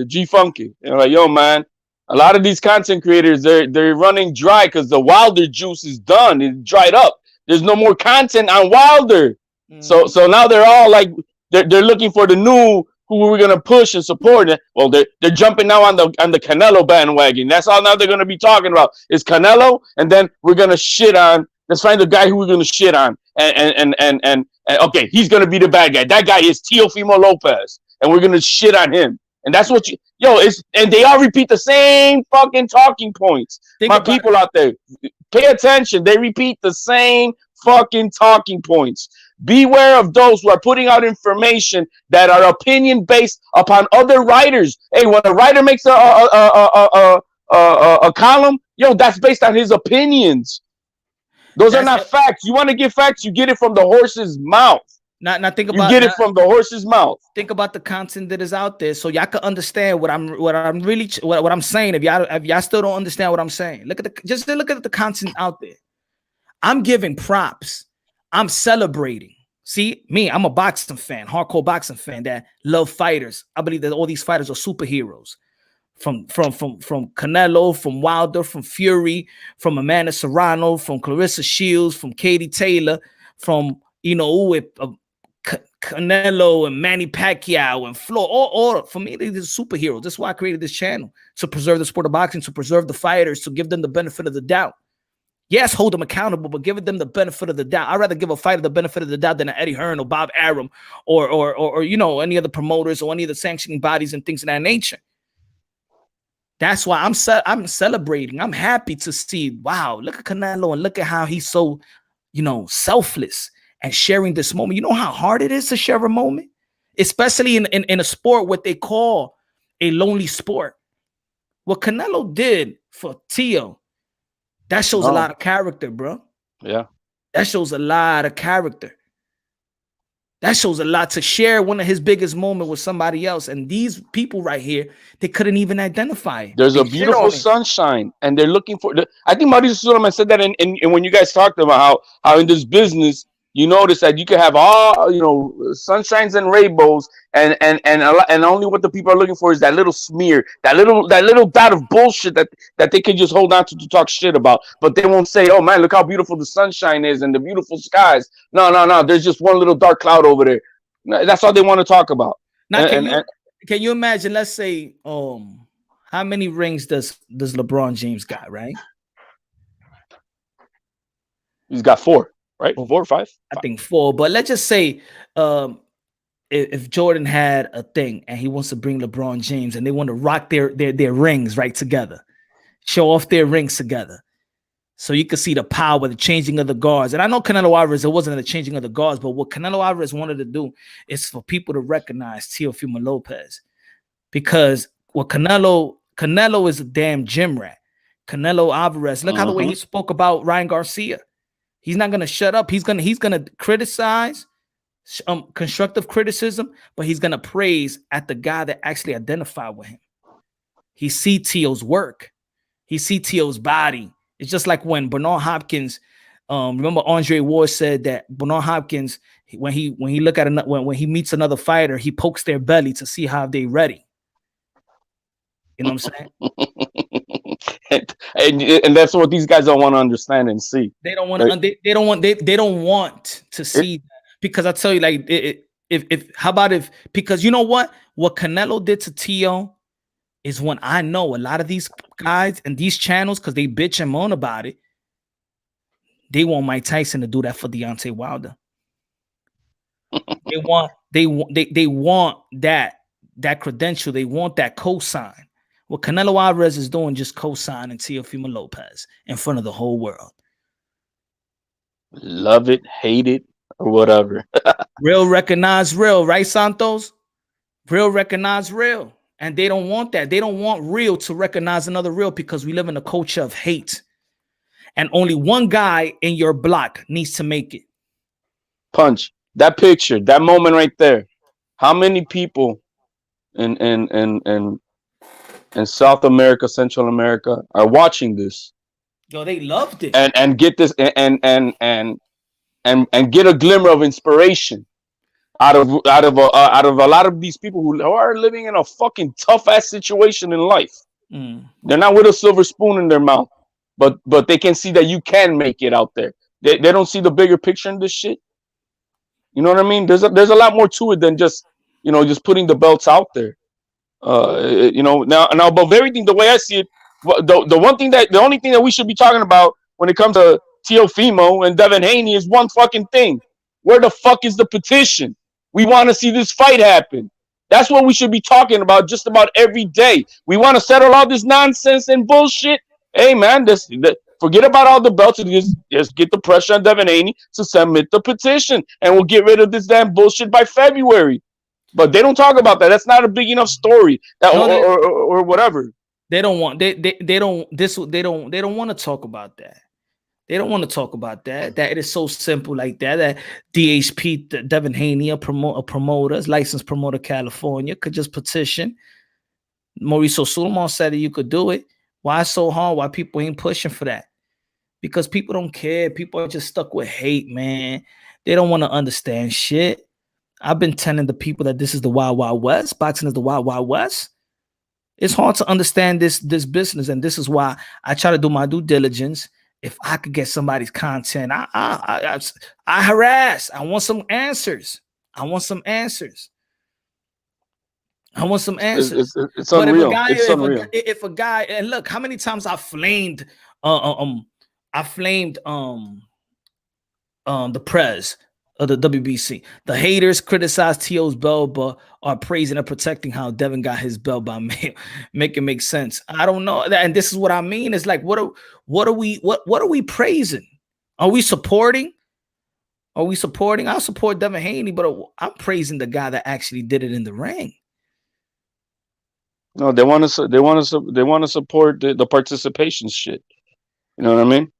S7: G Funky, like, yo, man, a lot of these content creators, they're running dry because the Wilder juice is done. It's dried up. There's no more content on Wilder. So now they're all like, they're looking for the new who we're gonna push and support. Well, they're jumping now on the Canelo bandwagon. That's all now they're gonna be talking about is Canelo, and then we're gonna shit on. Let's find the guy who we're gonna shit on, and okay, he's gonna be the bad guy. That guy is Teofimo Lopez, and we're gonna shit on him. And that's what and they all repeat the same fucking talking points. My people out there, pay attention. They repeat the same fucking talking points. Beware of those who are putting out information that are opinion based upon other writers. Hey, when a writer makes a column, that's based on his opinions. Those are not facts. You want to get facts, you get it from the horse's mouth.
S1: Now think about
S7: it from the horse's mouth.
S1: Think about the content that is out there, so y'all can understand what I'm saying. If y'all still don't understand what I'm saying, look at the content out there. I'm giving props. I'm celebrating. See, me, I'm a boxing fan, hardcore boxing fan that love fighters. I believe that all these fighters are superheroes. From Canelo, from Wilder, from Fury, from Amanda Serrano, from Clarissa Shields, from Katie Taylor, from Canelo and Manny Pacquiao and Flo. All for me, they're superheroes. That's why I created this channel, to preserve the sport of boxing, to preserve the fighters, to give them the benefit of the doubt. Yes, hold them accountable, but give them the benefit of the doubt. I'd rather give a fighter the benefit of the doubt than an Eddie Hearn or Bob Arum or any other promoters or any of the sanctioning bodies and things of that nature. That's why I'm celebrating. I'm happy to see, wow, look at Canelo and look at how he's so, selfless and sharing this moment. You know how hard it is to share a moment? especially in a sport what they call a lonely sport. What Canelo did for Teo, that shows a lot of character, bro.
S7: Yeah.
S1: That shows a lot of character. That shows a lot, to share one of his biggest moments with somebody else. And these people right here, they couldn't even identify it.
S7: There's a beautiful sunshine, and they're looking for. I think Mauricio Suleiman said that, and when you guys talked about how in this business you notice that you can have all, you know, sunshines and rainbows, and only what the people are looking for is that little smear, that little dot of bullshit that they can just hold on to talk shit about. But they won't say, "Oh man, look how beautiful the sunshine is and the beautiful skies." No. There's just one little dark cloud over there. That's all they want to talk about.
S1: Now, can you imagine? Let's say, how many rings does LeBron James got? Right?
S7: He's got 4. Right, 4 or 5?
S1: I think 4. But let's just say, if Jordan had a thing and he wants to bring LeBron James and they want to rock their rings right together, show off their rings together, so you can see the power, the changing of the guards. And I know Canelo Alvarez, it wasn't the changing of the guards, but what Canelo Alvarez wanted to do is for people to recognize Teofimo Lopez, because what Canelo is a damn gym rat. Canelo Alvarez, look how the way he spoke about Ryan Garcia. He's not going to shut up. He's going to criticize, constructive criticism, but he's going to praise at the guy that actually identified with him. He see Teo's work. He see Teo's body. It's just like when Bernard Hopkins, remember Andre Ward said that Bernard Hopkins, when he look at when he meets another fighter, he pokes their belly to see how they ready. You know what I'm
S7: saying? and that's what these guys don't want to understand and see.
S1: They don't want to. They don't want to see that, because I tell you, like, because you know what Canelo did to Teo is when I know a lot of these guys and these channels, because they bitch and moan about it, they want Mike Tyson to do that for Deontay Wilder. they want that credential. They want that cosign. What Canelo Alvarez is doing, just co-signing Teofimo Lopez in front of the whole world.
S7: Love it, hate it, or whatever.
S1: Real recognize real, right, Santos? Real recognize real. And they don't want that. They don't want real to recognize another real, because we live in a culture of hate. And only one guy in your block needs to make it.
S7: Punch. That picture, that moment right there. How many people in South America, Central America are watching this?
S1: Yo, they loved it.
S7: And get this and get a glimmer of inspiration out of a lot of these people who are living in a fucking tough ass situation in life. They're not with a silver spoon in their mouth, but they can see that you can make it out there. They don't see the bigger picture in this shit. You know what I mean? There's a lot more to it than just, you know, just putting the belts out there. You know, now above everything, the way I see it, the only thing that we should be talking about when it comes to Teofimo and Devin Haney is one fucking thing. Where the fuck is the petition? We want to see this fight happen. That's what we should be talking about just about every day. We want to settle all this nonsense and bullshit. Hey man, forget about all the belts and just get the pressure on Devin Haney to submit the petition, and we'll get rid of this damn bullshit by February. But they don't talk about that. That's not a big enough story. Or whatever.
S1: They don't want. They don't want to talk about that. They don't want to talk about that. That it is so simple like that. That DHP, Devin Haney, a promoter, licensed promoter, California, could just petition. Mauricio Suleiman said that you could do it. Why so hard? Why people ain't pushing for that? Because people don't care. People are just stuck with hate, man. They don't want to understand shit. I've been telling the people that this is the Wild Wild West. Boxing is the Wild Wild West. It's hard to understand this business, and this is why I try to do my due diligence. If I could get somebody's content, I harass. I want some answers. It's
S7: unreal.
S1: If a guy, and look, how many times I flamed the press of the WBC. The haters criticize Teo's belt, but are praising and protecting how Devin got his belt by mail. Make it make sense. I don't know. And this is what I mean. It's like, what are we praising? Are we supporting? Are we supporting? I support Devin Haney, but I'm praising the guy that actually did it in the ring.
S7: No, they want to support the participation shit. You know what I mean?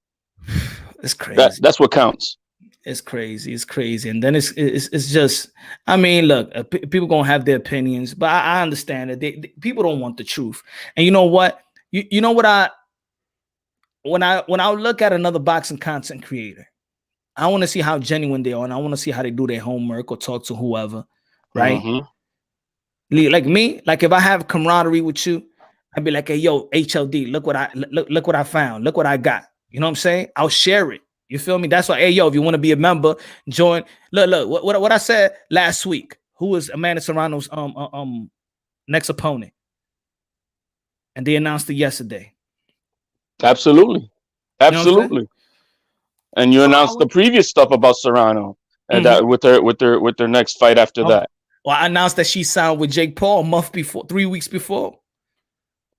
S1: It's crazy.
S7: That's what counts.
S1: It's crazy. It's crazy. And then it's just, I mean, look, people gonna have their opinions, but I understand that people don't want the truth. And you know what? You know what when I look at another boxing content creator, I want to see how genuine they are, and I want to see how they do their homework or talk to whoever, right? Mm-hmm. Like me, like if I have camaraderie with you, I'd be like, hey, yo, HLD, look what I found, look what I got. You know what I'm saying? I'll share it. You feel me? That's why, hey, yo, if you want to be a member, join. Look, what I said last week. Who was Amanda Serrano's next opponent? And they announced it yesterday.
S7: Absolutely.
S1: You know
S7: and you announced the previous stuff about Serrano and that with their next fight after that.
S1: Well, I announced that she signed with Jake Paul a month before, 3 weeks before.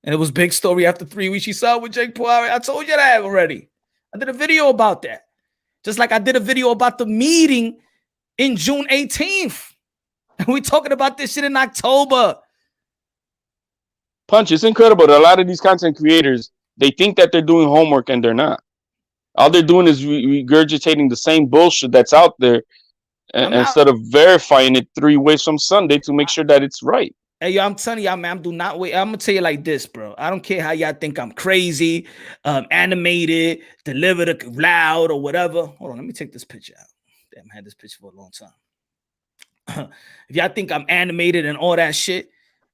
S1: And it was big story after 3 weeks. She signed with Jake Paul. I told you that already. I did a video about that. Just like I did a video about the meeting in June 18th. And we talking about this shit in October.
S7: Punch, it's incredible that a lot of these content creators, they think that they're doing homework and they're not. All they're doing is regurgitating the same bullshit that's out there instead of verifying it 3 ways from Sunday to make sure that it's right.
S1: Hey, yo, I'm telling y'all, man, I'm gonna tell you like this, bro. I don't care how y'all think I'm crazy, animated, delivered loud or whatever. Hold on, let me take this picture out. Damn, I had this picture for a long time. If y'all think I'm animated and all that shit,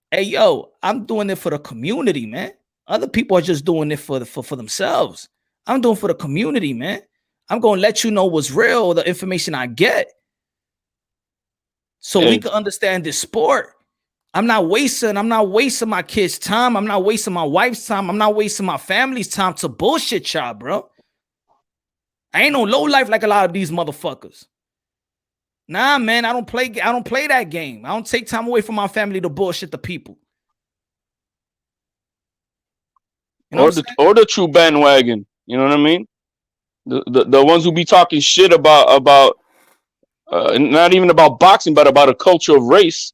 S1: hey, yo, I'm doing it for the community, man. Other people are just doing it for themselves. I'm doing it for the community, man. I'm gonna let you know what's real, the information I get, so we can understand this sport. I'm not wasting my kids' time. I'm not wasting my wife's time. I'm not wasting my family's time to bullshit y'all, bro. I ain't no low life like a lot of these motherfuckers. Nah, man, I don't play that game. I don't take time away from my family to bullshit the people. You know
S7: or the true bandwagon. You know what I mean? The ones who be talking shit about not even about boxing, but about a culture of race.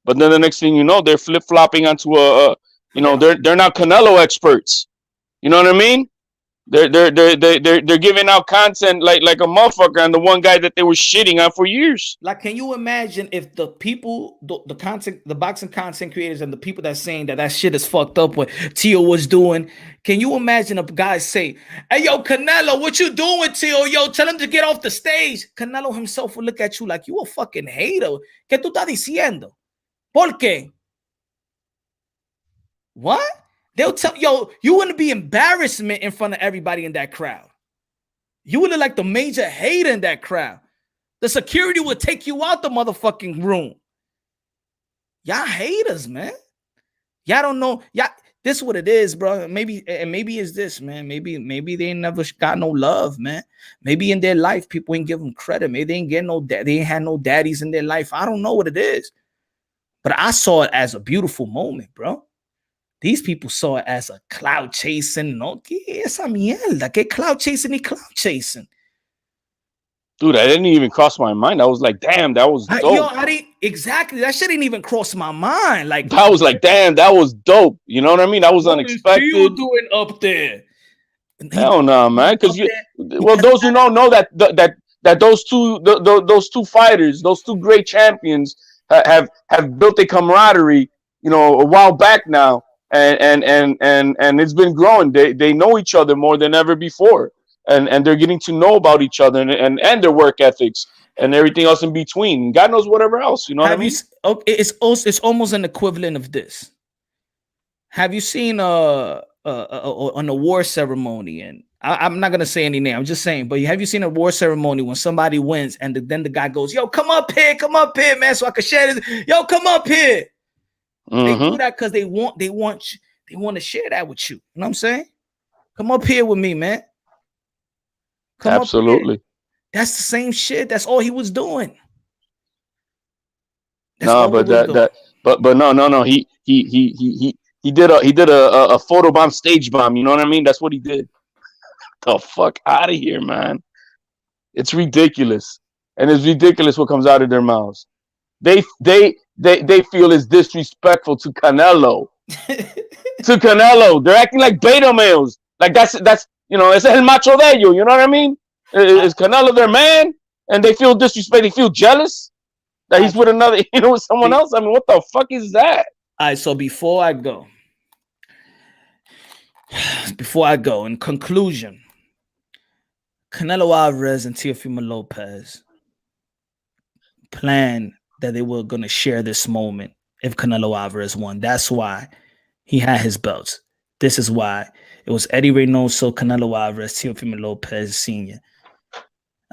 S7: But then the next thing you know, they're flip-flopping onto they're not Canelo experts. You know what I mean? They're giving out content like a motherfucker on the one guy that they were shitting on for years.
S1: Like, can you imagine if the people, the boxing content creators and the people that's saying that shit is fucked up what Tio was doing, can you imagine a guy say, hey, yo, Canelo, what you doing, Tio? Yo, tell him to get off the stage. Canelo himself will look at you like you a fucking hater. ¿Qué tú estás diciendo? ¿Por qué? What? They'll tell, yo, you wouldn't be embarrassment in front of everybody in that crowd. You would look like the major hater in that crowd. The security would take you out the motherfucking room. Y'all haters, man. Y'all don't know. Y'all, this is what it is, bro. Maybe it's this, man. Maybe they never got no love, man. Maybe in their life, people ain't give them credit. Maybe they ain't get no dad. They ain't had no daddies in their life. I don't know what it is. But I saw it as a beautiful moment, bro. These people saw it as a cloud chasing. No, ¿qué esa mierda? ¿Qué cloud chasing y cloud chasing?
S7: Dude, that didn't even cross my mind. I was like, damn, that was dope.
S1: Yo, exactly. That shit didn't even cross my mind. Like,
S7: I was like, damn, that was dope. You know what I mean? That was unexpected.
S1: What is you doing up there?
S7: Hell no, man. Because those who don't know that those two fighters, those two great champions, have built a camaraderie, a while back now, and it's been growing. They know each other more than ever before, and they're getting to know about each other and their work ethics and everything else in between. God knows whatever else. You know what I mean?
S1: It's almost an equivalent of this. Have you seen an award ceremony? And I'm not gonna say any name. I'm just saying. But have you seen a award ceremony when somebody wins and then the guy goes, "Yo, come up here, man, so I can share this. Yo, come up here." Mm-hmm. They do that because they want to share that with you. You know what I'm saying? Come up here with me, man.
S7: Absolutely.
S1: That's the same shit. That's all he was doing.
S7: No, but no. He did a photo bomb, stage bomb. You know what I mean? That's what he did. The fuck out of here, man. It's ridiculous. and it's ridiculous what comes out of their mouths. They feel it's disrespectful to Canelo. To Canelo, they're acting like beta males. Like that's it's el macho de ellos. You know what I mean? Is Canelo their man? And they feel disrespect. They feel jealous that he's with another, with someone else. I mean, what the fuck is that?
S1: All right. So before I go, in conclusion, Canelo Alvarez and Teofimo Lopez planned that they were going to share this moment if Canelo Alvarez won. That's why he had his belts. This is why it was Eddie Reynoso, Canelo Alvarez, Teofimo Lopez Sr.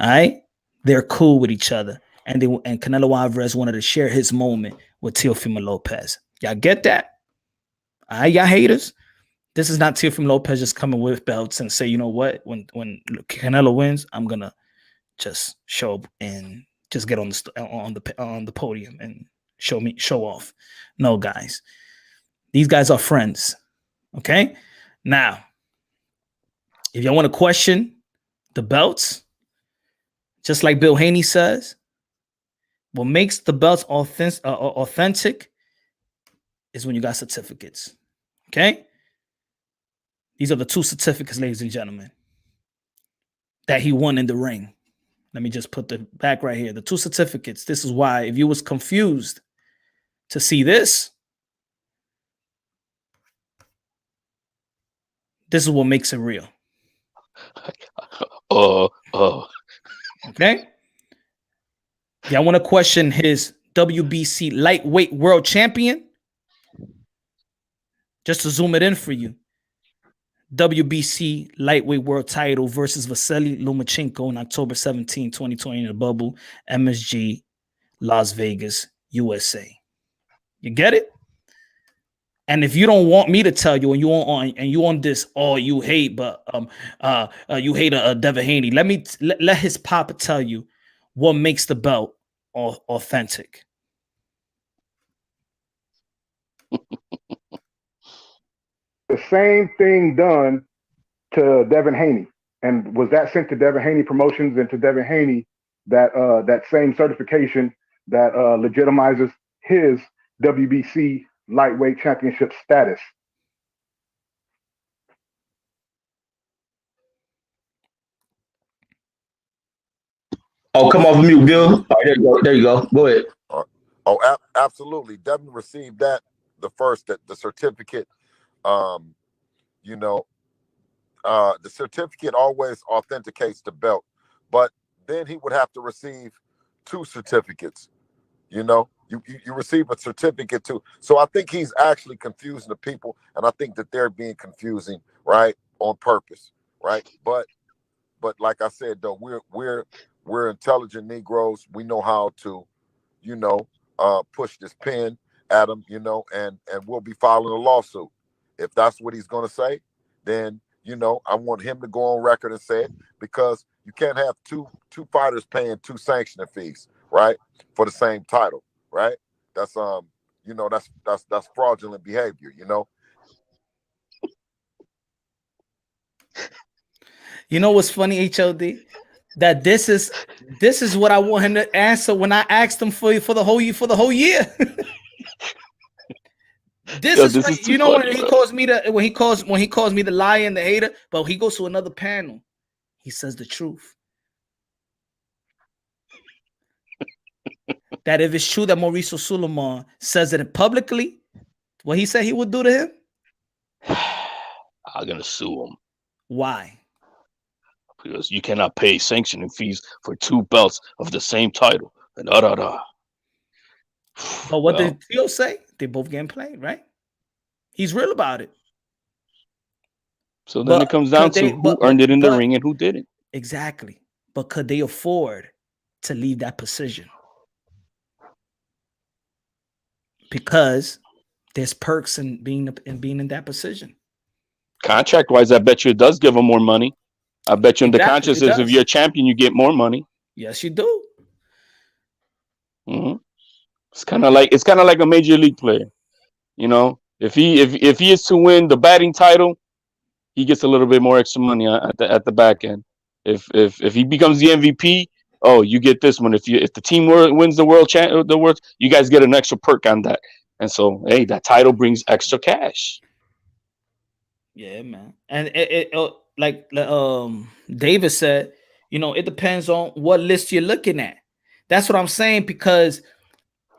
S1: All right? They're cool with each other. And Canelo Alvarez wanted to share his moment with Teofimo Lopez. Y'all get that? All right, y'all haters? This is not Teofimo Lopez just coming with belts and say, you know what? When Canelo wins, I'm going to just show up and just get on the podium and show off. No, guys. These guys are friends. Okay? Now, if y'all want to question the belts, just like Bill Haney says, what makes the belts authentic is when you got certificates. Okay? These are the 2 certificates, ladies and gentlemen, that he won in the ring. Let me just put the back right here. The 2 certificates. This is why, if you was confused to see this, this is what makes it real. Okay? Y'all want to question his WBC lightweight world champion? Just to zoom it in for you. WBC lightweight world title versus Vasily Lomachenko on October 17, 2020 in the bubble, MSG, Las Vegas, USA. You get it? And if you don't want me to tell you, and you on this, you hate, but you hate Devin Haney. Let his papa tell you what makes the belt authentic.
S5: The same thing done to Devin Haney, and was that sent to Devin Haney Promotions and to Devin Haney that same certification that legitimizes his WBC lightweight championship status.
S6: Oh, come off mute, Bill. All right, there you go. Go ahead.
S4: Absolutely. Devin received that the certificate. The certificate always authenticates the belt, but then he would have to receive 2 certificates. You receive a certificate too. So I think he's actually confusing the people, and I think that they're being confusing, right, on purpose, right? But like I said, though, we're intelligent Negroes. We know how to, push this pen at him, and we'll be filing a lawsuit. If that's what he's going to say, then, I want him to go on record and say it, because you can't have two fighters paying 2 sanctioning fees, right, for the same title, right? That's that's fraudulent behavior,
S1: You know what's funny, HOD? That this is what I want him to answer when I asked him for the whole year. This is when he calls me when he calls me the liar and the hater, but he goes to another panel. He says the truth. That if it's true that Mauricio Suleiman says it publicly, what he said he would do to him,
S7: I'm gonna sue him.
S1: Why?
S7: Because you cannot pay sanctioning fees for 2 belts of the same title. But
S1: what did Theo say? They both getting played, right? He's real about it.
S7: So then it comes down to who earned it in the ring and who didn't.
S1: Exactly. But could they afford to leave that position? Because there's perks in being in that position.
S7: Contract wise, I bet you it does give them more money. I bet you in the contract says if you're a champion, you get more money.
S1: Yes, you do.
S7: Mm-hmm. It's kind of like a major league player. If he is to win the batting title, he gets a little bit more extra money at the back end. If he becomes the MVP, oh, you get this one if the team wins the world, you guys get an extra perk on that. And so, hey, that title brings extra cash.
S1: Yeah, man. And it like David said, you know, it depends on what list you're looking at. That's what I'm saying, because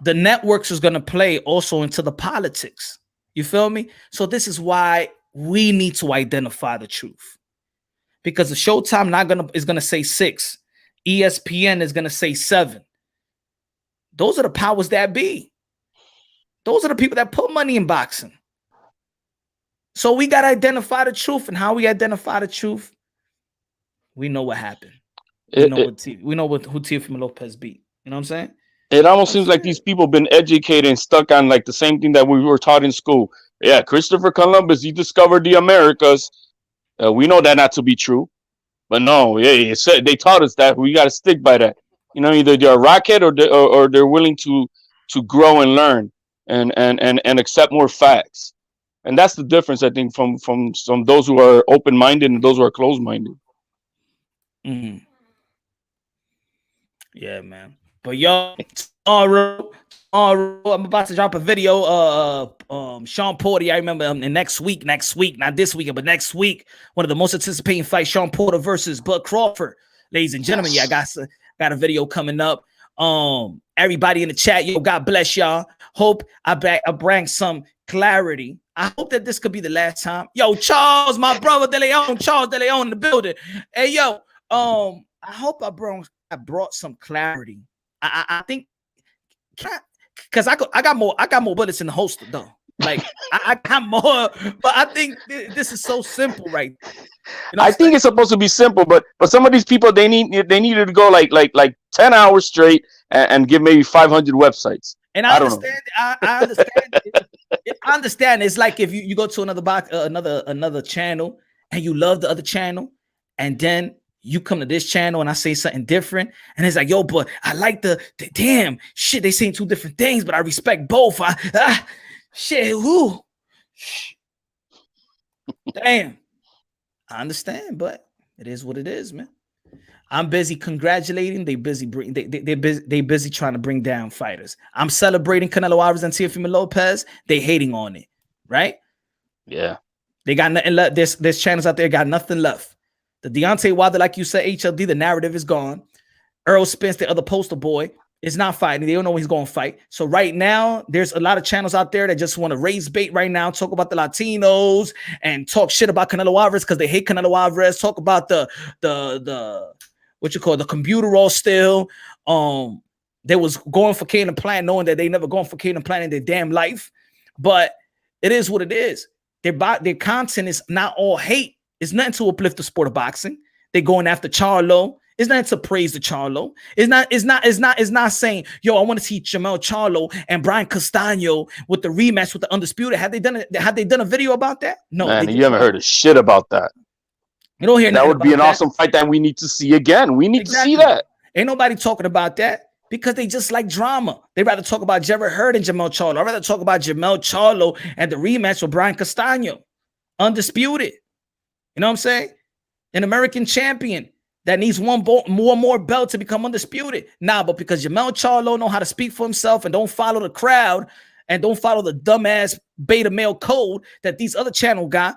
S1: the networks is going to play also into the politics. You feel me? So this is why we need to identify the truth, because the Showtime is gonna say 6, ESPN is gonna say 7. Those are the powers that be. Those are the people that put money in boxing. So we gotta identify the truth, and how we identify the truth, we know what happened. We know who Teofimo Lopez beat. You know what I'm saying?
S7: It almost seems like these people been educated and stuck on like the same thing that we were taught in school. Yeah, Christopher Columbus, he discovered the Americas. We know that not to be true, but no, yeah, they taught us that. We got to stick by that. You know, either they're a rocket or they're willing to grow and learn and accept more facts. And that's the difference, I think, from those who are open-minded and those who are closed-minded.
S1: Mm-hmm. Yeah, man. But yo, tomorrow, I'm about to drop a video. Sean Porter, I remember next week, not this weekend, but next week, one of the most anticipating fights, Sean Porter versus Bud Crawford. Ladies and gentlemen, yeah, I got a video coming up. Everybody in the chat, yo, God bless y'all. Hope I bring some clarity. I hope that this could be the last time. Yo, Charles, my brother Charles De Leon in the building. Hey, yo, I hope I brought some clarity. I think, because I got more bullets in the holster though. Like I got more, but I think this is so simple, right? You know, I
S7: think it's supposed to be simple, but some of these people they needed to go like 10 hours straight and give maybe 500 websites.
S1: And I understand. I understand. I understand. It's like if you go to another channel and you love the other channel, and then you come to this channel and I say something different, and it's like, yo, but I like the damn shit. They saying two different things, but I respect both. Shit, who? Damn. I understand, but it is what it is, man. I'm busy congratulating. They busy trying to bring down fighters. I'm celebrating Canelo Alvarez and Teofimo Lopez. They hating on it, right?
S7: Yeah.
S1: They got nothing left. There's channels out there got nothing left. The Deontay Wilder, like you said, HLD, the narrative is gone. Earl Spence, the other poster boy, is not fighting. They don't know when he's going to fight. So right now, there's a lot of channels out there that just want to raise bait right now, talk about the Latinos and talk shit about Canelo Alvarez because they hate Canelo Alvarez. Talk about the what you call the computer all still. They was going for Kane and Plant, knowing that they never going for Kane and Plant in their damn life. But it is what it is. Their content is not all hate. It's nothing to uplift the sport of boxing. They're going after Charlo. It's not to praise the Charlo. It's not saying, yo, I want to see Jamel Charlo and Brian Castano with the rematch with the Undisputed. Have they done a video about that? No.
S7: Man, you haven't heard a shit about that.
S1: You don't hear
S7: that would be an awesome fight that we need to see again. We need to see that.
S1: Ain't nobody talking about that because they just like drama. They rather talk about Jarrett Hurd and Jamel Charlo. I'd rather talk about Jamel Charlo and the rematch with Brian Castano. Undisputed. You know what I'm saying? An American champion that needs one more belt to become undisputed. Nah, but because Jamel Charlo know how to speak for himself and don't follow the crowd and don't follow the dumbass beta male code that these other channel got,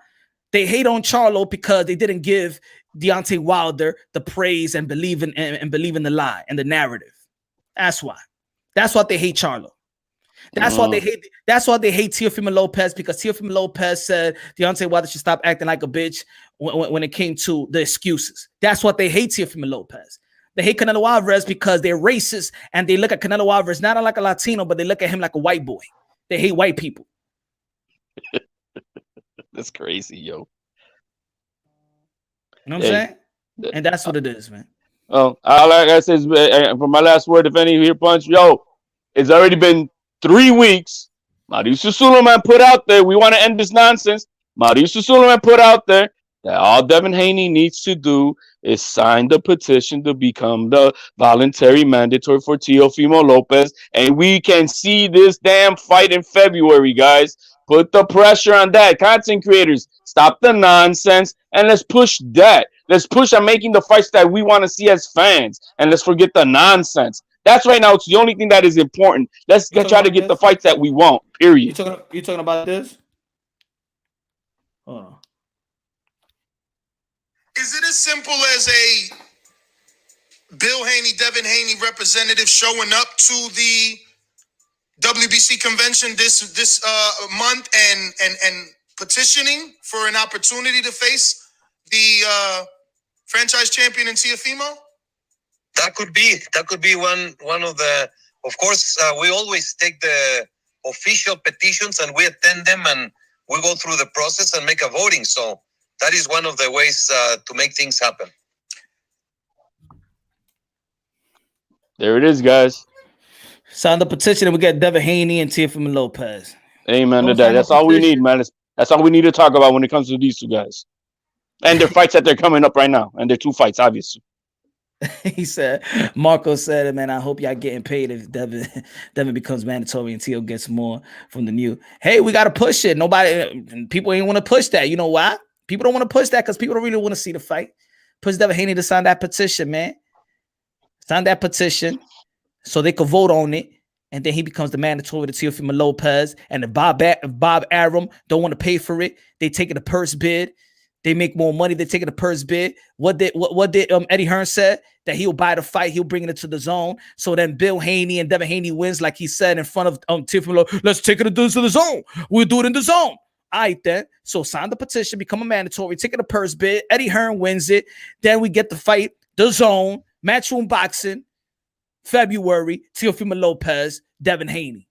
S1: they hate on Charlo because they didn't give Deontay Wilder the praise and believe in the lie and the narrative. That's why. That's why they hate Charlo. That's why they hate. That's why they hate Teofimo Lopez, because Teofimo Lopez said Deontay Wilder should stop acting like a bitch when it came to the excuses. That's what they hate Teofimo Lopez. They hate Canelo Alvarez because they're racist and they look at Canelo Alvarez not like a Latino, but they look at him like a white boy. They hate white people.
S7: That's crazy, yo.
S1: You know what I'm saying? And that's what it is, man.
S7: Oh, like I said, for my last word, if any here, Punch, yo, it's already been 3 weeks. Mauricio Suleiman put out there, we want to end this nonsense. Mauricio Suleiman put out there that all Devin Haney needs to do is sign the petition to become the voluntary mandatory for Teofimo Lopez, and we can see this damn fight in February, guys. Put the pressure on that. Content creators, stop the nonsense, and let's push that. Let's push on making the fights that we want to see as fans, and let's forget the nonsense. That's right now. It's the only thing that is important. Let's try to get the fights that we want. Period.
S1: You talking about this? Hold on.
S10: Is it as simple as a Bill Haney, Devin Haney representative showing up to the WBC convention this month and petitioning for an opportunity to face the franchise champion in Teofimo?
S11: That could be one of the. Of course, we always take the official petitions and we attend them and we go through the process and make a voting. So that is one of the ways to make things happen.
S7: There it is, guys.
S1: Sign the petition and we get Devin Haney and Teofimo Lopez.
S7: Amen to that. That's all we need, man. That's all we need to talk about when it comes to these two guys. And their fights that they're coming up right now. And their 2 fights, obviously.
S1: He said, Marco said, man, I hope y'all getting paid if Devin becomes mandatory and Teo gets more from the new. Hey, we got to push it. People ain't want to push that. You know why? People don't want to push that because people don't really want to see the fight. Push Devin Haney to sign that petition, man. Sign that petition so they could vote on it. And then he becomes the mandatory to Teofimo Lopez. And if Bob Arum don't want to pay for it, they take it a purse bid. They make more money. They take it a purse bid. What did Eddie Hearn said? That he'll buy the fight. He'll bring it into the zone. So then Bill Haney and Devin Haney wins, like he said in front of Teofimo. Let's take it into the zone. We'll do it in the zone. All right, then. So sign the petition, become a mandatory, take it a purse bid. Eddie Hearn wins it. Then we get the fight, the zone, matchroom boxing, February, Teofimo Lopez, Devin Haney.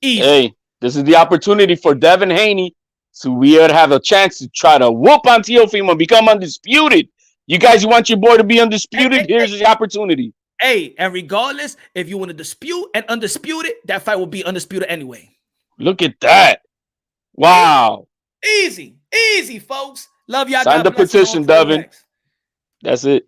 S1: Easy.
S7: Hey, this is the opportunity for Devin Haney so we would have a chance to try to whoop on Teofimo and become undisputed. You guys, you want your boy to be undisputed? Here's the opportunity.
S1: Hey, and regardless, if you want to dispute and undisputed, that fight will be undisputed anyway.
S7: Look at that. Wow.
S1: Easy, folks. Love y'all.
S7: Sign the petition, Devin. That's it.